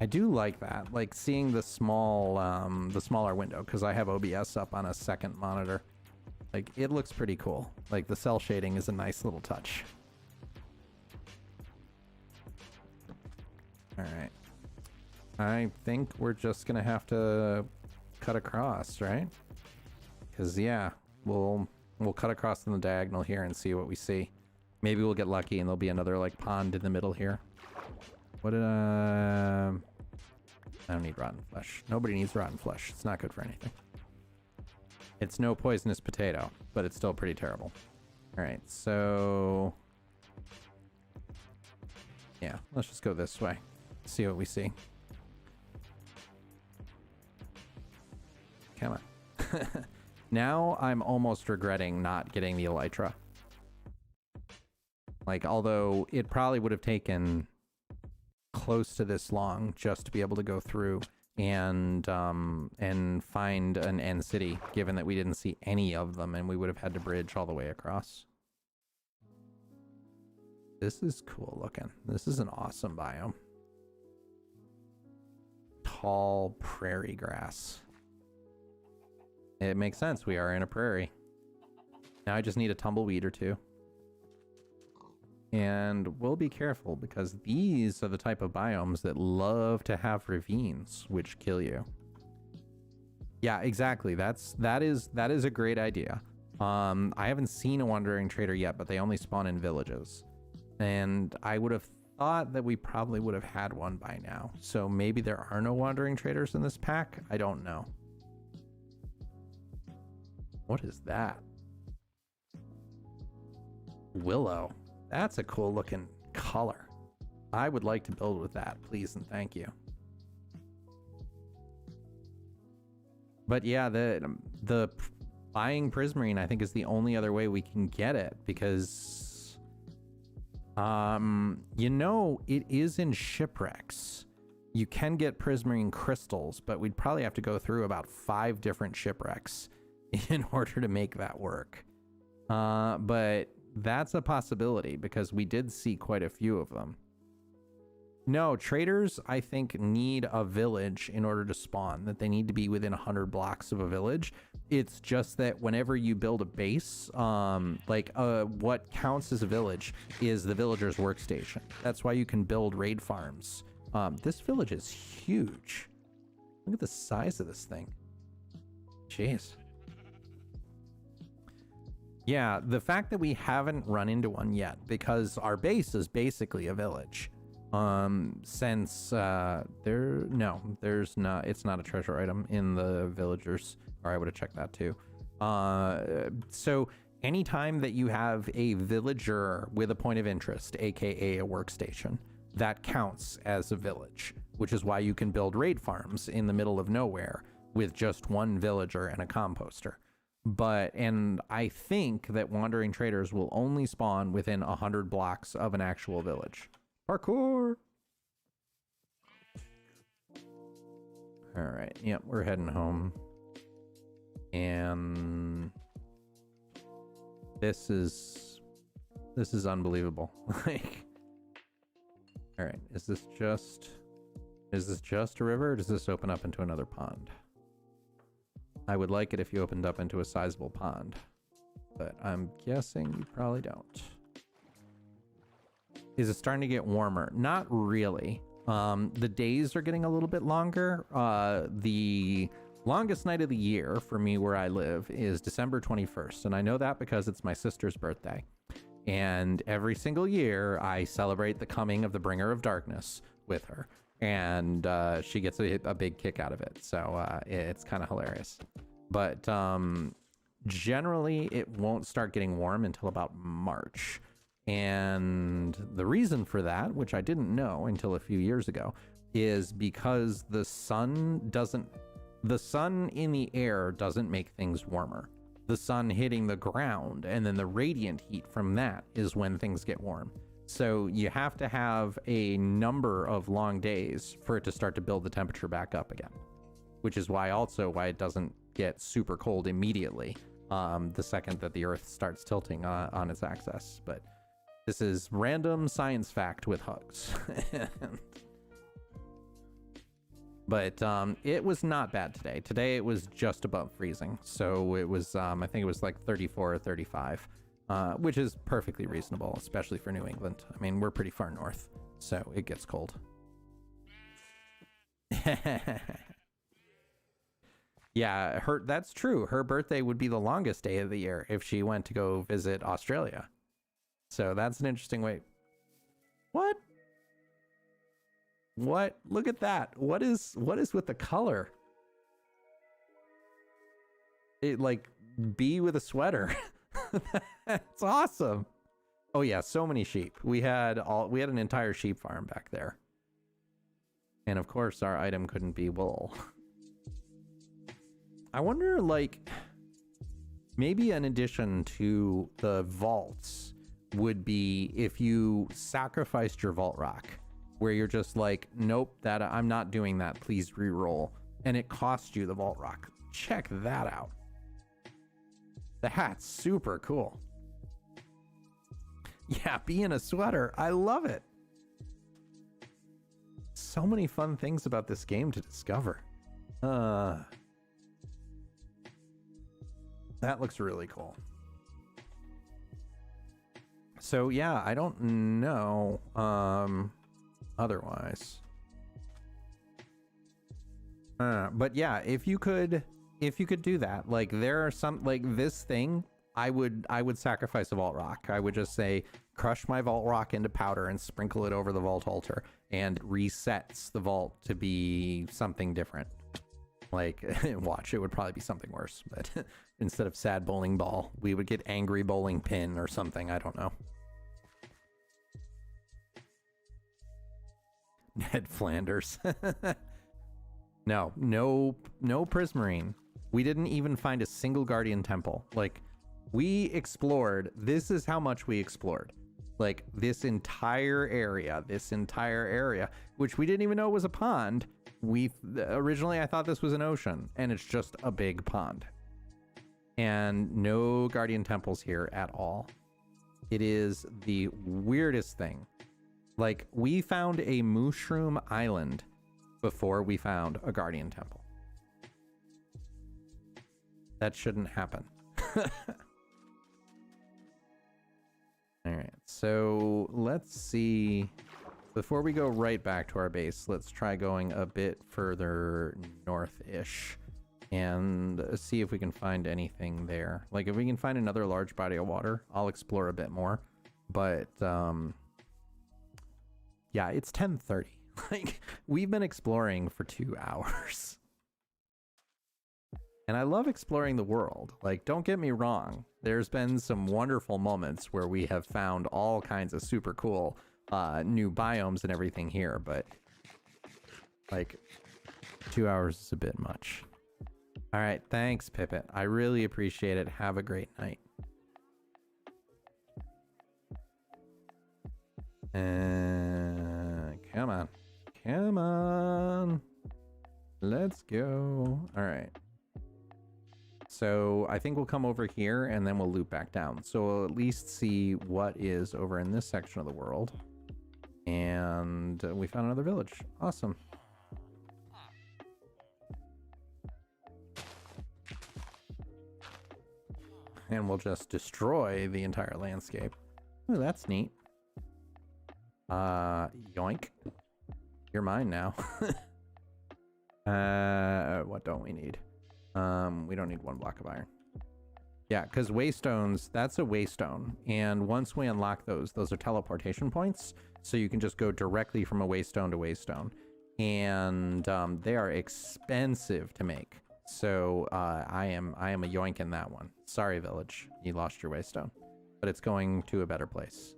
I do like that, like seeing the smaller window, because I have OBS up on a second monitor. Like, it looks pretty cool. Like, the cell shading is a nice little touch. All right. I think we're just gonna have to cut across, right? Because, yeah, we'll We'll cut across in the diagonal here and see what we see. Maybe we'll get lucky and there'll be another like pond in the middle here. What did I don't need rotten flesh. Nobody needs rotten flesh. It's not good for anything. It's no poisonous potato, but it's still pretty terrible. All right, so yeah, let's just go this way. See what we see. Come on. Now I'm almost regretting not getting the elytra. Like, although it probably would have taken close to this long just to be able to go through and find an end city, given that we didn't see any of them and we would have had to bridge all the way across. This is cool looking. This is an awesome biome. Tall prairie grass. It makes sense. We are in a prairie. Now I just need a tumbleweed or two. And we'll be careful because these are the type of biomes that love to have ravines, which kill you. Yeah, exactly. That is a great idea. I haven't seen a wandering trader yet, but they only spawn in villages. And I would have thought that we probably would have had one by now. So maybe there are no wandering traders in this pack. I don't know. What is that? Willow. That's a cool looking color. I would like to build with that, please and thank you. But yeah, the buying prismarine I think is the only other way we can get it, because you know, it is in shipwrecks. You can get prismarine crystals, but we'd probably have to go through about 5 different shipwrecks in order to make that work. But that's a possibility because we did see quite a few of them. No, traders, I think, need a village in order to spawn, that they need to be within 100 blocks of a village. It's just that whenever you build a base, what counts as a village is the villager's workstation. That's why you can build raid farms. This village is huge. Look at the size of this thing. Jeez. Yeah, the fact that we haven't run into one yet, because our base is basically a village. Since there's not, it's not a treasure item in the villagers, or I would have checked that too. So anytime that you have a villager with a point of interest, aka a workstation, that counts as a village, which is why you can build raid farms in the middle of nowhere with just one villager and a composter. And I think that wandering traders will only spawn within 100 blocks of an actual village. Parkour! All right, yep, we're heading home. And this is unbelievable. Like, all right, is this just a river, or does this open up into another pond? I would like it if you opened up into a sizable pond, but I'm guessing you probably don't. Is it starting to get warmer? Not really. The days are getting a little bit longer. The longest night of the year for me where I live is December 21st, and I know that because it's my sister's birthday. And every single year I celebrate the coming of the bringer of darkness with her. And she gets a big kick out of it. So it's kind of hilarious. But generally, it won't start getting warm until about March. And the reason for that, which I didn't know until a few years ago, is because the sun in the air doesn't make things warmer. The sun hitting the ground and then the radiant heat from that is when things get warm. So you have to have a number of long days for it to start to build the temperature back up again, which is why it doesn't get super cold immediately the second that the Earth starts tilting on its axis. But this is random science fact with hugs. But it was not bad today. Today it was just above freezing. So it was, I think it was like 34 or 35. Which is perfectly reasonable, especially for New England. I mean, we're pretty far north, so it gets cold. Yeah, that's true. Her birthday would be the longest day of the year if she went to go visit Australia. So that's an interesting way. What? What? Look at that. What is with the color? It like bee with a sweater. That's awesome. Oh yeah, so many sheep. We had an entire sheep farm back there. And of course our item couldn't be wool. I wonder, like, maybe an addition to the vaults would be if you sacrificed your vault rock, where you're just like, nope, that I'm not doing that. Please re-roll, and it costs you the vault rock. Check that out. The hat's super cool. Yeah, being a sweater. I love it. So many fun things about this game to discover. That looks really cool. So yeah, I don't know otherwise. But yeah, if you could do that, like there are some, like this thing, I would sacrifice a vault rock. I would just say crush my vault rock into powder and sprinkle it over the vault altar, and resets the vault to be something different. Like, watch, it would probably be something worse, but instead of sad bowling ball, we would get angry bowling pin or something. I don't know. Ned Flanders. No Prismarine. We didn't even find a single Guardian Temple. Like, we explored. This is how much we explored. Like, this entire area, which we didn't even know was a pond. Originally I thought this was an ocean, and it's just a big pond. And no Guardian Temples here at all. It is the weirdest thing. Like, we found a mushroom island before we found a Guardian Temple. That shouldn't happen. All right, so let's see. Before we go right back to our base, let's try going a bit further north-ish and see if we can find anything there. Like, if we can find another large body of water, I'll explore a bit more. But yeah, it's 10:30. Like, we've been exploring for 2 hours. And I love exploring the world. Like, don't get me wrong. There's been some wonderful moments where we have found all kinds of super cool new biomes and everything here, but like 2 hours is a bit much. All right, thanks, Pippet. I really appreciate it. Have a great night. Come on, let's go. All right, so I think we'll come over here and then we'll loop back down, so we'll at least see what is over in this section of the world. And we found another village. Awesome. And we'll just destroy the entire landscape. Ooh, that's neat. Yoink. You're mine now. What don't we need? We don't need 1 block of iron. Yeah, because waystones, that's a waystone. And once we unlock those are teleportation points. So you can just go directly from a waystone to waystone. And they are expensive to make. So I am a yoink in that one. Sorry, village, you lost your waystone. But it's going to a better place.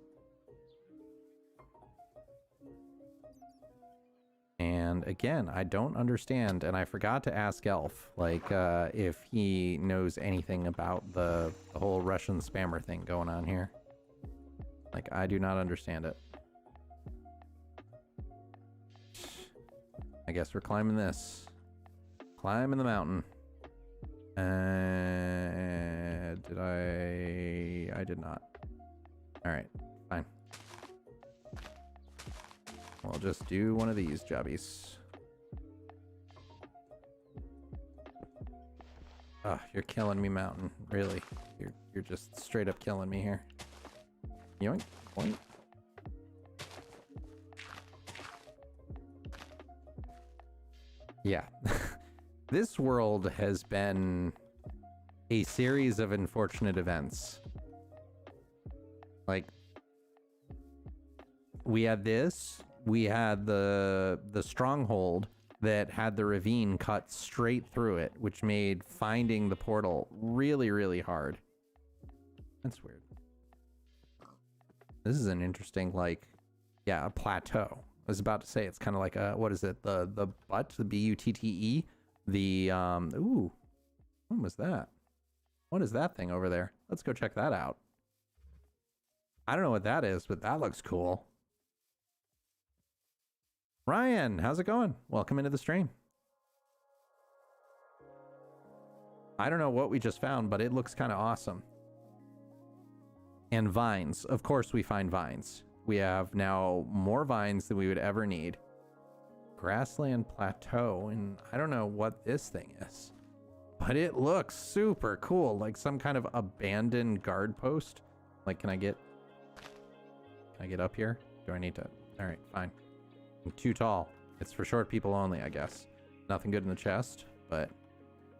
And again, I don't understand, and I forgot to ask Elf, like, if he knows anything about the whole Russian spammer thing going on here. Like, I do not understand it. I guess we're climbing this. Climbing the mountain. Did I did not. Alright, fine. We'll just do one of these jobbies. Oh, you're killing me, mountain. Really. You're just straight up killing me here. Yoink, point. Yeah. This world has been a series of unfortunate events. Like, we had this, we had the stronghold that had the ravine cut straight through it, which made finding the portal really, really hard. That's weird. This is an interesting, like, yeah, a plateau. I was about to say it's kind of like a, what is it? The butt, the B-U-T-T-E. The, ooh, what was that? What is that thing over there? Let's go check that out. I don't know what that is, but that looks cool. Ryan, how's it going? Welcome into the stream. I don't know what we just found, but it looks kind of awesome. And vines. Of course we find vines. We have now more vines than we would ever need. Grassland plateau, and I don't know what this thing is, but it looks super cool, like some kind of abandoned guard post. Like, can I get up here? Do I need to? All right, fine. I'm too tall. It's for short people only, I guess. Nothing good in the chest, but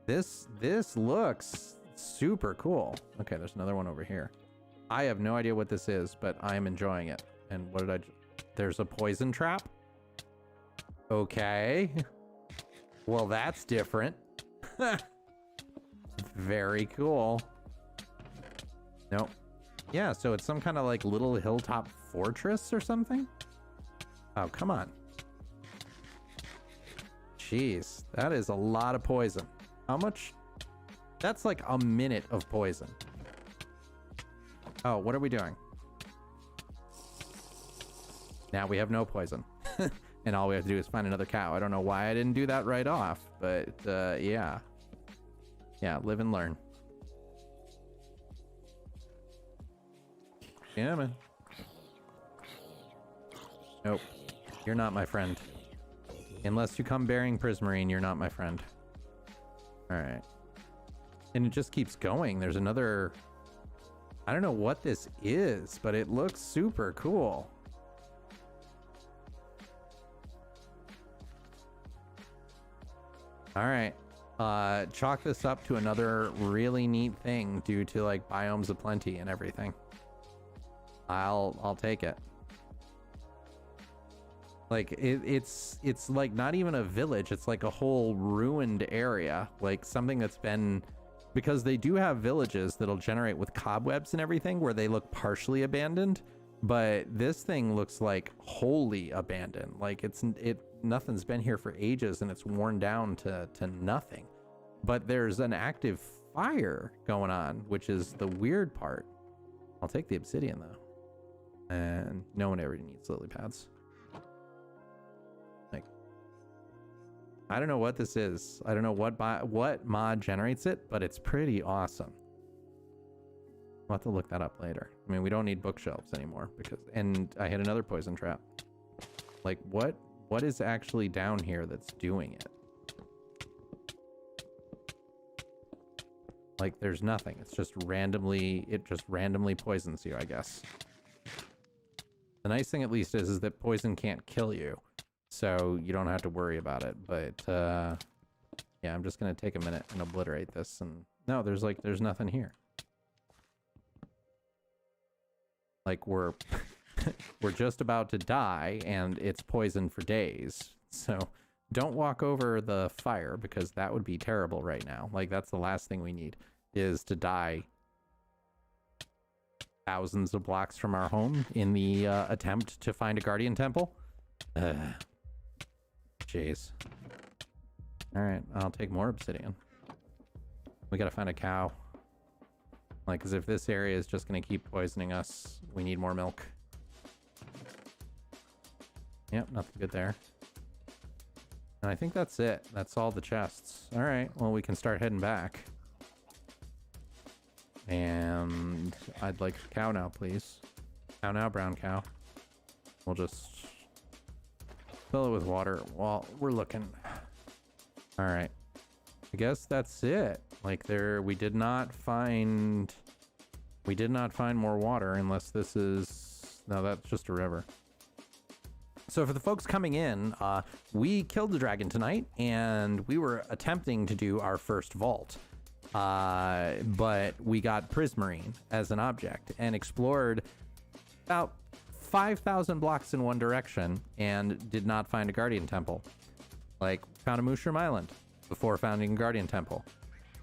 this looks super cool. Okay, there's another one over here. I have no idea what this is, but I am enjoying it. And what did there's a poison trap? Okay. Well, that's different. Very cool. Nope. Yeah, so it's some kind of like little hilltop fortress or something? Oh, come on. Jeez, that is a lot of poison. How much? That's like a minute of poison. Oh, what are we doing? Now we have no poison. And all we have to do is find another cow. I don't know why I didn't do that right off, but yeah. Yeah, live and learn. Yeah, man. Nope. You're not my friend. Unless you come bearing Prismarine, you're not my friend. Alright. And it just keeps going. There's another... I don't know what this is, but it looks super cool. Alright. Chalk this up to another really neat thing due to like biomes of plenty and everything. I'll take it. Like it's like not even a village, it's like a whole ruined area, like something that's been, because they do have villages that'll generate with cobwebs and everything where they look partially abandoned, but this thing looks like wholly abandoned. Like nothing's been here for ages and it's worn down to nothing. But there's an active fire going on, which is the weird part. I'll take the obsidian though. And no one ever needs lily pads. Like, I don't know what this is. I don't know what mod generates it, but it's pretty awesome. I'll have to look that up later. I mean, we don't need bookshelves anymore and I hit another poison trap. Like, what is actually down here that's doing it? Like, there's nothing. It just randomly poisons you, I guess. The nice thing at least is that poison can't kill you, so you don't have to worry about it. But yeah, I'm just gonna take a minute and obliterate this. And no, there's nothing here. Like we're just about to die, and it's poison for days. So don't walk over the fire because that would be terrible right now. Like that's the last thing we need is to die thousands of blocks from our home in the attempt to find a guardian temple. Jeez. All right, I'll take more obsidian. We gotta find a cow. Like, because if this area is just gonna keep poisoning us, we need more milk. Yep, nothing good there. And I think that's it. That's all the chests. All right, well, we can start heading back. And I'd like a cow now, please. Cow now, brown cow. We'll just fill it with water while we're looking. All right. I guess that's it. Like we did not find more water unless this is, no, that's just a river. So for the folks coming in, we killed the dragon tonight, and we were attempting to do our first vault. But we got prismarine as an object and explored about 5,000 blocks in one direction and did not find a guardian temple. Like, found a mushroom island before finding a guardian temple.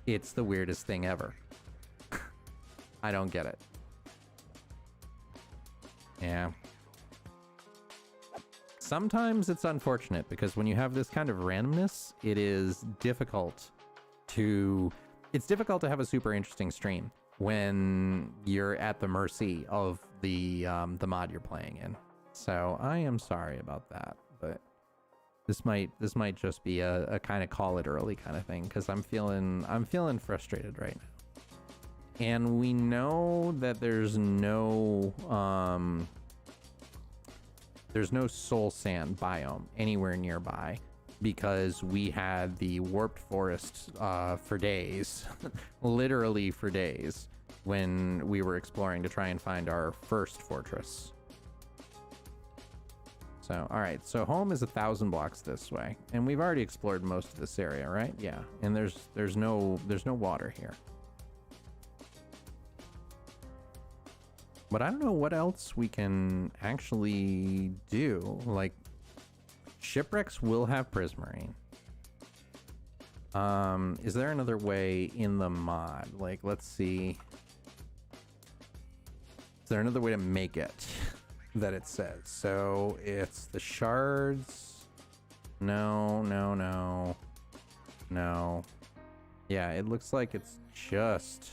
It's the weirdest thing ever. I don't get it. Yeah. Sometimes it's unfortunate because when you have this kind of randomness, it is difficult to have a super interesting stream when you're at the mercy of the mod you're playing in. So I am sorry about that, but this might just be a kind of call it early kind of thing, because I'm feeling frustrated right now. And we know that there's no soul sand biome anywhere nearby, because we had the warped forest for days, literally for days, when we were exploring to try and find our first fortress. So, all right, so home is 1,000 blocks this way, and we've already explored most of this area, right? Yeah, and there's no water here. But I don't know what else we can actually do. Like, shipwrecks will have prismarine. Is there another way in the mod? Like, let's see. Is there another way to make it that it says? So it's the shards. No. Yeah, it looks like it's just...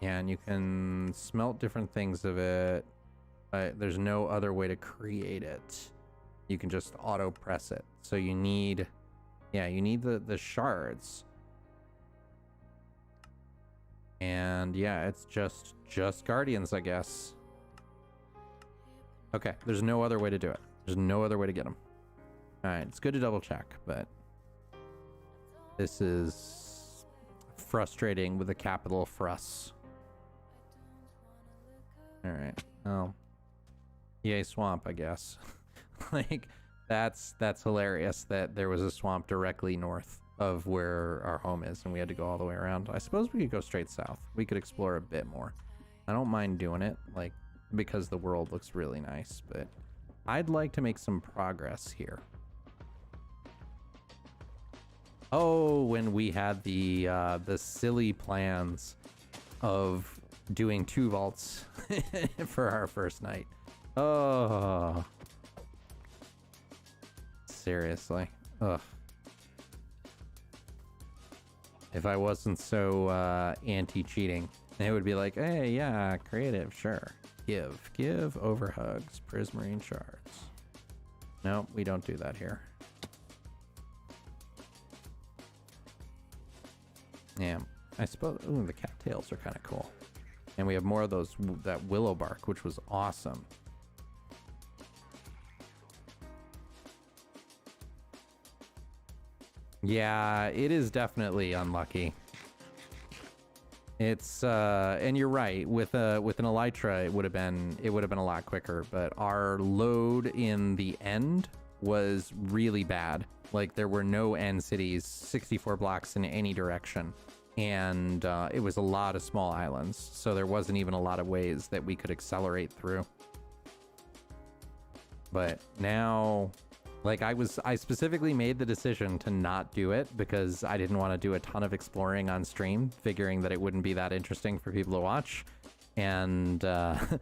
Yeah, and you can smelt different things of it. There's no other way to create it. You can just auto press it. So you need, you need the shards. And yeah, it's just guardians, I guess. Okay, there's no other way to do it. There's no other way to get them. All right, it's good to double check, but this is frustrating with a capital frus. All right. Oh. Yay, swamp, I guess. Like, that's hilarious that there was a swamp directly north of where our home is, and we had to go all the way around. I suppose we could go straight south. We could explore a bit more. I don't mind doing it, like, because the world looks really nice, but I'd like to make some progress here. Oh, when we had the silly plans of doing 2 vaults for our first night. Oh, seriously. Ugh. If I wasn't so anti-cheating, it would be like, hey, yeah, creative, sure. Give EnderHugs prismarine shards. No, we don't do that here. Yeah, I suppose. Ooh, the cattails are kind of cool. And we have more of that willow bark, which was awesome. Yeah, it is definitely unlucky. It's and you're right, with an elytra it would have been a lot quicker, but our load in the end was really bad. Like, there were no end cities, 64 blocks in any direction. And it was a lot of small islands, so there wasn't even a lot of ways that we could accelerate through. But now, like, I specifically made the decision to not do it because I didn't want to do a ton of exploring on stream, figuring that it wouldn't be that interesting for people to watch. And and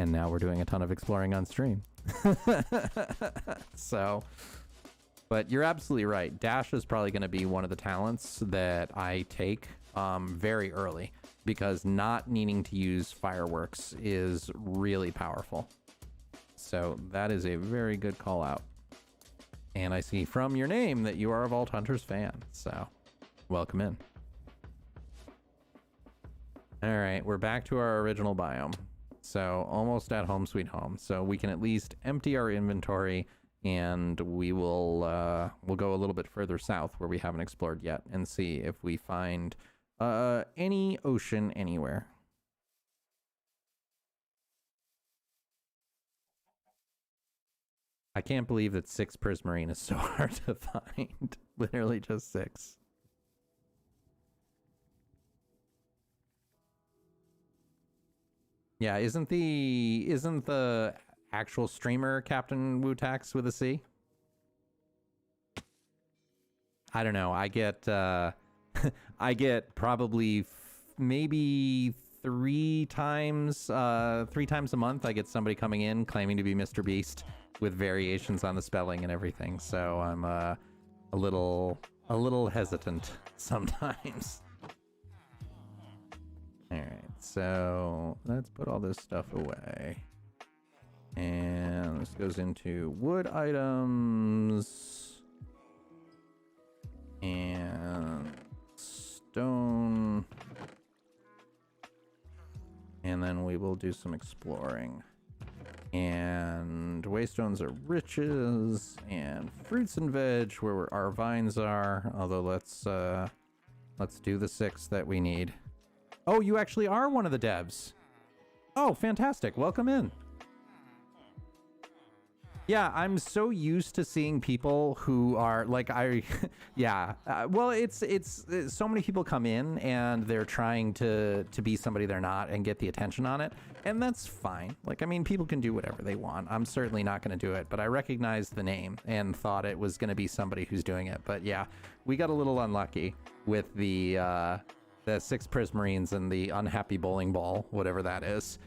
now we're doing a ton of exploring on stream. So... But you're absolutely right. Dash is probably going to be one of the talents that I take very early, because not needing to use fireworks is really powerful. So that is a very good call out. And I see from your name that you are a Vault Hunters fan. So welcome in. All right, we're back to our original biome. So almost at home sweet home. So we can at least empty our inventory, and we will we'll go a little bit further south where we haven't explored yet and see if we find any ocean anywhere. I can't believe that 6 prismarine is so hard to find. Literally just 6. Yeah, isn't the actual streamer Captain Wutax with a C? I don't know. I get I get probably maybe 3 times a month I get somebody coming in claiming to be Mr. Beast with variations on the spelling and everything. So I'm a little hesitant sometimes. All right, so let's put all this stuff away. And this goes into wood items and stone. And then we will do some exploring. And waystones are riches, and fruits and veg where our vines are. Although let's do the 6 that we need. Oh, you actually are one of the devs. Oh, fantastic. Welcome in. Yeah, I'm so used to seeing people who are like, yeah. Well, it's so many people come in and they're trying to be somebody they're not and get the attention on it. And that's fine. Like, I mean, people can do whatever they want. I'm certainly not going to do it, but I recognized the name and thought it was going to be somebody who's doing it. But yeah, we got a little unlucky with the 6 prismarines and the unhappy bowling ball, whatever that is,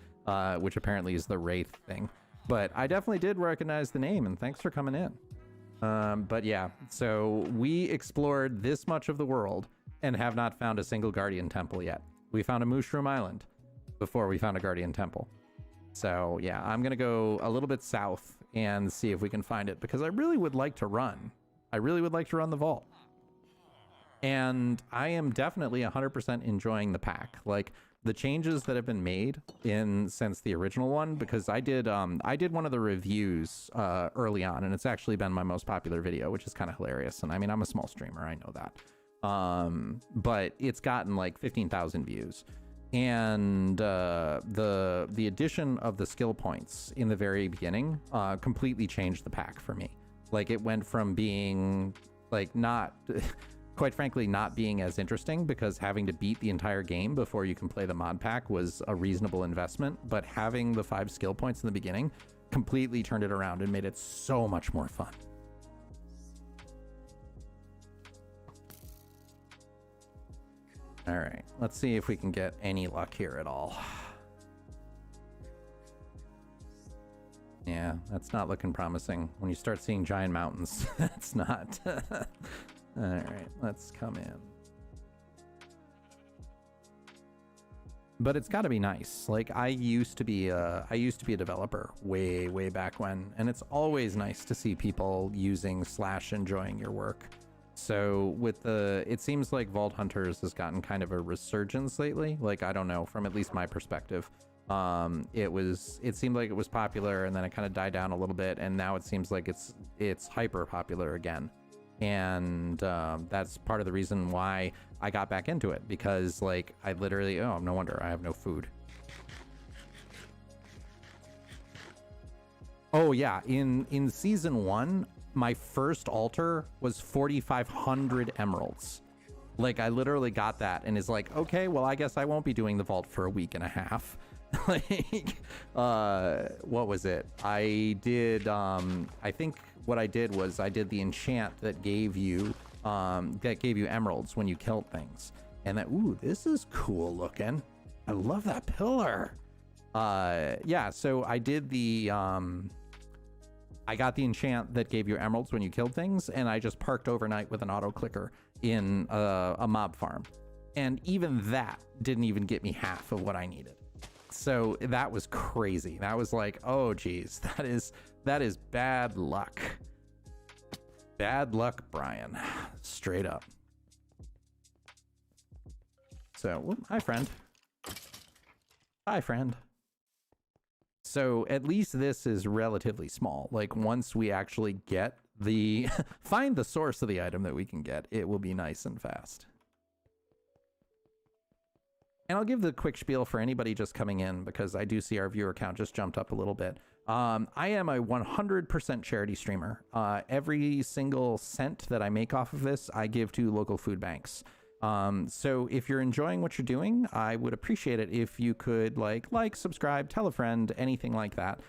which apparently is the wraith thing. But I definitely did recognize the name, and thanks for coming in. But yeah, so we explored this much of the world and have not found a single Guardian Temple yet. We found a Mushroom Island before we found a Guardian Temple. So yeah, I'm going to go a little bit south and see if we can find it, because I really would like to run. I really would like to run the vault. And I am definitely 100% enjoying the pack. Like, the changes that have been made since the original one, because I did one of the reviews early on, and it's actually been my most popular video, which is kind of hilarious. And I mean, I'm a small streamer, I know that. But it's gotten like 15,000 views. And the addition of the skill points in the very beginning completely changed the pack for me. Like, it went from being like not quite frankly not being as interesting, because having to beat the entire game before you can play the mod pack was a reasonable investment, but having the 5 skill points in the beginning completely turned it around and made it so much more fun. All right, let's see if we can get any luck here at all. Yeah, that's not looking promising. When you start seeing giant mountains, that's not. All right, let's come in. But it's got to be nice. Like, I used to be a developer way back when, and it's always nice to see people using / enjoying your work. So with it seems like Vault Hunters has gotten kind of a resurgence lately. Like, I don't know, from at least my perspective. It seemed like it was popular, and then it kind of died down a little bit, and now it seems like it's hyper popular again. And that's part of the reason why I got back into it, because like I literally, oh, no wonder I have no food. Oh yeah, in season 1, my first altar was 4,500 emeralds. Like, I literally got that and is like, okay, well, I guess I won't be doing the vault for a week and a half. Like, what was it? I did, I think what I did was I did the enchant that gave you emeralds when you killed things. And that, ooh, this is cool looking. I love that pillar. Yeah, so I did the, I got the enchant that gave you emeralds when you killed things, and I just parked overnight with an auto clicker in a mob farm. And even that didn't even get me half of what I needed. So that was crazy. That was like, oh geez, that is bad luck. Bad luck, Brian. Straight up. So, whoop, hi friend. Hi friend. So at least this is relatively small. Like, once we actually get find the source of the item that we can get, it will be nice and fast. And I'll give the quick spiel for anybody just coming in, because I do see our viewer count just jumped up a little bit. I am a 100% charity streamer. Every single cent that I make off of this, I give to local food banks. So if you're enjoying what you're doing, I would appreciate it if you could like, subscribe, tell a friend, anything like that,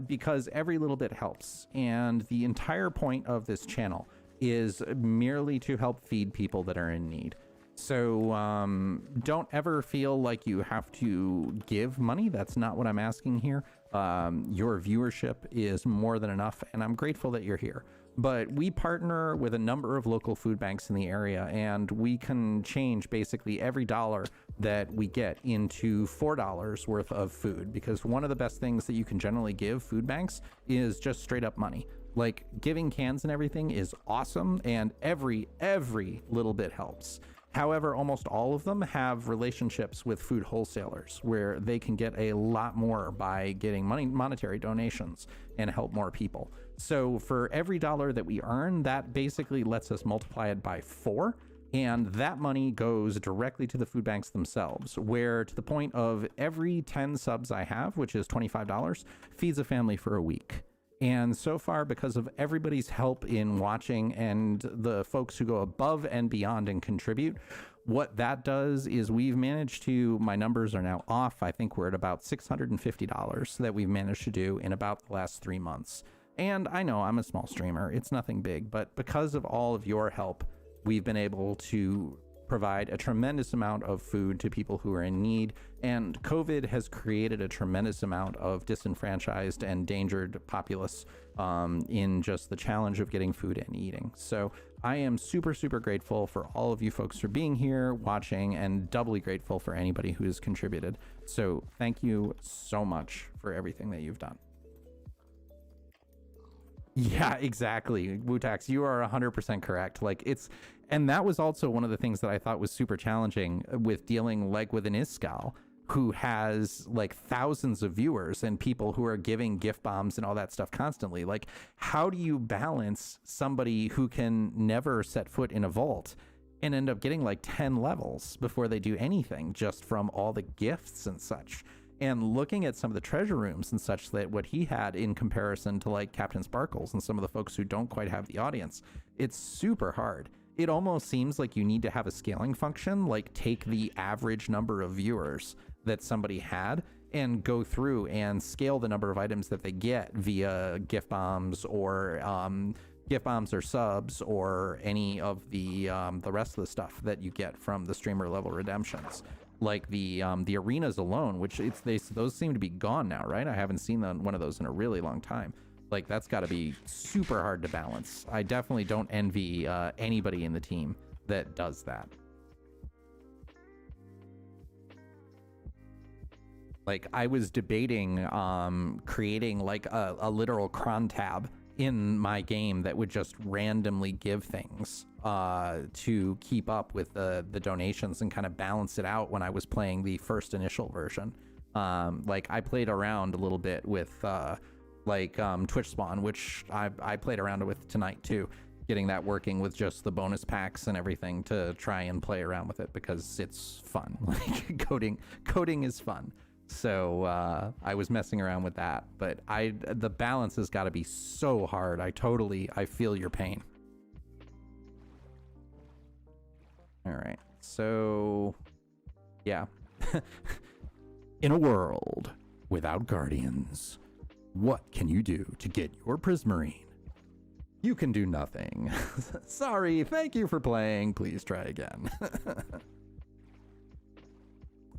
because every little bit helps. And the entire point of this channel is merely to help feed people that are in need. So don't ever feel like you have to give money. That's not what I'm asking here. Your viewership is more than enough, and I'm grateful that you're here. But we partner with a number of local food banks in the area, and we can change basically every dollar that we get into $4 worth of food, because one of the best things that you can generally give food banks is just straight up money. Like, giving cans and everything is awesome, and every little bit helps. However, almost all of them have relationships with food wholesalers where they can get a lot more by getting monetary donations and help more people. So for every dollar that we earn, that basically lets us multiply it by 4. And that money goes directly to the food banks themselves, where to the point of every 10 subs I have, which is $25, feeds a family for a week. And so far, because of everybody's help in watching and the folks who go above and beyond and contribute, what that does is we've managed to, my numbers are now off. I think we're at about $650 that we've managed to do in about the last 3 months. And I know I'm a small streamer. It's nothing big, but because of all of your help, we've been able to provide a tremendous amount of food to people who are in need, and COVID has created a tremendous amount of disenfranchised and endangered populace in just the challenge of getting food and eating. So I am super grateful for all of you folks for being here, watching, and doubly grateful for anybody who has contributed. So thank you so much for everything that you've done. Yeah, exactly. Wutax, you are 100% correct. Like, it's, and that was also one of the things that I thought was super challenging with dealing like with an Iskal who has like thousands of viewers and people who are giving gift bombs and all that stuff constantly. Like, how do you balance somebody who can never set foot in a vault and end up getting like 10 levels before they do anything just from all the gifts and such? And looking at some of the treasure rooms and such, that what he had in comparison to like Captain Sparkles and some of the folks who don't quite have the audience, it's super hard. It almost seems like you need to have a scaling function, like take the average number of viewers that somebody had and go through and scale the number of items that they get via gift bombs or subs or any of the rest of the stuff that you get from the streamer level redemptions. Like the arenas alone, which those seem to be gone now, right? I haven't seen one of those in a really long time. Like, that's got to be super hard to balance. I definitely don't envy anybody in the team that does that. Like, I was debating creating like a literal cron tab in my game that would just randomly give things to keep up with the donations and kind of balance it out when I was playing the first initial version. Like, I played around a little bit with Twitch Spawn, which I played around with tonight too, getting that working with just the bonus packs and everything to try and play around with it because it's fun. Like, coding is fun. So I was messing around with that, but the balance has got to be so hard. I feel your pain. All right, so yeah. In a world without guardians, what can you do to get your Prismarine? You can do nothing. Sorry, thank you for playing. Please try again.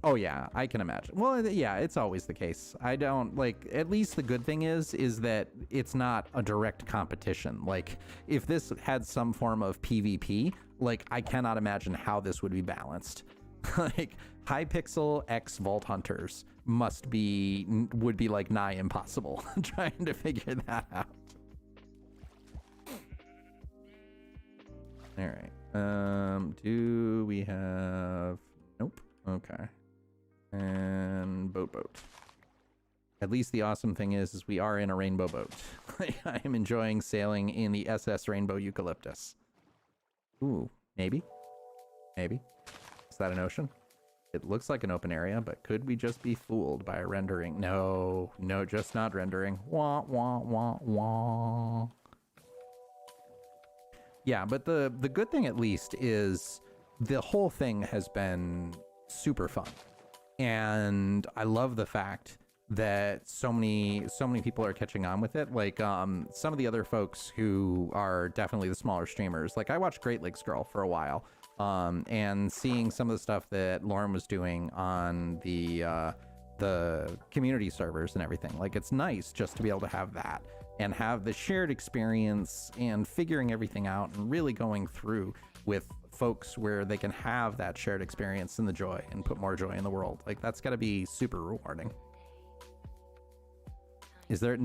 Oh yeah, I can imagine. Well, yeah, it's always the case. I don't like, at least the good thing is that it's not a direct competition. Like, if this had some form of PvP, like, I cannot imagine how this would be balanced. Like, Hypixel X Vault Hunters would be like nigh impossible trying to figure that out. All right. Do we have, nope. Okay. And boat. At least the awesome thing is we are in a rainbow boat. I am enjoying sailing in the SS Rainbow Eucalyptus. Ooh, maybe. Is that an ocean? It looks like an open area, but could we just be fooled by a rendering? No, no, just not rendering. Wah, wah, wah, wah. Yeah, but the good thing at least is the whole thing has been super fun. And I love the fact that so many people are catching on with it. Like some of the other folks who are definitely the smaller streamers, like I watched Great Lakes Girl for a while. And seeing some of the stuff that Lauren was doing on the community servers and everything, like it's nice just to be able to have that and have the shared experience and figuring everything out and really going through with folks where they can have that shared experience and the joy and put more joy in the world. Like that's got to be super rewarding. Is there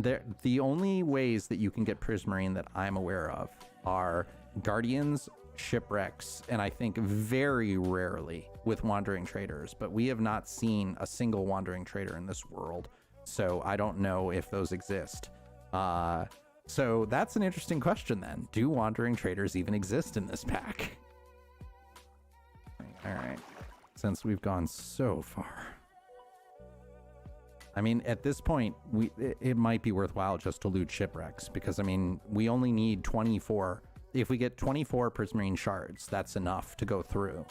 the only ways that you can get Prismarine that I'm aware of are Guardians, shipwrecks, and I think very rarely with wandering traders, but we have not seen a single wandering trader in this world, so I don't know if those exist. So that's an interesting question then. Do wandering traders even exist in this pack? All right, since we've gone so far, I mean, at this point, it might be worthwhile just to loot shipwrecks, because I mean, we only need 24. If we get 24 Prismarine shards, that's enough to go through.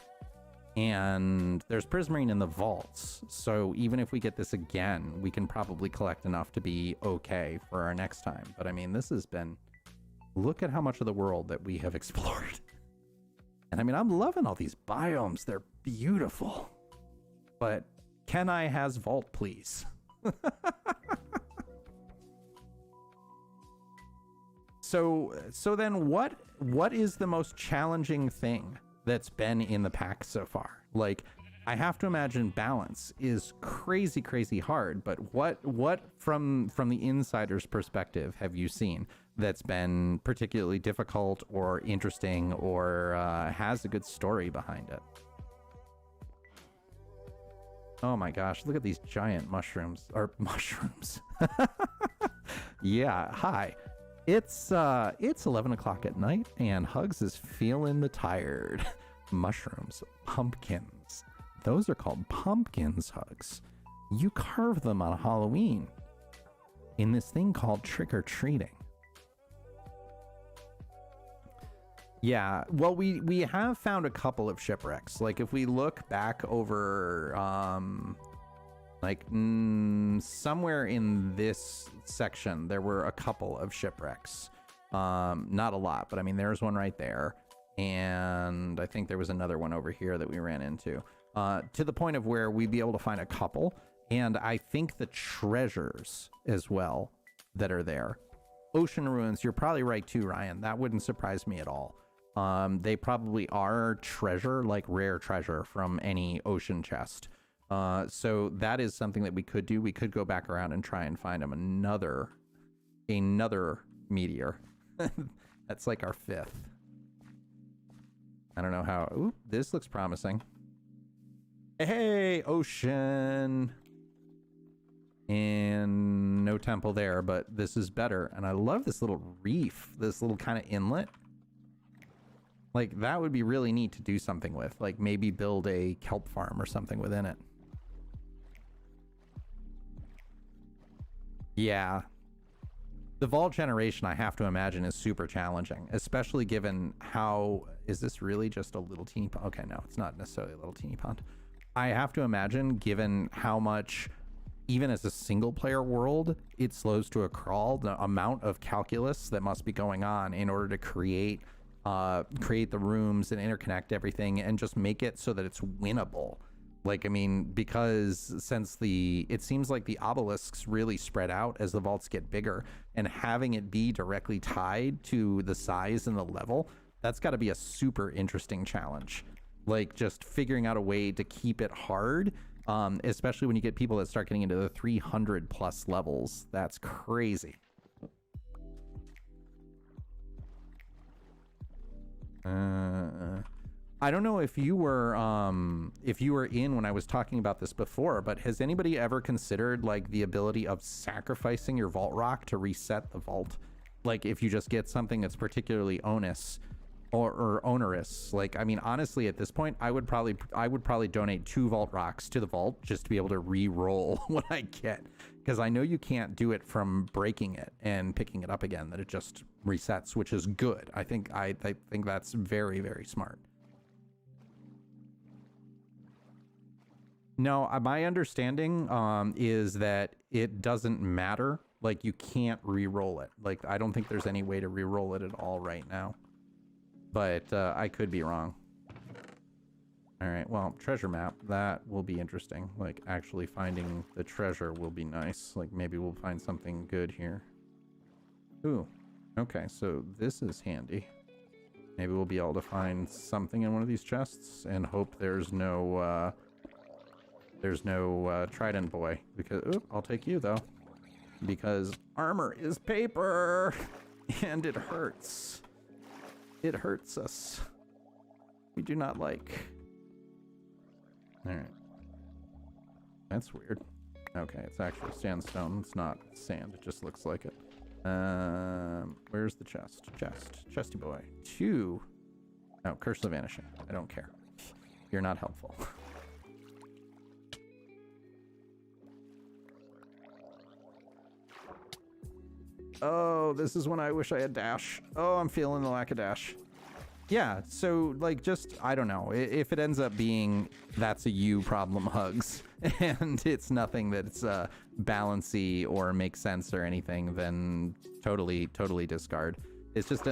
And there's Prismarine in the vaults, so even if we get this again, we can probably collect enough to be okay for our next time. But I mean, this has been... Look at how much of the world that we have explored. And I mean, I'm loving all these biomes. They're beautiful. But can I has vault, please? So then what is the most challenging thing that's been in the pack so far? Like, I have to imagine balance is crazy hard, but what from the insider's perspective have you seen that's been particularly difficult or interesting or has a good story behind it? Oh my gosh, look at these giant mushrooms. Yeah, hi. It's 11 o'clock at night and Hugs is feeling the tired. Mushrooms, pumpkins. Those are called pumpkins, Hugs. You carve them on Halloween in this thing called trick-or-treating. Yeah, well, we have found a couple of shipwrecks. Like if we look back over somewhere in this section, there were a couple of shipwrecks. Not a lot, but I mean, there's one right there. And I think there was another one over here that we ran into. To the point of where we'd be able to find a couple. And I think the treasures as well that are there. Ocean ruins, you're probably right too, Ryan. That wouldn't surprise me at all. They probably are treasure, like rare treasure from any ocean chest. So that is something that we could do. We could go back around and try and find them another meteor. That's like our fifth. I don't know how. Ooh, this looks promising. Hey, ocean. And no temple there, but this is better. And I love this little reef, this little kind of inlet. Like, that would be really neat to do something with. Like, maybe build a kelp farm or something within it. Yeah. The vault generation, I have to imagine, is super challenging, especially given how... Is this really just a little teeny pond? Okay, no, it's not necessarily a little teeny pond. I have to imagine, given how much, even as a single-player world, it slows to a crawl, the amount of calculus that must be going on in order to create the rooms and interconnect everything and just make it so that it's winnable. Like, I mean, because since it seems like the obelisks really spread out as the vaults get bigger, and having it be directly tied to the size and the level, that's got to be a super interesting challenge. Like, just figuring out a way to keep it hard, especially when you get people that start getting into the 300 plus levels. That's crazy. I don't know if you were in when I was talking about this before, but has anybody ever considered like the ability of sacrificing your vault rock to reset the vault? Like if you just get something that's particularly onus, or onerous. Like, I mean, honestly, at this point, I would probably donate 2 vault rocks to the vault just to be able to re-roll what I get, because I know you can't do it from breaking it and picking it up again, that it just resets, which is good. I think that's very, very smart. No, my understanding is that it doesn't matter. Like, you can't re-roll it. Like, I don't think there's any way to re-roll it at all right now. But I could be wrong. All right, well, treasure map. That will be interesting. Like, actually finding the treasure will be nice. Like, maybe we'll find something good here. Ooh, okay, so this is handy. Maybe we'll be able to find something in one of these chests and hope there's no trident boy. Because, oop, I'll take you, though. Because armor is paper, and it hurts. It hurts us. We do not like. All right. That's weird. Okay, it's actually sandstone. It's not sand. It just looks like it. Where's the chest? Chesty boy. 2. Oh, Curse of Vanishing. I don't care. You're not helpful. Oh, this is when I wish I had dash. Oh, I'm feeling the lack of dash. Yeah, so, like, just, I don't know. If it ends up being that's a you problem, hugs, and it's nothing that's balancy or makes sense or anything, then totally discard. It's just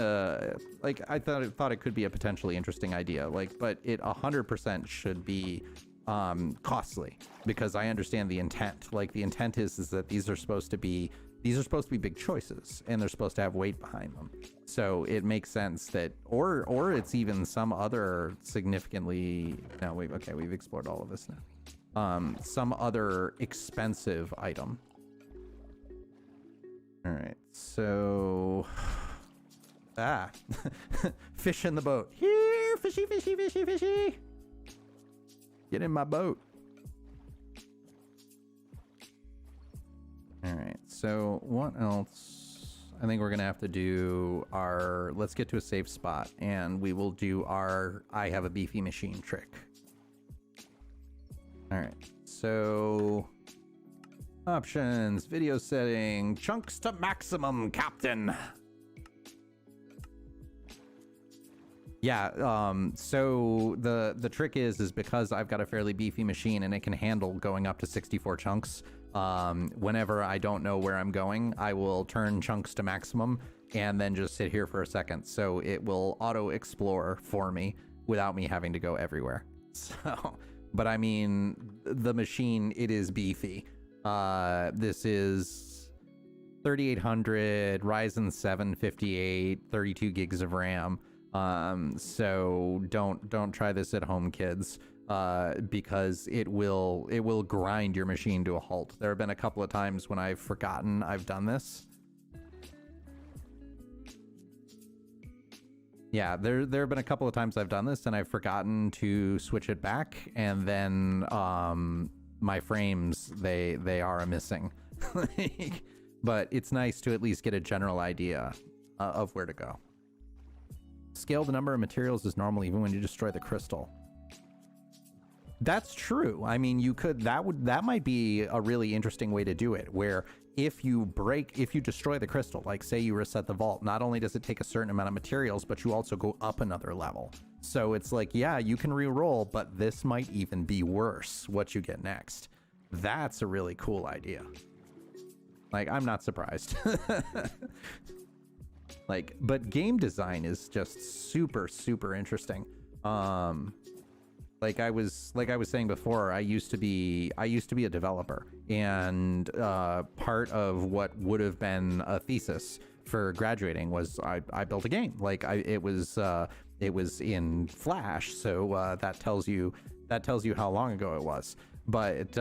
like, I thought it could be a potentially interesting idea, like, but it 100% should be costly, because I understand the intent. Like, the intent is that these are supposed to be big choices, and they're supposed to have weight behind them. So it makes sense that, or it's even some other significantly, no, we've explored all of this now. Some other expensive item. All right, so, fish in the boat. Here, fishy, fishy, fishy, fishy. Get in my boat. All right, so what else? I think we're gonna have to do our, let's get to a safe spot, and we will do our I have a beefy machine trick. All right, so options, video setting, chunks to maximum, Captain. Yeah, so the trick is because I've got a fairly beefy machine and it can handle going up to 64 chunks. Whenever I don't know where I'm going, I will turn chunks to maximum and then just sit here for a second. So it will auto explore for me without me having to go everywhere. So, but I mean, the machine, it is beefy. This is 3800 Ryzen 7 58, 32 gigs of RAM. So don't try this at home, kids. Because it will grind your machine to a halt. There have been a couple of times when I've forgotten I've done this. Yeah, there have been a couple of times I've done this and I've forgotten to switch it back, and then my frames they are missing. But it's nice to at least get a general idea of where to go. Scale the number of materials is normal even when you destroy the crystal. That's true. I mean, you could, that might be a really interesting way to do it, where if you destroy the crystal, like say you reset the vault, not only does it take a certain amount of materials, but you also go up another level. So it's like, yeah, you can re-roll, but this might even be worse, what you get next. That's a really cool idea. Like, I'm not surprised. Like, but game design is just super, super interesting. Like I was saying before, I used to be a developer, and part of what would have been a thesis for graduating was I built a game. Like it was in Flash, so that tells you how long ago it was. But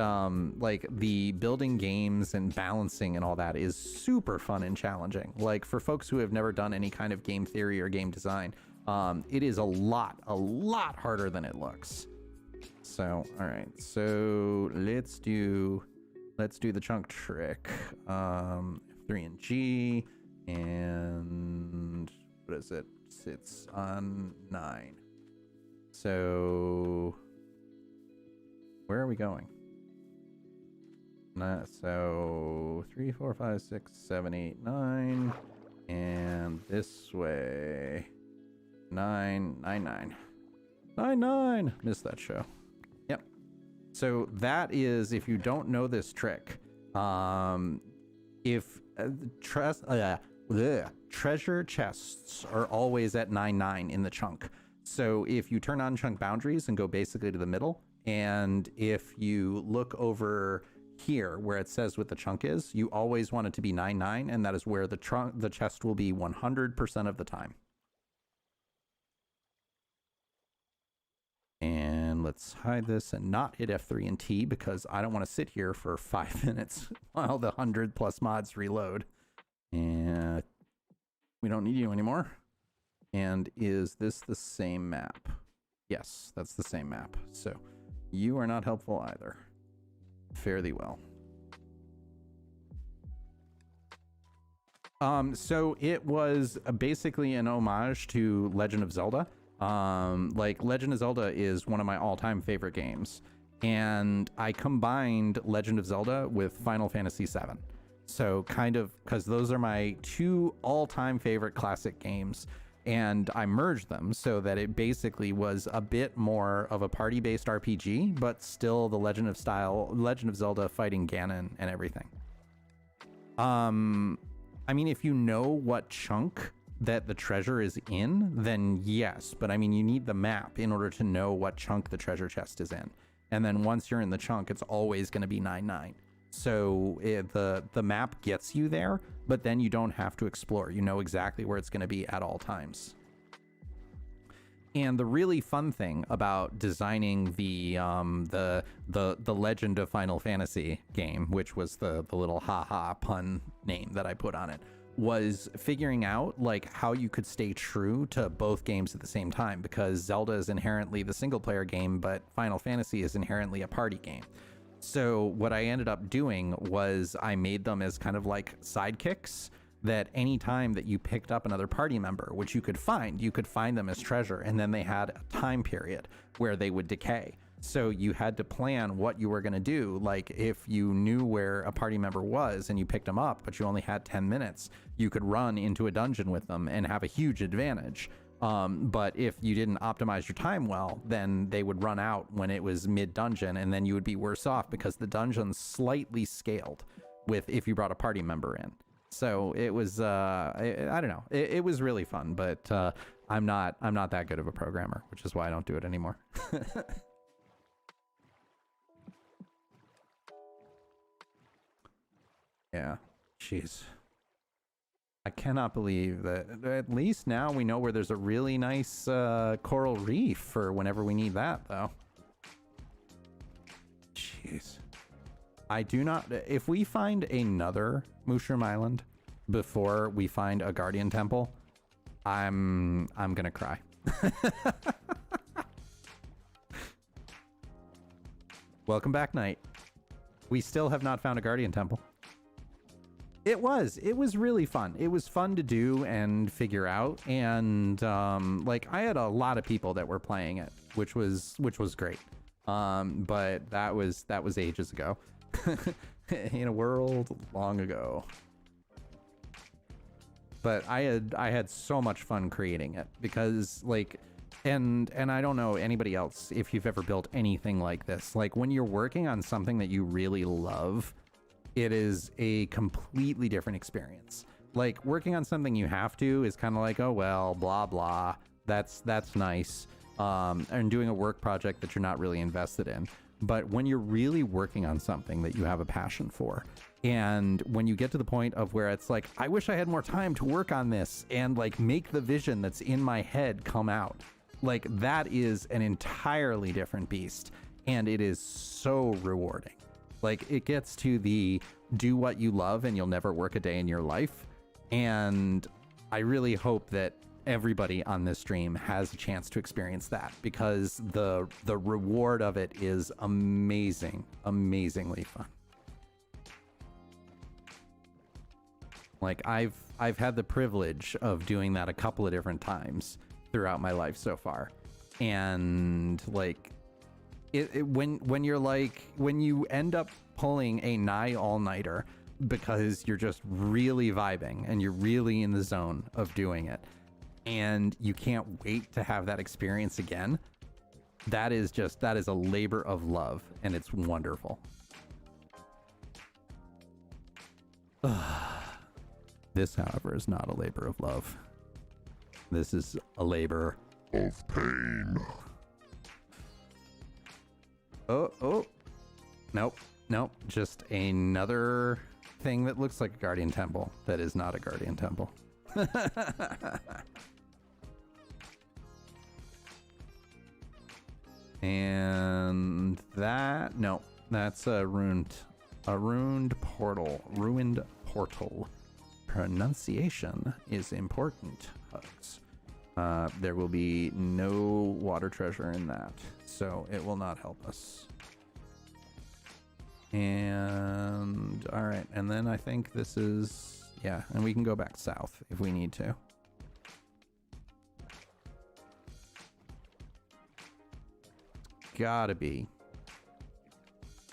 like the building games and balancing and all that is super fun and challenging. Like for folks who have never done any kind of game theory or game design, it is a lot harder than it looks. So, all right, so let's do the chunk trick. F3 and G, and is it? It's on 9. So where are we going? So 3, 4, 5, 6, 7, 8, 9, and this way 9, 9, 9, 9, 9. Missed that show. Yep. So that is, if you don't know this trick, if treasure chests are always at 9, 9 in the chunk. So if you turn on chunk boundaries and go basically to the middle, and if you look over here where it says what the chunk is, you always want it to be 9, 9, and that is where the chest will be 100% of the time. And let's hide this and not hit F3 and T, because I don't want to sit here for 5 minutes while the 100+ mods reload. And we don't need you anymore. And is this the same map? Yes, that's the same map. So you are not helpful either. Fare thee well. So it was basically an homage to Legend of Zelda. Like Legend of Zelda is one of my all-time favorite games, and I combined Legend of Zelda with Final Fantasy VII. So kind of, because those are my 2 all-time favorite classic games, and I merged them so that it basically was a bit more of a party-based RPG, but still the Legend of Zelda fighting Ganon and everything. I mean, if you know what chunk that the treasure is in, then yes, but I mean, you need the map in order to know what chunk the treasure chest is in. And then once you're in the chunk, it's always going to be 9, 9. So the map gets you there, but then you don't have to explore. You know exactly where it's going to be at all times. And the really fun thing about designing the Legend of Final Fantasy game, which was the little haha pun name that I put on it, was figuring out like how you could stay true to both games at the same time, because Zelda is inherently the single player game, but Final Fantasy is inherently a party game. So what I ended up doing was I made them as kind of like sidekicks, that any time that you picked up another party member, which you could find them as treasure, and then they had a time period where they would decay. So you had to plan what you were going to do. Like if you knew where a party member was and you picked them up, but you only had 10 minutes, you could run into a dungeon with them and have a huge advantage. But if you didn't optimize your time well, then they would run out when it was mid-dungeon, and then you would be worse off because the dungeon's slightly scaled with if you brought a party member in. So it was, I don't know, it was really fun, but I'm not that good of a programmer, which is why I don't do it anymore. Yeah, jeez. I cannot believe that at least now we know where there's a really nice coral reef for whenever we need that, though. Jeez. I do not... If we find another Mushroom Island before we find a Guardian Temple, I'm gonna cry. Welcome back, Knight. We still have not found a Guardian Temple. It was really fun. It was fun to do and figure out, and like I had a lot of people that were playing it, which was great. But that was ages ago. In a world long ago. But I had so much fun creating it, because like, and I don't know anybody else if you've ever built anything like this. Like when you're working on something that you really love, it is a completely different experience. Like working on something you have to is kind of like, oh well, blah blah, that's nice. And doing a work project that you're not really invested in. But when you're really working on something that you have a passion for, and when you get to the point of where it's like, I wish I had more time to work on this and like make the vision that's in my head come out, like that is an entirely different beast, and it is so rewarding. Like it gets to the do what you love and you'll never work a day in your life. And I really hope that everybody on this stream has a chance to experience that, because the reward of it is amazingly fun. Like I've I've had the privilege of doing that a couple of different times throughout my life so far. And like when you're like, when you end up pulling a nigh all-nighter because you're just really vibing and you're really in the zone of doing it, and you can't wait to have that experience again, that is a labor of love, and it's wonderful. This, however, is not a labor of love. This is a labor of pain. Oh. Nope. Just another thing that looks like a guardian temple that is not a guardian temple. And that, no, that's a ruined portal. Ruined portal. Pronunciation is important, Hugs. There will be no water treasure in that, so it will not help us. And all right, and then I think this is, yeah, and we can go back south if we need to. Gotta be.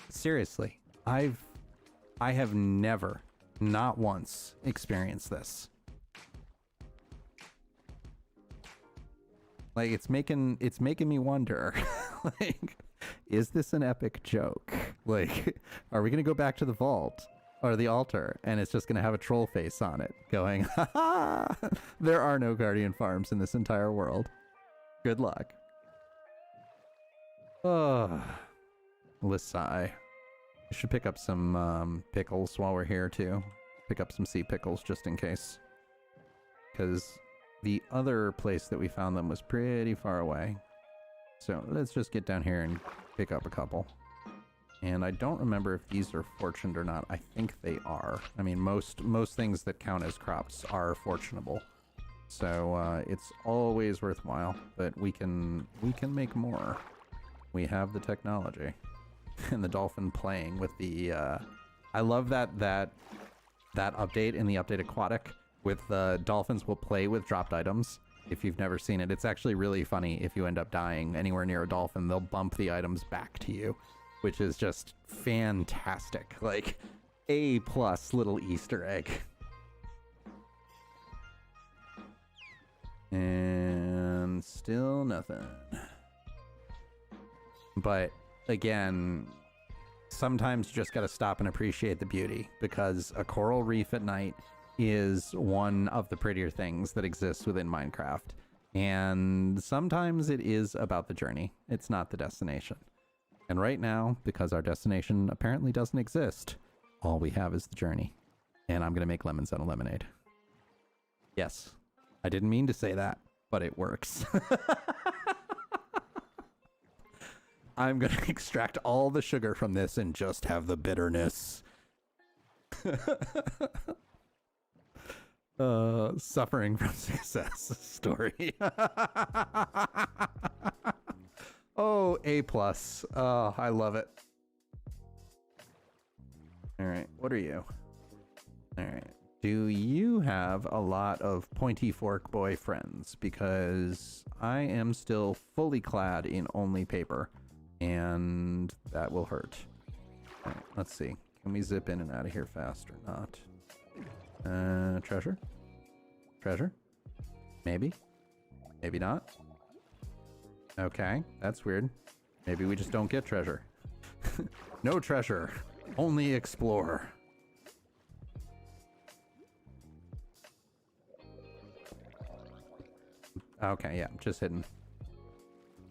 Seriously, I have never, not once, experienced this. Like, it's making me wonder, like, is this an epic joke? Like, are we gonna go back to the vault or the altar and it's just gonna have a troll face on it going, ha ha, there are no guardian farms in this entire world. Good luck. Oh, Lisai. We should pick up some pickles while we're here too. Pick up some sea pickles just in case. Because the other place that we found them was pretty far away. So let's just get down here and pick up a couple. And I don't remember if these are fortuned or not. I think they are. I mean, most things that count as crops are fortunable. So it's always worthwhile, but we can make more. We have the technology. And the dolphin playing with the I love that update in the update aquatic with the dolphins will play with dropped items. If you've never seen it, it's actually really funny. If you end up dying anywhere near a dolphin, they'll bump the items back to you, which is just fantastic. Like, A+ little Easter egg. And still nothing. But again, sometimes you just gotta stop and appreciate the beauty, because a coral reef at night is one of the prettier things that exists within Minecraft. And sometimes it is about the journey. It's not the destination. And right now, because our destination apparently doesn't exist, all we have is the journey. And I'm gonna make lemons out of lemonade. Yes, I didn't mean to say that, but it works. I'm gonna extract all the sugar from this and just have the bitterness. Suffering from success story. Oh, A+. Oh, I love it. All right, what are you? All right. Do you have a lot of pointy fork boy friends? Because I am still fully clad in only paper. And that will hurt. All right, let's see. Can we zip in and out of here fast or not? Treasure? Treasure? Maybe? Maybe not? Okay, that's weird. Maybe we just don't get treasure. No treasure. Only explore. Okay, yeah, just hidden.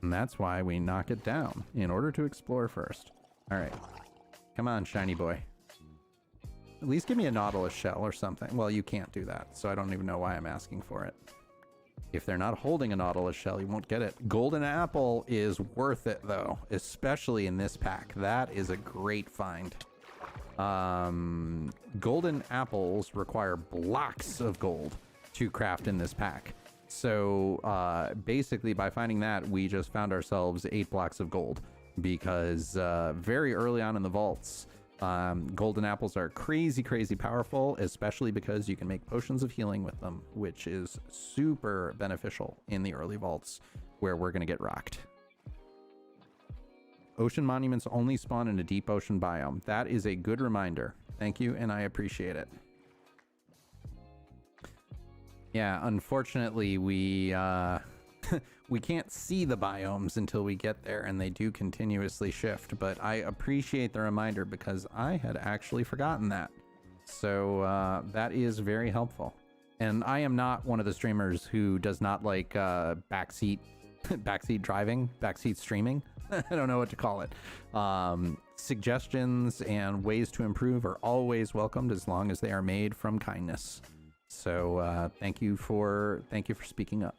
And that's why we knock it down, in order to explore first. Alright. Come on, shiny boy. At least give me a Nautilus shell or something. Well, you can't do that, so I don't even know why I'm asking for it. If they're not holding a Nautilus shell, you won't get it. Golden apple is worth it, though, especially in this pack. That is a great find. Golden apples require blocks of gold to craft in this pack. So basically, by finding that, we just found ourselves 8 blocks of gold, because very early on in the vaults, Golden apples are crazy, crazy powerful, especially because you can make potions of healing with them, which is super beneficial in the early vaults where we're going to get rocked. Ocean monuments only spawn in a deep ocean biome. That is a good reminder. Thank you, and I appreciate it. Yeah, unfortunately, we we can't see the biomes until we get there, and they do continuously shift, but I appreciate the reminder because I had actually forgotten that. So that is very helpful. And I am not one of the streamers who does not like backseat driving, backseat streaming. I don't know what to call it. Suggestions and ways to improve are always welcomed as long as they are made from kindness. So thank you for speaking up.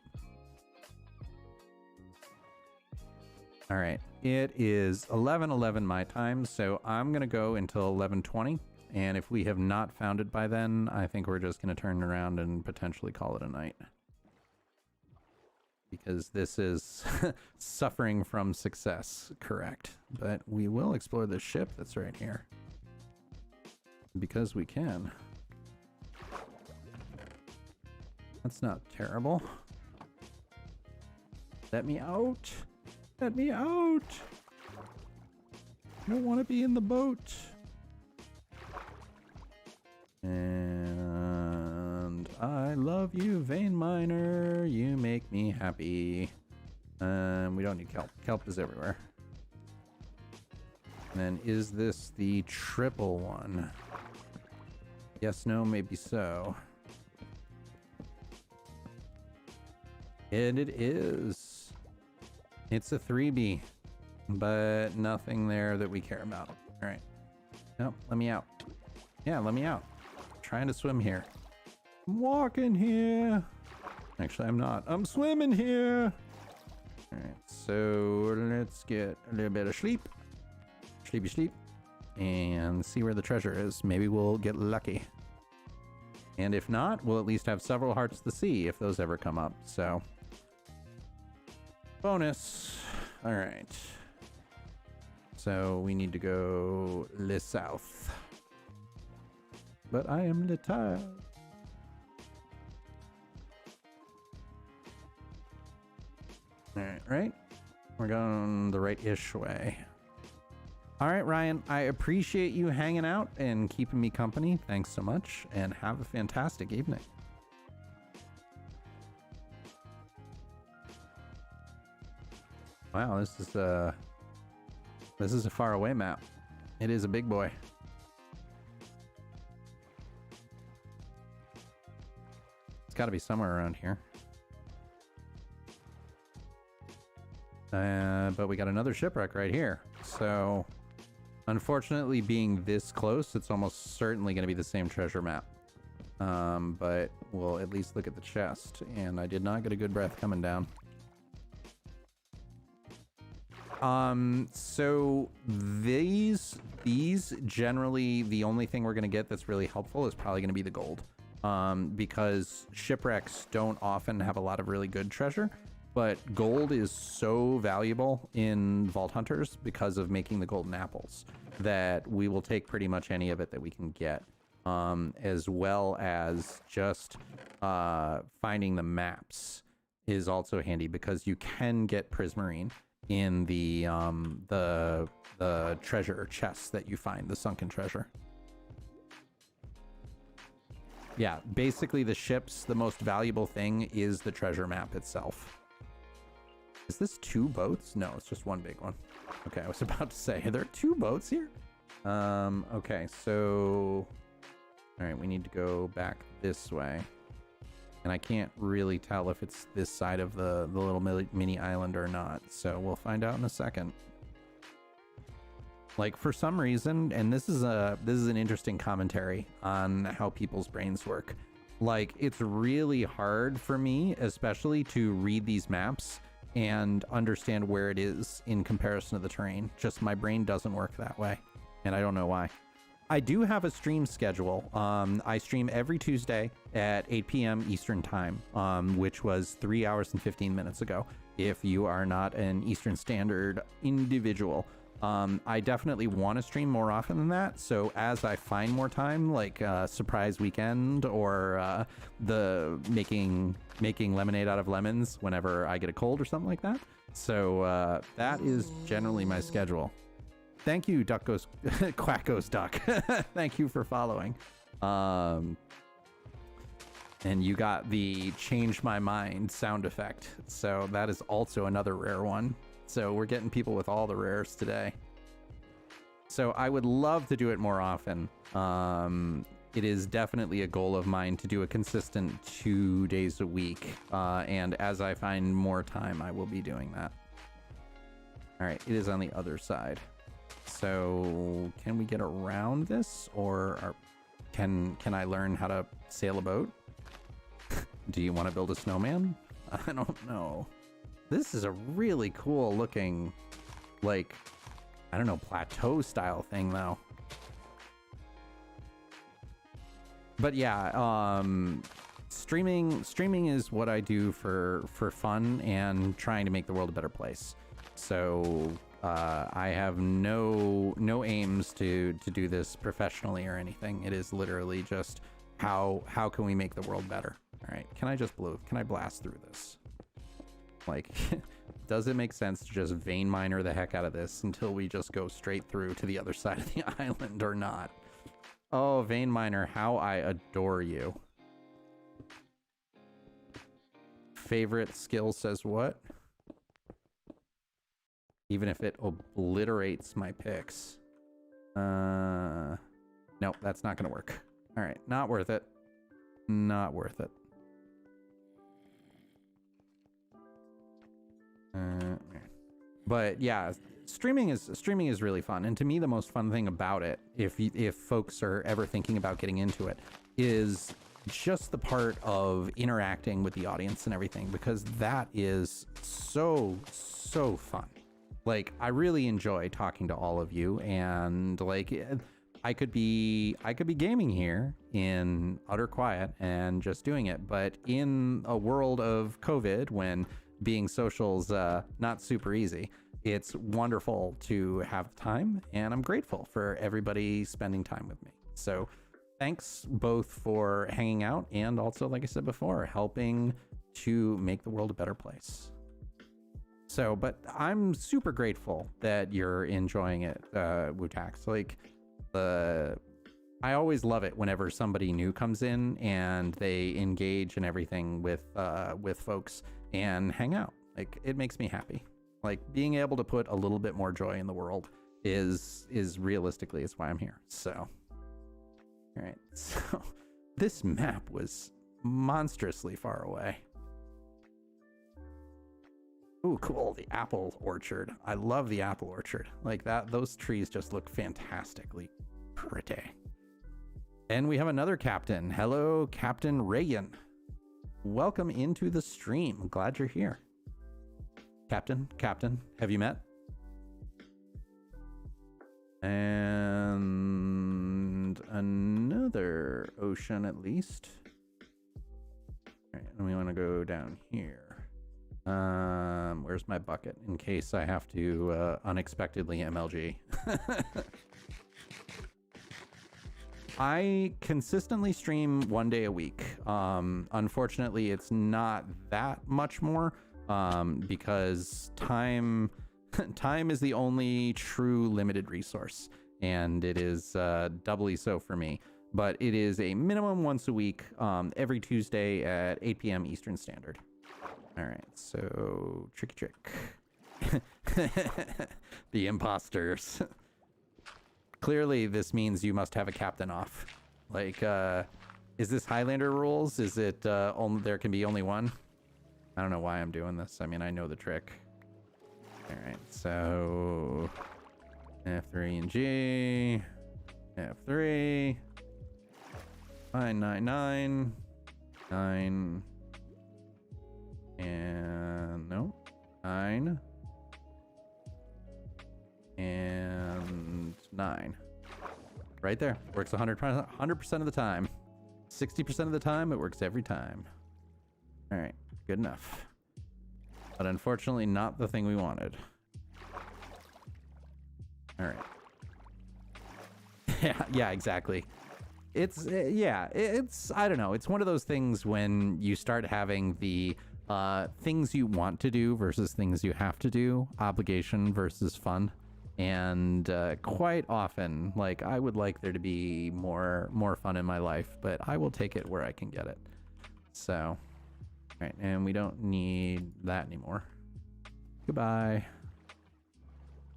All right, it is 11:11 my time, so I'm gonna go until 11:20, and if we have not found it by then, I think we're just gonna turn around and potentially call it a night. Because this is suffering from success, correct? But we will explore the ship that's right here. Because we can. That's not terrible. Let me out! Let me out! I don't want to be in the boat. And I love you, Vein Miner. You make me happy. We don't need kelp. Kelp is everywhere. And then is this the triple one? Yes, no, maybe so. And it is. It's a 3B, but nothing there that we care about. All right. No, let me out. Yeah, let me out. I'm trying to swim here. I'm walking here. Actually, I'm not. I'm swimming here. All right, so let's get a little bit of sleep. Sleepy sleep. And see where the treasure is. Maybe we'll get lucky. And if not, we'll at least have several hearts to see if those ever come up. So, bonus. All right. So we need to go le south. But I am le tired. All right, right? We're going the right-ish way. All right, Ryan, I appreciate you hanging out and keeping me company. Thanks so much, and have a fantastic evening. Wow, this is a far away map. It is a big boy. It's got to be somewhere around here. But we got another shipwreck right here. So, unfortunately, being this close, it's almost certainly going to be the same treasure map. But we'll at least look at the chest. And I did not get a good breath coming down. So these generally, the only thing we're going to get that's really helpful is probably going to be the gold. Because shipwrecks don't often have a lot of really good treasure. But gold is so valuable in Vault Hunters because of making the golden apples that we will take pretty much any of it that we can get, as well as just finding the maps is also handy because you can get prismarine in the treasure chests that you find, the sunken treasure. Yeah, basically the ships, the most valuable thing is the treasure map itself. Is this two boats? No, it's just one big one. Okay, I was about to say, are there two boats here? Okay, so... All right, we need to go back this way. And I can't really tell if it's this side of the little mini island or not. So we'll find out in a second. Like, for some reason, and this is an interesting commentary on how people's brains work. Like, it's really hard for me, especially to read these maps and understand where it is in comparison to the terrain. Just my brain doesn't work that way, and I don't know why. I do have a stream schedule. I stream every Tuesday at 8 p.m. Eastern time, which was 3 hours and 15 minutes ago, if you are not an Eastern Standard individual. I definitely want to stream more often than that. So as I find more time, like surprise weekend or the making lemonade out of lemons whenever I get a cold or something like that. So that is generally my schedule. Thank you, Duck Goes Quack Goes Duck. Thank you for following. And you got the change my mind sound effect. So that is also another rare one. So we're getting people with all the rares today. So I would love to do it more often. It is definitely a goal of mine to do a consistent 2 days a week. And as I find more time, I will be doing that. All right, it is on the other side. So can we get around this, or can I learn how to sail a boat? Do you want to build a snowman? I don't know. This is a really cool looking, like, I don't know, plateau style thing though. But yeah, streaming is what I do for fun and trying to make the world a better place. So I have no aims to do this professionally or anything. It is literally just how can we make the world better? All right, can I blast through this? Like, does it make sense to just vein miner the heck out of this until we just go straight through to the other side of the island or not? Oh, vein miner, how I adore you. Favorite skill says what? Even if it obliterates my picks. No, that's not gonna work. All right, not worth it. Not worth it. But yeah, streaming is really fun, and to me the most fun thing about it, if folks are ever thinking about getting into it, is just the part of interacting with the audience and everything, because that is so fun. Like, I really enjoy talking to all of you, and like I could be gaming here in utter quiet and just doing it, but in a world of COVID, when being social's not super easy, it's wonderful to have time, and I'm grateful for everybody spending time with me. So thanks both for hanging out and also, like I said before, helping to make the world a better place. So, but I'm super grateful that you're enjoying it, Wutax. Like, I always love it whenever somebody new comes in and they engage and everything with folks and hang out. Like, it makes me happy. Like, being able to put a little bit more joy in the world is realistically is why I'm here. So, all right. So this map was monstrously far away. Ooh, cool. The apple orchard. I love the apple orchard. Like that, those trees just look fantastically pretty. And we have another captain. Hello, Captain Reagan. Welcome into the stream. I'm glad you're here. Captain, have you met? And another ocean at least. All right, and we want to go down here. Where's my bucket in case I have to unexpectedly MLG? I consistently stream 1 day a week. Unfortunately, it's not that much more because time is the only true limited resource, and it is doubly so for me. But it is a minimum once a week, every Tuesday at 8 p.m. Eastern Standard. All right, so tricky trick. The imposters. Clearly, this means you must have a captain off. Like, is this Highlander rules? Is it only there can be only one? I don't know why I'm doing this. I mean, I know the trick. All right, so F3 and G, F3, 999, 9. And no, 9 and 9. Right there. Works 100% of the time. 60% of the time, it works every time. All right, good enough. But unfortunately, not the thing we wanted. All right. Yeah, exactly. It's it's I don't know. It's one of those things when you start having the things you want to do versus things you have to do, obligation versus fun. And quite often, like, I would like there to be more fun in my life, but I will take it where I can get it. So, all right, and we don't need that anymore. Goodbye.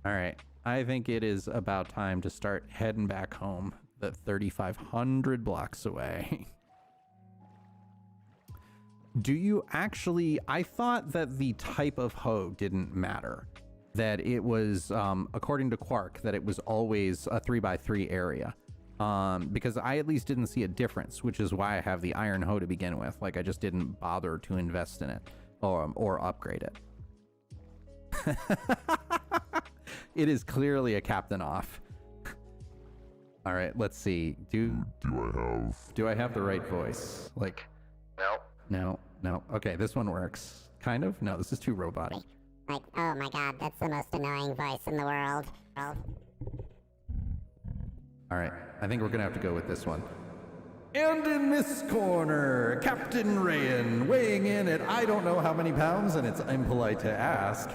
All right, I think it is about time to start heading back home, the 3,500 blocks away. Do you actually... I thought that the type of hoe didn't matter. That it was, according to Quark, that it was always a 3x3 area. Because I at least didn't see a difference, which is why I have the iron hoe to begin with. Like, I just didn't bother to invest in it or upgrade it. It is clearly a captain off. All right, let's see. Do I have the right voice? Like, no. Okay, this one works. Kind of? No, this is too robotic. Like, oh my god, that's the most annoying voice in the world. All right, I think we're gonna have to go with this one. And in this corner, Captain Rayan, weighing in at I don't know how many pounds, and it's impolite to ask.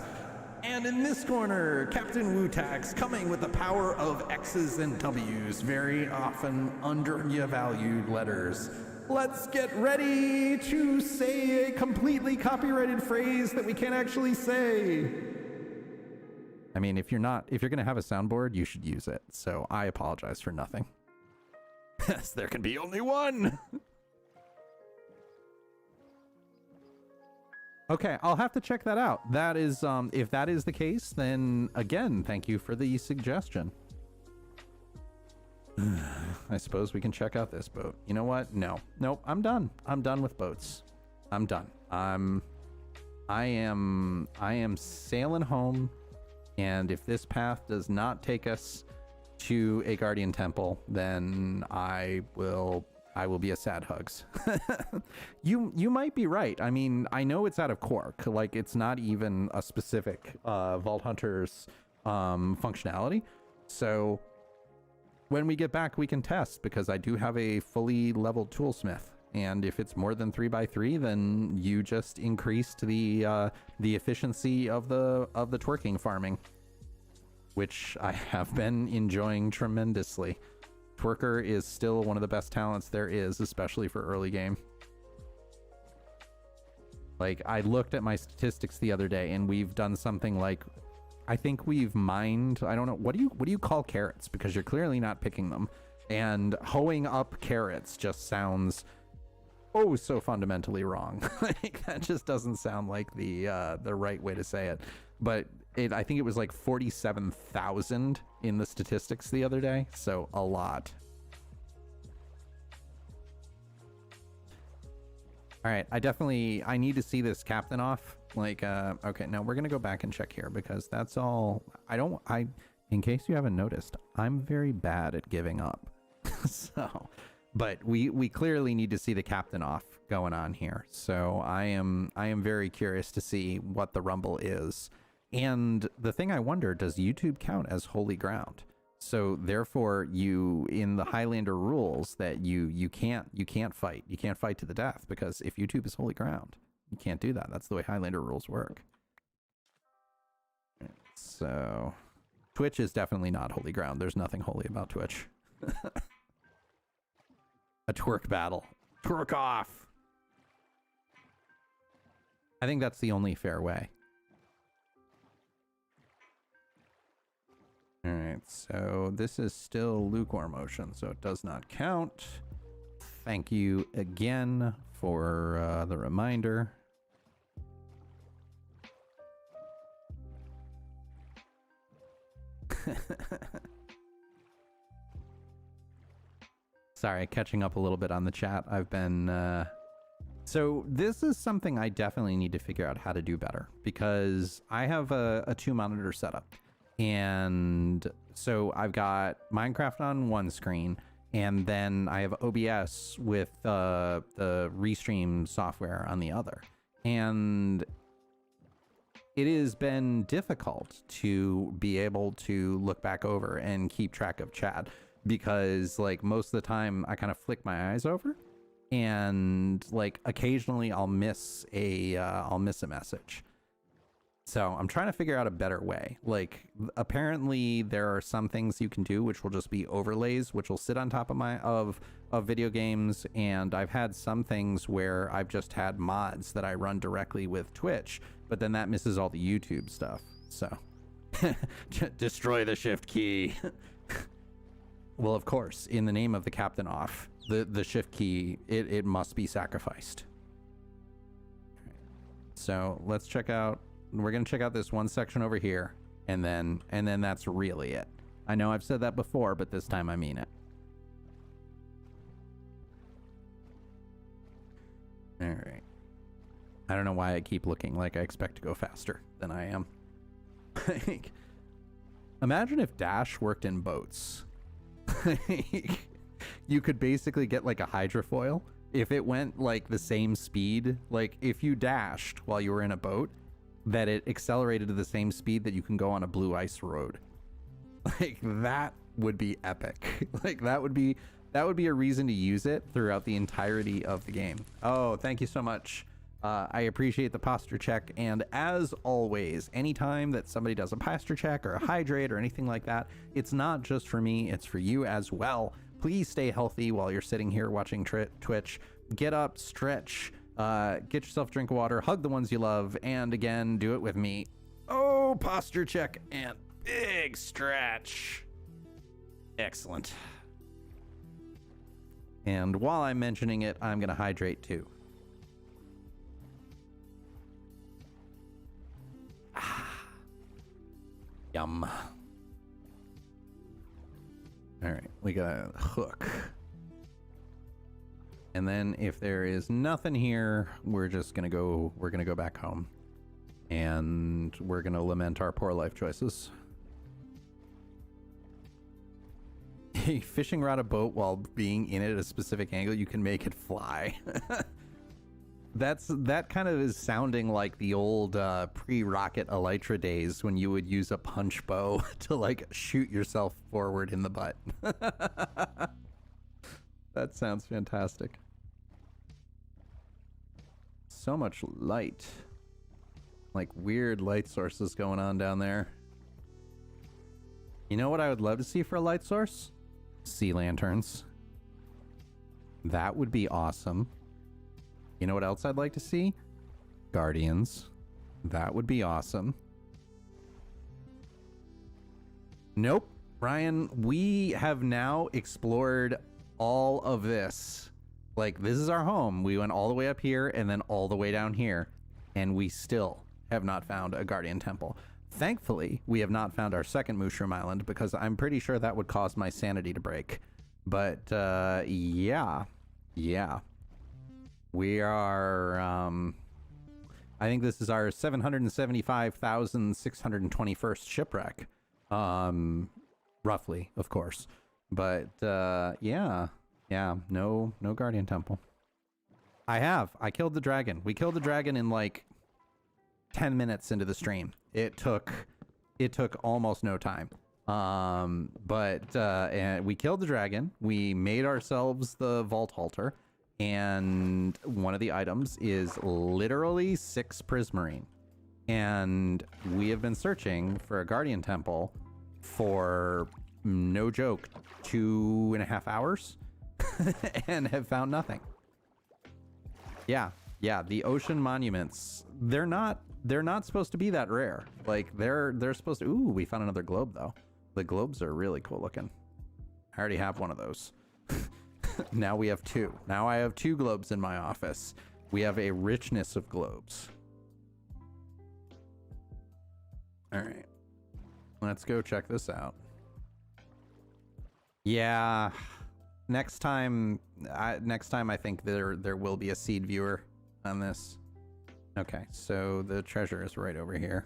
And in this corner, Captain Wutax, coming with the power of X's and W's, very often undervalued letters. Let's get ready to say a completely copyrighted phrase that we can't actually say. I mean, if you're gonna have a soundboard, you should use it. So I apologize for nothing. Yes, there can be only one. Okay, I'll have to check that out. That is, if that is the case, then again, thank you for the suggestion. I suppose we can check out this boat. You know what? Nope, I'm done. I'm done with boats. I'm done. I am sailing home, and if this path does not take us to a guardian temple, then I will be a sad hugs. You might be right. I mean, I know it's out of Quark. Like, it's not even a specific Vault Hunter's functionality. So when we get back, we can test, because I do have a fully leveled toolsmith. And if it's more than 3x3, then you just increased the efficiency of the twerking farming, which I have been enjoying tremendously. Twerker is still one of the best talents there is, especially for early game. Like, I looked at my statistics the other day, and we've done something like, I think we've mined, I don't know, what do you call carrots? Because you're clearly not picking them. And hoeing up carrots just sounds oh so fundamentally wrong. Like, that just doesn't sound like the right way to say it. But I think it was like 47,000 in the statistics the other day, so a lot. All right, I need to see this captain off. Like, okay, now we're gonna go back and check here, because that's all. In case you haven't noticed, I'm very bad at giving up. So, but we clearly need to see the captain off going on here. So I am very curious to see what the rumble is. And the thing I wonder, does YouTube count as holy ground? So therefore, you, in the Highlander rules, that you can't fight. You can't fight to the death, because if YouTube is holy ground, you can't do that. That's the way Highlander rules work. So Twitch is definitely not holy ground. There's nothing holy about Twitch. A twerk battle. Twerk off. I think that's the only fair way. All right, so this is still lukewarm ocean, so it does not count. Thank you again for the reminder. Sorry, catching up a little bit on the chat. I've been... So this is something I definitely need to figure out how to do better, because I have a 2-monitor setup. And so I've got Minecraft on one screen, and then I have OBS with the Restream software on the other. And it has been difficult to be able to look back over and keep track of chat, because like most of the time I kind of flick my eyes over, and like occasionally I'll miss a message. So I'm trying to figure out a better way. Like apparently there are some things you can do which will just be overlays, which will sit on top of of video games, and I've had some things where I've just had mods that I run directly with Twitch, but then that misses all the YouTube stuff. So destroy the shift key. Well, of course, in the name of the captain off, the shift key, it must be sacrificed. So let's check out, we're going to check out this one section over here, and then that's really it. I know I've said that before, but this time I mean it. All right. I don't know why I keep looking like I expect to go faster than I am. Like, imagine if Dash worked in boats. You could basically get like a hydrofoil if it went like the same speed. Like if you dashed while you were in a boat, that it accelerated to the same speed that you can go on a blue ice road. Like that would be epic. Like that would be a reason to use it throughout the entirety of the game. Oh, thank you so much. I appreciate the posture check, and as always, anytime that somebody does a posture check or a hydrate or anything like that, it's not just for me, it's for you as well. Please stay healthy while you're sitting here watching Twitch. Get up, stretch, get yourself a drink of water, hug the ones you love, and again, do it with me. Oh, posture check and big stretch. Excellent. And while I'm mentioning it, I'm going to hydrate too. Yum. All right, we got a hook. And then if there is nothing here, we're gonna go back home. And we're gonna lament our poor life choices. Fishing rod a boat while being in it at a specific angle, you can make it fly. That kind of is sounding like the old pre-rocket elytra days when you would use a punch bow to like shoot yourself forward in the butt. That sounds fantastic. So much light. Like weird light sources going on down there. You know what I would love to see for a light source? Sea lanterns. That would be awesome. You know what else I'd like to see? Guardians. That would be awesome. Nope. Ryan, we have now explored all of this. Like, this is our home. We went all the way up here and then all the way down here, and we still have not found a Guardian Temple. Thankfully, we have not found our second Mushroom Island, because I'm pretty sure that would cause my sanity to break. But, yeah. We are, I think this is our 775,621st shipwreck. Roughly, of course. But, yeah, no Guardian Temple. I killed the dragon. We killed the dragon in like 10 minutes into the stream. It took almost no time. And we killed the dragon. We made ourselves the vault halter. And one of the items is literally 6 prismarine. And we have been searching for a Guardian Temple for, no joke, 2.5 hours and have found nothing. Yeah, the ocean monuments, they're not supposed to be that rare. Like they're supposed to, ooh, we found another globe though. The globes are really cool looking. I already have one of those. Now we have 2. Now I have 2 globes in my office. We have a richness of globes. All right. Let's go check this out. Yeah. Next time I think there will be a seed viewer on this. Okay, so the treasure is right over here.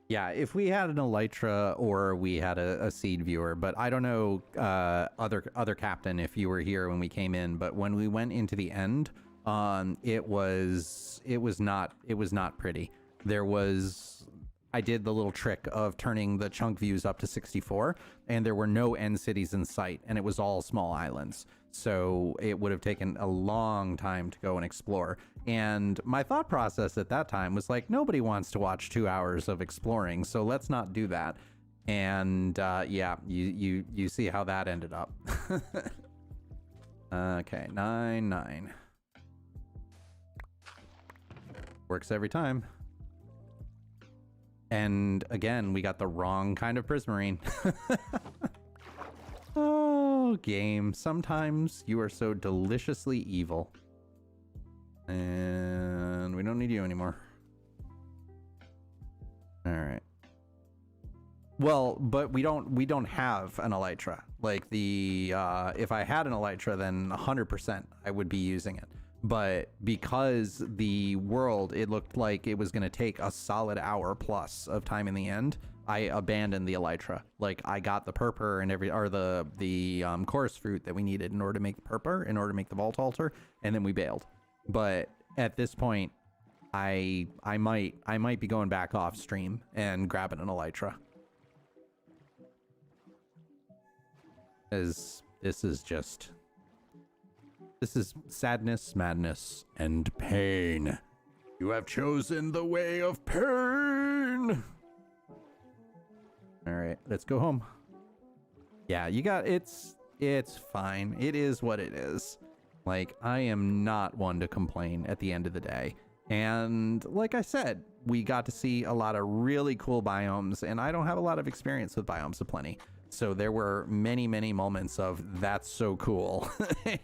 Yeah, if we had an elytra or we had a seed viewer, but I don't know, other captain, if you were here when we came in, but when we went into the end, It was not pretty. I did the little trick of turning the chunk views up to 64, and there were no end cities in sight, and it was all small islands. So it would have taken a long time to go and explore. And my thought process at that time was like, nobody wants to watch 2 hours of exploring, so let's not do that. And yeah, you see how that ended up. Okay, 9. Works every time. And again, we got the wrong kind of prismarine. Oh, game. Sometimes you are so deliciously evil. And we don't need you anymore. All right. Well, but we don't have an elytra. Like if I had an elytra, then 100% I would be using it. But because the world, it looked like it was going to take a solid hour plus of time in the end, I abandoned the elytra. Like, I got the purpur and the chorus fruit that we needed in order to make the purpur, in order to make the vault altar, and then we bailed. But at this point, I might be going back off stream and grabbing an elytra. As this is sadness, madness, and pain. You have chosen the way of pain. All right, let's go home. Yeah, it's fine. It is what it is. Like, I am not one to complain at the end of the day. And like I said, we got to see a lot of really cool biomes, and I don't have a lot of experience with biomes aplenty. So there were many, many moments of that's so cool.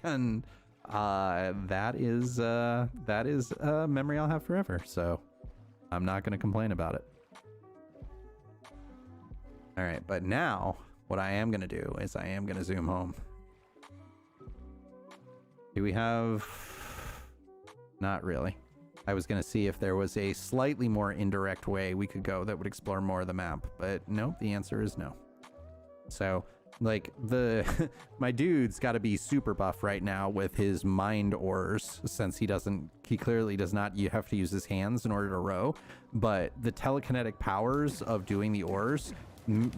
And that is a memory I'll have forever. So I'm not going to complain about it. All right, but now what I am going to do is I am going to zoom home. Do we have... Not really. I was going to see if there was a slightly more indirect way we could go that would explore more of the map, but no, the answer is no. So, like, my dude's got to be super buff right now with his mind ores, since he clearly does not, you have to use his hands in order to row, but the telekinetic powers of doing the ores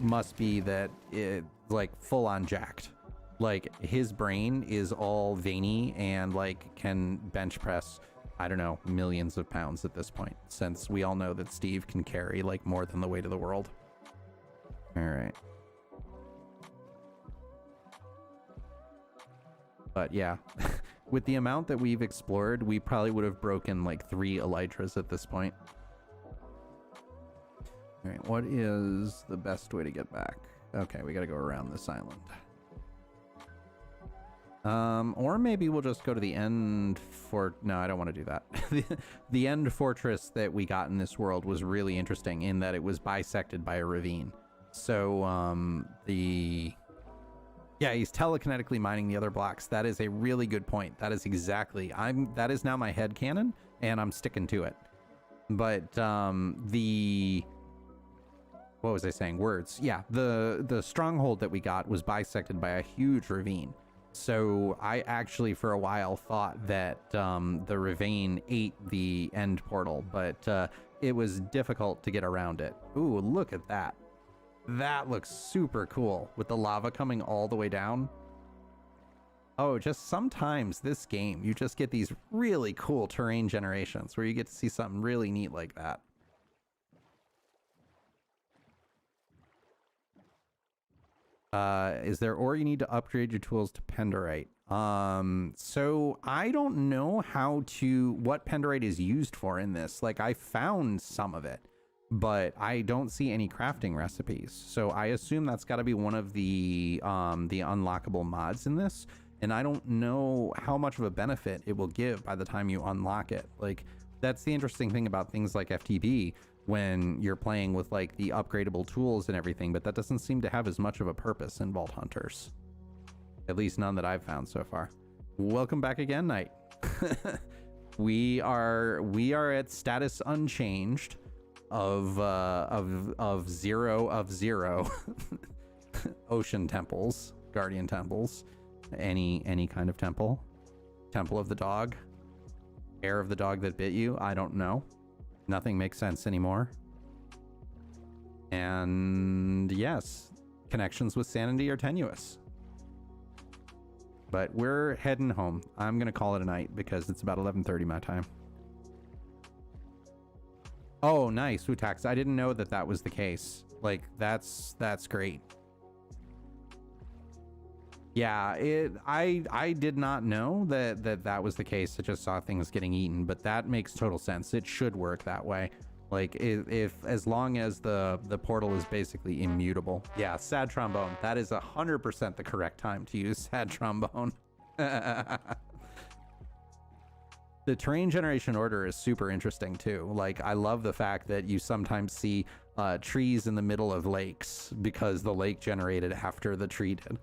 must be that it, like, full on jacked. Like, his brain is all veiny and, like, can bench press, I don't know, millions of pounds at this point, since we all know that Steve can carry, like, more than the weight of the world. All right. But yeah, with the amount that we've explored, we probably would have broken like 3 elytras at this point. All right, what is the best way to get back? Okay, we got to go around this island. Or maybe we'll just go to the end no, I don't want to do that. The end fortress that we got in this world was really interesting in that it was bisected by a ravine. So, yeah, he's telekinetically mining the other blocks. That is a really good point. That is exactly, that is now my headcanon, and I'm sticking to it. But, what was I saying? Words. Yeah, the stronghold that we got was bisected by a huge ravine. So I actually, for a while, thought that the ravine ate the end portal, but it was difficult to get around it. Ooh, look at that. That looks super cool with the lava coming all the way down. Oh, just sometimes this game, you just get these really cool terrain generations where you get to see something really neat like that. Is there ore you need to upgrade your tools to Penderite? So I don't know what Penderite is used for in this. Like, I found some of it, but I don't see any crafting recipes. So I assume that's got to be one of the unlockable mods in this. And I don't know how much of a benefit it will give by the time you unlock it. Like, that's the interesting thing about things like FTB when you're playing with like the upgradable tools and everything, but that doesn't seem to have as much of a purpose in Vault Hunters. At least none that I've found so far. Welcome back again, Knight. We are at status unchanged of 0 of 0 ocean temples, guardian temples, any kind of temple of the dog, hair of the dog that bit you? I don't know. Nothing makes sense anymore. And yes, connections with sanity are tenuous. But we're heading home. I'm going to call it a night because it's about 11:30 my time. Oh, nice, Wutax. I didn't know that that was the case. Like, that's great. Yeah, I did not know that was the case. I just saw things getting eaten, but that makes total sense. It should work that way. Like, if as long as the portal is basically immutable. Yeah, sad trombone. That is 100% the correct time to use sad trombone. The terrain generation order is super interesting too. Like, I love the fact that you sometimes see trees in the middle of lakes because the lake generated after the tree did.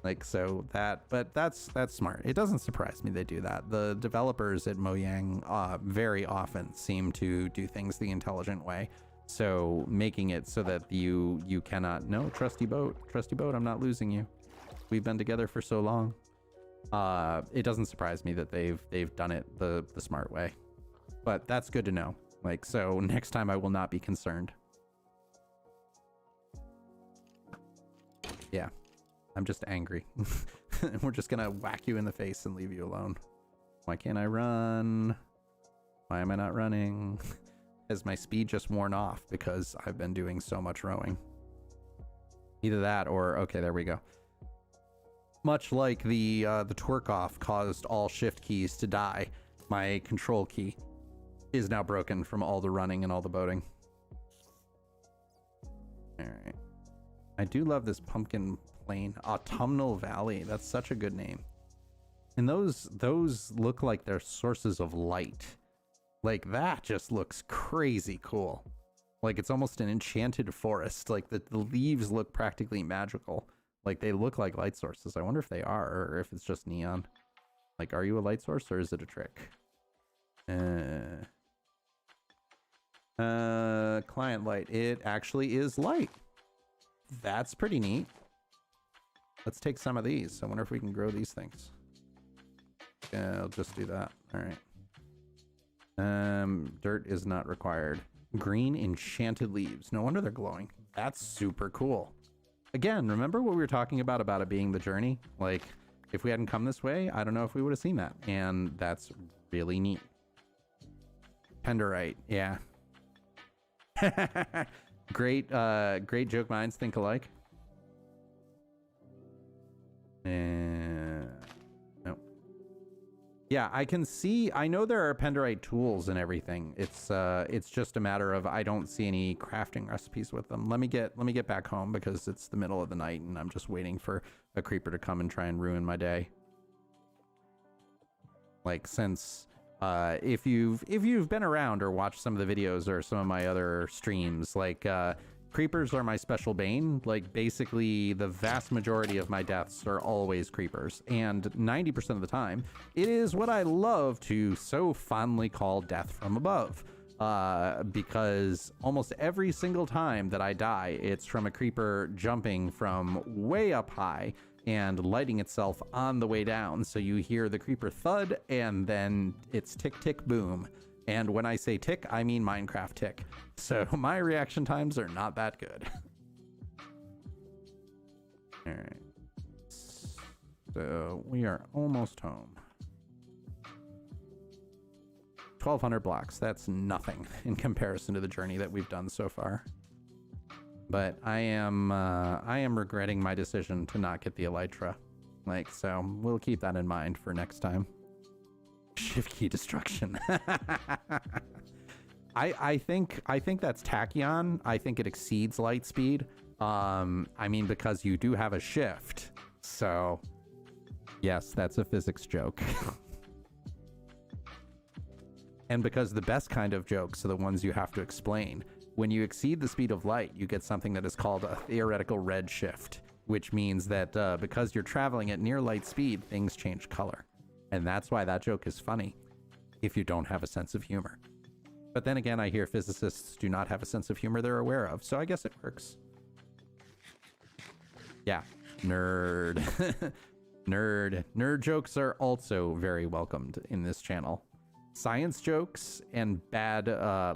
Like, so that, but that's smart. It doesn't surprise me they do that. The developers at Mojang very often seem to do things the intelligent way. So making it so that you cannot, no, trusty boat, I'm not losing you. We've been together for so long. It doesn't surprise me that they've done it the smart way, but that's good to know. Like, so next time I will not be concerned. Yeah. I'm just angry. We're just gonna whack you in the face and leave you alone. Why can't I run? Why am I not running? Has my speed just worn off because I've been doing so much rowing? Either that or, okay, there we go. Much like the twerk off caused all shift keys to die, my control key is now broken from all the running and all the boating. All right. I do love this pumpkin plain, Autumnal Valley. That's such a good name. And those look like they're sources of light. Like, that just looks crazy cool. Like, it's almost an enchanted forest. Like, the leaves look practically magical. Like, they look like light sources. I wonder if they are, or if it's just neon. Like, are you a light source, or is it a trick? Client light. It actually is light. That's pretty neat. Let's take some of these. I wonder if we can grow these things. Yeah, I'll just do that. All right. Dirt is not required. Green enchanted leaves. No wonder they're glowing. That's super cool. Again, remember what we were talking about it being the journey? Like, if we hadn't come this way, I don't know if we would have seen that. And that's really neat. Penderite, yeah. Great joke minds think alike. No. Yeah, I can see, I know there are penderite tools and everything. It's just a matter of I don't see any crafting recipes with them. Let me get back home because it's the middle of the night and I'm just waiting for a creeper to come and try and ruin my day. Like, since if you've been around or watched some of the videos or some of my other streams, like creepers are my special bane. Like, basically the vast majority of my deaths are always creepers, and 90% of the time it is what I love to so fondly call death from above, because almost every single time that I die, it's from a creeper jumping from way up high and lighting itself on the way down. So you hear the creeper thud, and then it's tick, tick, boom. And when I say tick, I mean Minecraft tick. So my reaction times are not that good. All right. So we are almost home. 1,200 blocks. That's nothing in comparison to the journey that we've done so far. But I am regretting my decision to not get the elytra. Like, so we'll keep that in mind for next time. Shift key destruction. I think that's tachyon. I think it exceeds light speed. I mean, because you do have a shift. So yes, that's a physics joke. And because the best kind of jokes are the ones you have to explain. When you exceed the speed of light, you get something that is called a theoretical red shift, which means that because you're traveling at near light speed, things change color. And that's why that joke is funny if you don't have a sense of humor. But then again, I hear physicists do not have a sense of humor they're aware of, so I guess it works. Yeah, nerd. Nerd jokes are also very welcomed in this channel. science jokes and bad,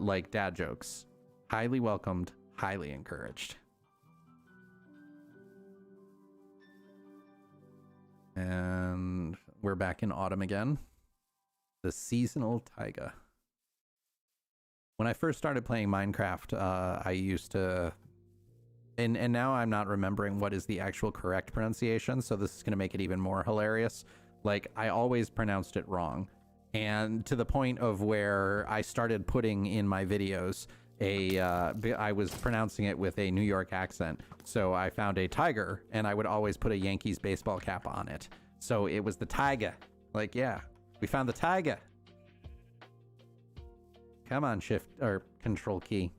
like dad jokes. Highly welcomed, highly encouraged. And we're back in autumn again. The seasonal taiga. When I first started playing Minecraft, I used to, and now I'm not remembering what is the actual correct pronunciation, so this is going to make it even more hilarious. Like, I always pronounced it wrong. And to the point of where I started putting in my videos I was pronouncing it with a New York accent. So I found a tiger, and I would always put a Yankees baseball cap on it. So it was the taiga. Like, yeah, we found the taiga. Come on, shift or control key.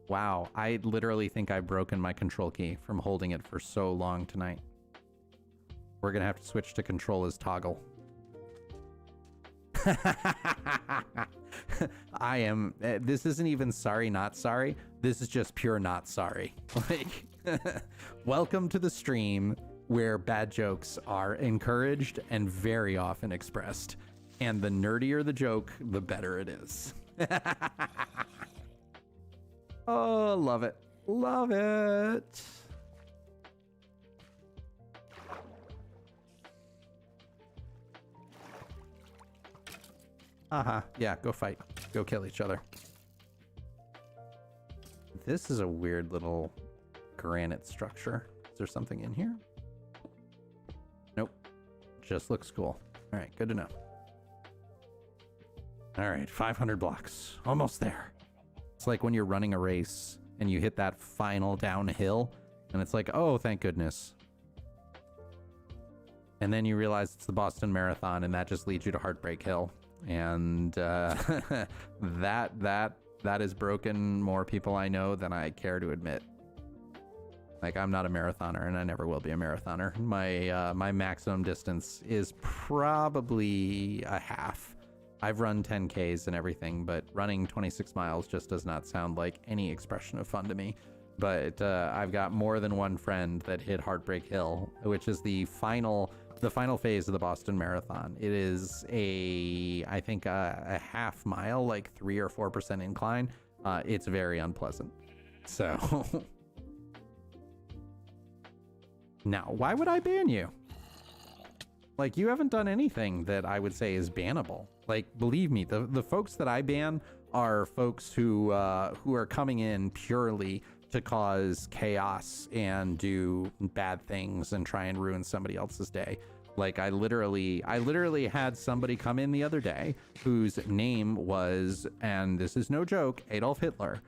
Wow, I literally think I've broken my control key from holding it for so long tonight. We're gonna have to switch to control as toggle. I am, this isn't even sorry, not sorry. This is just pure not sorry. Like, welcome to the stream where bad jokes are encouraged and very often expressed. And the nerdier the joke, the better it is. Oh, love it. Love it. Yeah, go fight. Go kill each other. This is a weird little granite structure. Is there something in here? Nope. Just looks cool. All right, good to know. All right, 500 blocks. Almost there. It's like when you're running a race and you hit that final downhill and it's like, oh, thank goodness. And then you realize it's the Boston Marathon and that just leads you to Heartbreak Hill. And that has broken more people I know than I care to admit. Like, I'm not a marathoner and I never will be a marathoner. My maximum distance is probably a half. I've run 10Ks and everything, but running 26 miles just does not sound like any expression of fun to me. But I've got more than one friend that hit Heartbreak Hill, which is the final phase of the Boston Marathon. It is I think a half mile, like 3 or 4% incline. It's very unpleasant. So now, why would I ban you? Like, you haven't done anything that I would say is bannable. Like, believe me, the folks that I ban are folks who are coming in purely to cause chaos and do bad things and try and ruin somebody else's day. Like, I literally had somebody come in the other day whose name was, and this is no joke, Adolf Hitler.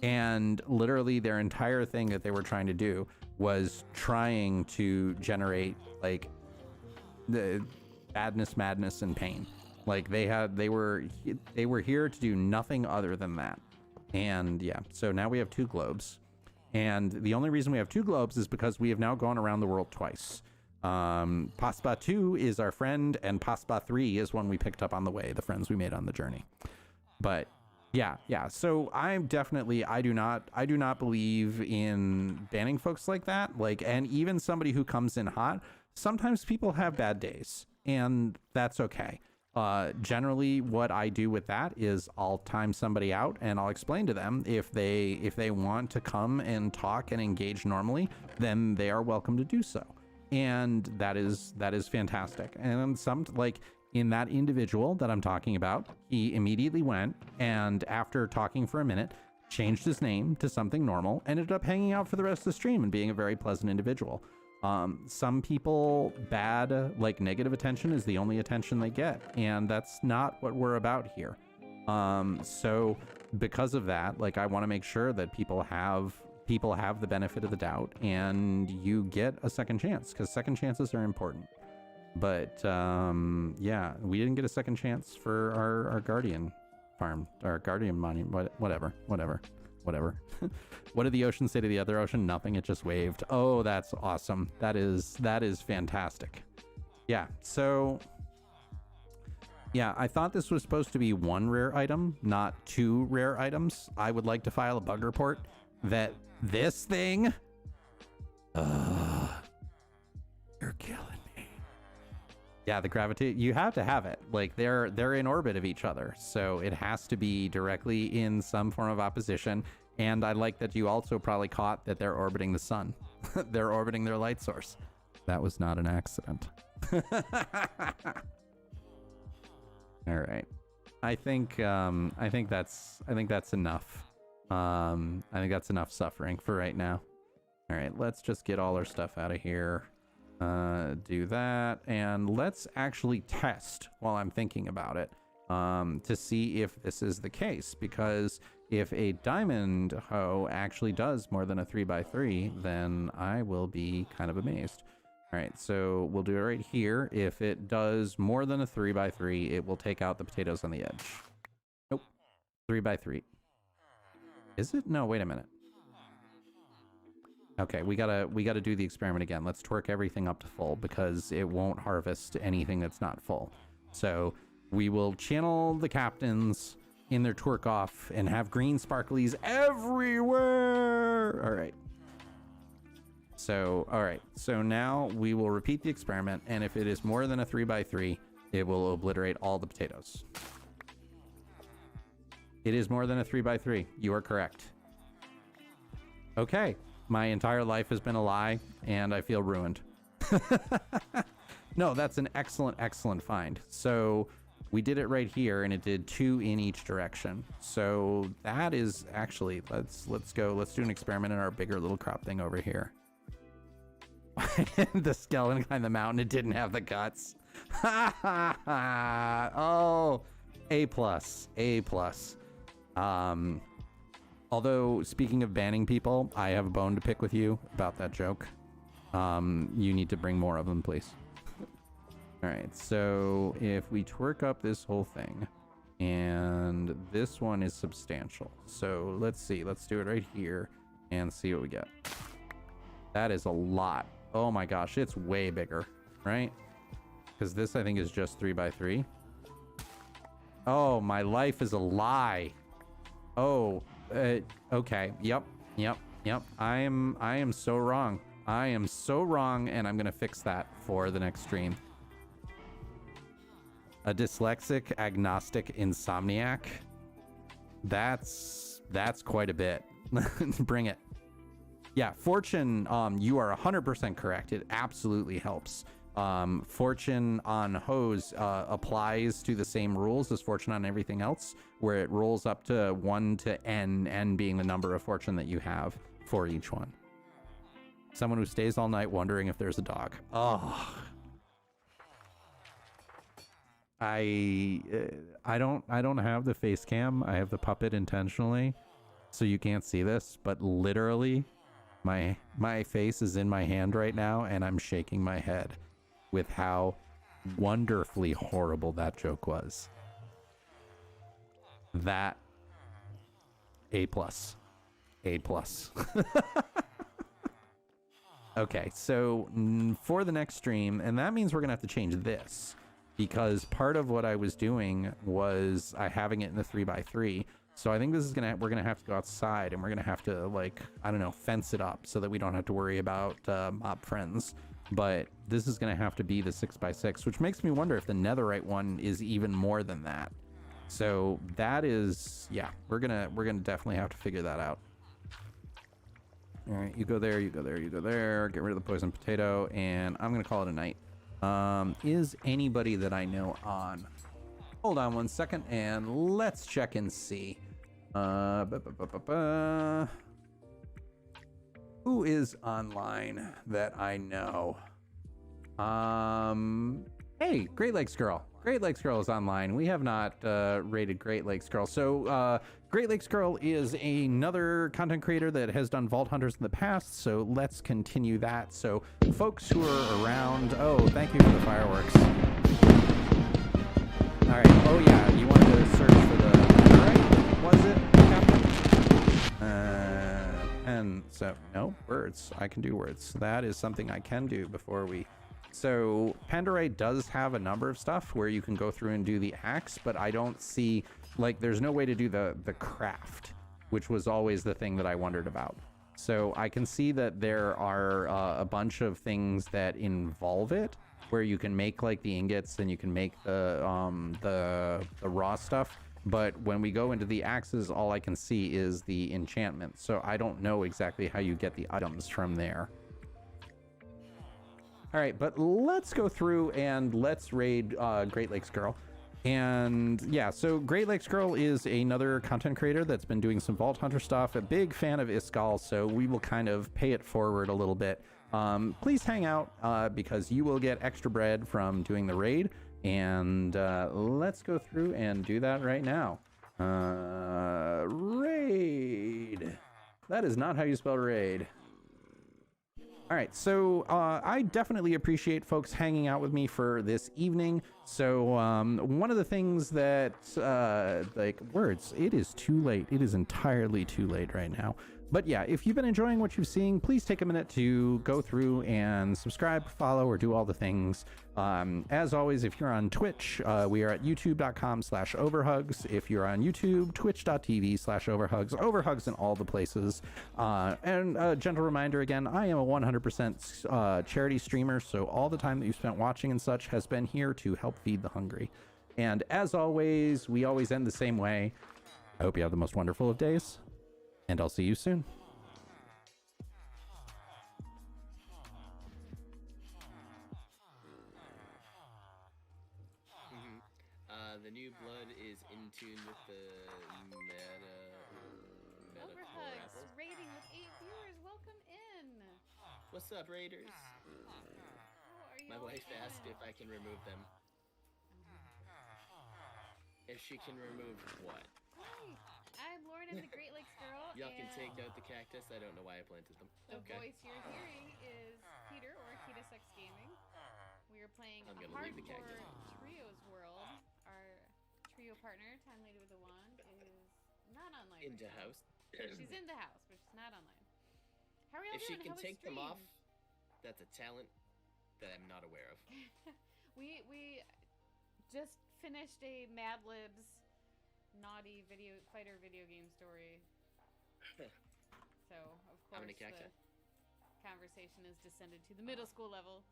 And literally their entire thing that they were trying to do was trying to generate, like, the badness, madness, and pain. Like, they were here to do nothing other than that. And yeah, so now we have 2 globes. And the only reason we have 2 globes is because we have now gone around the world twice. Paspa 2 is our friend, and Paspa 3 is one we picked up on the way, the friends we made on the journey. But yeah. So I do not believe in banning folks like that. Like, and even somebody who comes in hot, sometimes people have bad days, and that's okay. Generally what I do with that is I'll time somebody out and I'll explain to them if they want to come and talk and engage normally, then they are welcome to do so. And that is fantastic. And some, like, in that individual that I'm talking about, he immediately went and after talking for a minute, changed his name to something normal, ended up hanging out for the rest of the stream and being a very pleasant individual. Some people, like, negative attention is the only attention they get, and that's not what we're about here. So because of that, like, I want to make sure that people have the benefit of the doubt and you get a second chance, because second chances are important. But yeah, we didn't get a second chance for our guardian farm, our guardian monument, whatever. What did the ocean say to the other ocean? Nothing. It just waved. Oh, that's awesome. That is fantastic. Yeah. So yeah, I thought this was supposed to be 1 rare item, not 2 rare items. I would like to file a bug report that this thing, you're killing me. Yeah, the gravity, you have to have it. Like they're in orbit of each other, so it has to be directly in some form of opposition. And I like that you also probably caught that they're orbiting the sun. They're orbiting their light source. That was not an accident. All right. I think that's enough. I think that's enough suffering for right now. All right, let's just get all our stuff out of here. Do that, and let's actually test while I'm thinking about it, to see if this is the case, because if a diamond hoe actually does more than a 3x3, then I will be kind of amazed. All right, so we'll do it right here. If it does more than a 3x3, it will take out the potatoes on the edge. Nope. 3x3. Is it? No, wait a minute. Okay, we gotta do the experiment again. Let's twerk everything up to full because it won't harvest anything that's not full. So we will channel the captains in their twerk off and have green sparklies everywhere. All right. So, all right. So now we will repeat the experiment, and if it is more than a 3x3, it will obliterate all the potatoes. It is more than a 3x3. You are correct. Okay. My entire life has been a lie, and I feel ruined. No, that's an excellent, excellent find. So we did it right here, and it did 2 in each direction. So that is actually, let's go. Let's do an experiment in our bigger little crop thing over here. The skeleton climbed the mountain. It didn't have the guts. Oh, A+, A+. Although, speaking of banning people, I have a bone to pick with you about that joke. You need to bring more of them, please. All right, so if we twerk up this whole thing, and this one is substantial. So let's see, let's do it right here and see what we get. That is a lot. Oh my gosh, it's way bigger, right? Because this, I think, is just 3x3. Oh, my life is a lie. Oh, okay. Yep. I am so wrong. I am so wrong, and I'm gonna fix that for the next stream. A dyslexic, agnostic insomniac. That's quite a bit. Bring it. Yeah, fortune, you are 100% correct. It absolutely helps. Fortune on hose applies to the same rules as fortune on everything else, where it rolls up to 1 to n being the number of fortune that you have for each one. Someone who stays all night wondering if there's a dog. Oh, I don't have the face cam. I have the puppet intentionally, so you can't see this, but literally my face is in my hand right now, and I'm shaking my head with how wonderfully horrible that joke was. That A+. A+. Okay, so for the next stream, and that means we're gonna have to change this, because part of what I was doing was having it in the 3x3. So I think this is we're gonna have to go outside, and we're gonna have to, like, I don't know, fence it up so that we don't have to worry about mob friends. But this is gonna have to be the 6x6, which makes me wonder if the netherite one is even more than that. So that is, yeah, we're gonna definitely have to figure that out. All right, you go there, you go there, you go there. Get rid of the poison potato, and I'm gonna call it a night. Is anybody that I know on? Hold on 1 second, and let's check and see. Who is online that I know? Hey, Great Lakes Girl. Great Lakes Girl is online. We have not rated Great Lakes Girl. So Great Lakes Girl is another content creator that has done Vault Hunters in the past. So let's continue that. So folks who are around, oh, thank you for the fireworks. All right. Oh yeah, you wanted to search for the right? Was it, Captain? And so no words. I can do words. That is something I can do before we. So Pandorite does have a number of stuff where you can go through and do the axe, but I don't see, like, there's no way to do the craft, which was always the thing that I wondered about. So I can see that there are a bunch of things that involve it, where you can make like the ingots and you can make the raw stuff. But when we go into the axes, all I can see is the enchantment. So I don't know exactly how you get the items from there. All right, but let's go through and let's raid Great Lakes Girl. And yeah, so Great Lakes Girl is another content creator that's been doing some Vault Hunter stuff, a big fan of Iskall, so we will kind of pay it forward a little bit. Please hang out because you will get extra bread from doing the raid. And let's go through and do that right now. Raid. That is not how you spell raid. All right, so I definitely appreciate folks hanging out with me for this evening. So one of the things that, like words, it is too late. It is entirely too late right now. But yeah, if you've been enjoying what you've seen, please take a minute to go through and subscribe, follow, or do all the things. As always, if you're on Twitch, we are at youtube.com/overhugs. If you're on YouTube, twitch.tv/overhugs. Overhugs in all the places. And a gentle reminder again, I am a 100% charity streamer, so all the time that you spent watching and such has been here to help feed the hungry. And as always, we always end the same way. I hope you have the most wonderful of days, and I'll see you soon. The new blood is in tune with the Overhugs, rating with 8 viewers. Welcome in. What's up, Raiders? How are you? My wife asked if I can remove them. If she can remove what? Great. I'm Lauren, the Great Lakes Girl. Y'all can and take out the cactus. I don't know why I planted them. The Okay. voice you're hearing is Peter or Kita Sex Gaming. We are playing I'm a gonna leave the hardcore cactus. trios world. Our trio partner, Time Lady with a Wand, is not online. Into right now. house. She's in the house, but she's not online. How are y'all If she doing? can How was take them stream? off, that's a talent that I'm not aware of. we just finished a Mad Libs naughty fighter video game story. So of course How many cacti? the conversation has descended to the middle school level.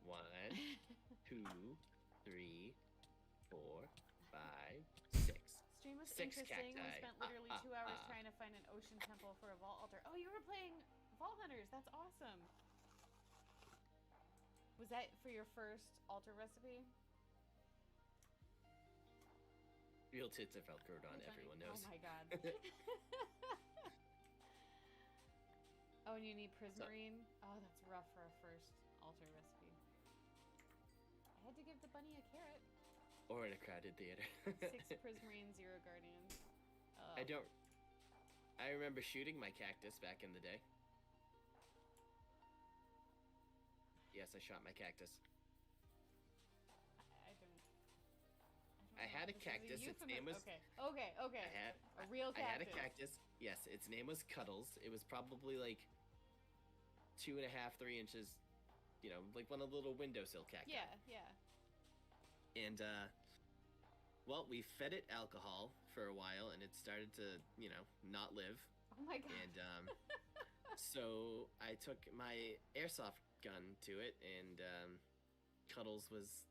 1, 2, 3, 4, 5, 6. Stream was 6 interesting. We cacti. spent literally 2 hours trying to find an ocean temple for a vault altar. Oh, you were playing Vault Hunters. That's awesome. Was that for your first altar recipe? Real tits are Velcroed on, everyone knows. Oh my god. Oh, and you need prismarine? Oh, that's rough for a first altar recipe. I had to give the bunny a carrot. Or in a crowded theater. 6 prismarine, 0 guardians. I remember shooting my cactus back in the day. Yes, I shot my cactus. I had a cactus. Its name was. Okay. A real cactus. I had a cactus. Yes, its name was Cuddles. It was probably like 2.5, 3 inches. You know, like one of the little windowsill cacti. Yeah. And well, we fed it alcohol for a while, and it started to, you know, not live. Oh my god. And so I took my airsoft gun to it, and Cuddles was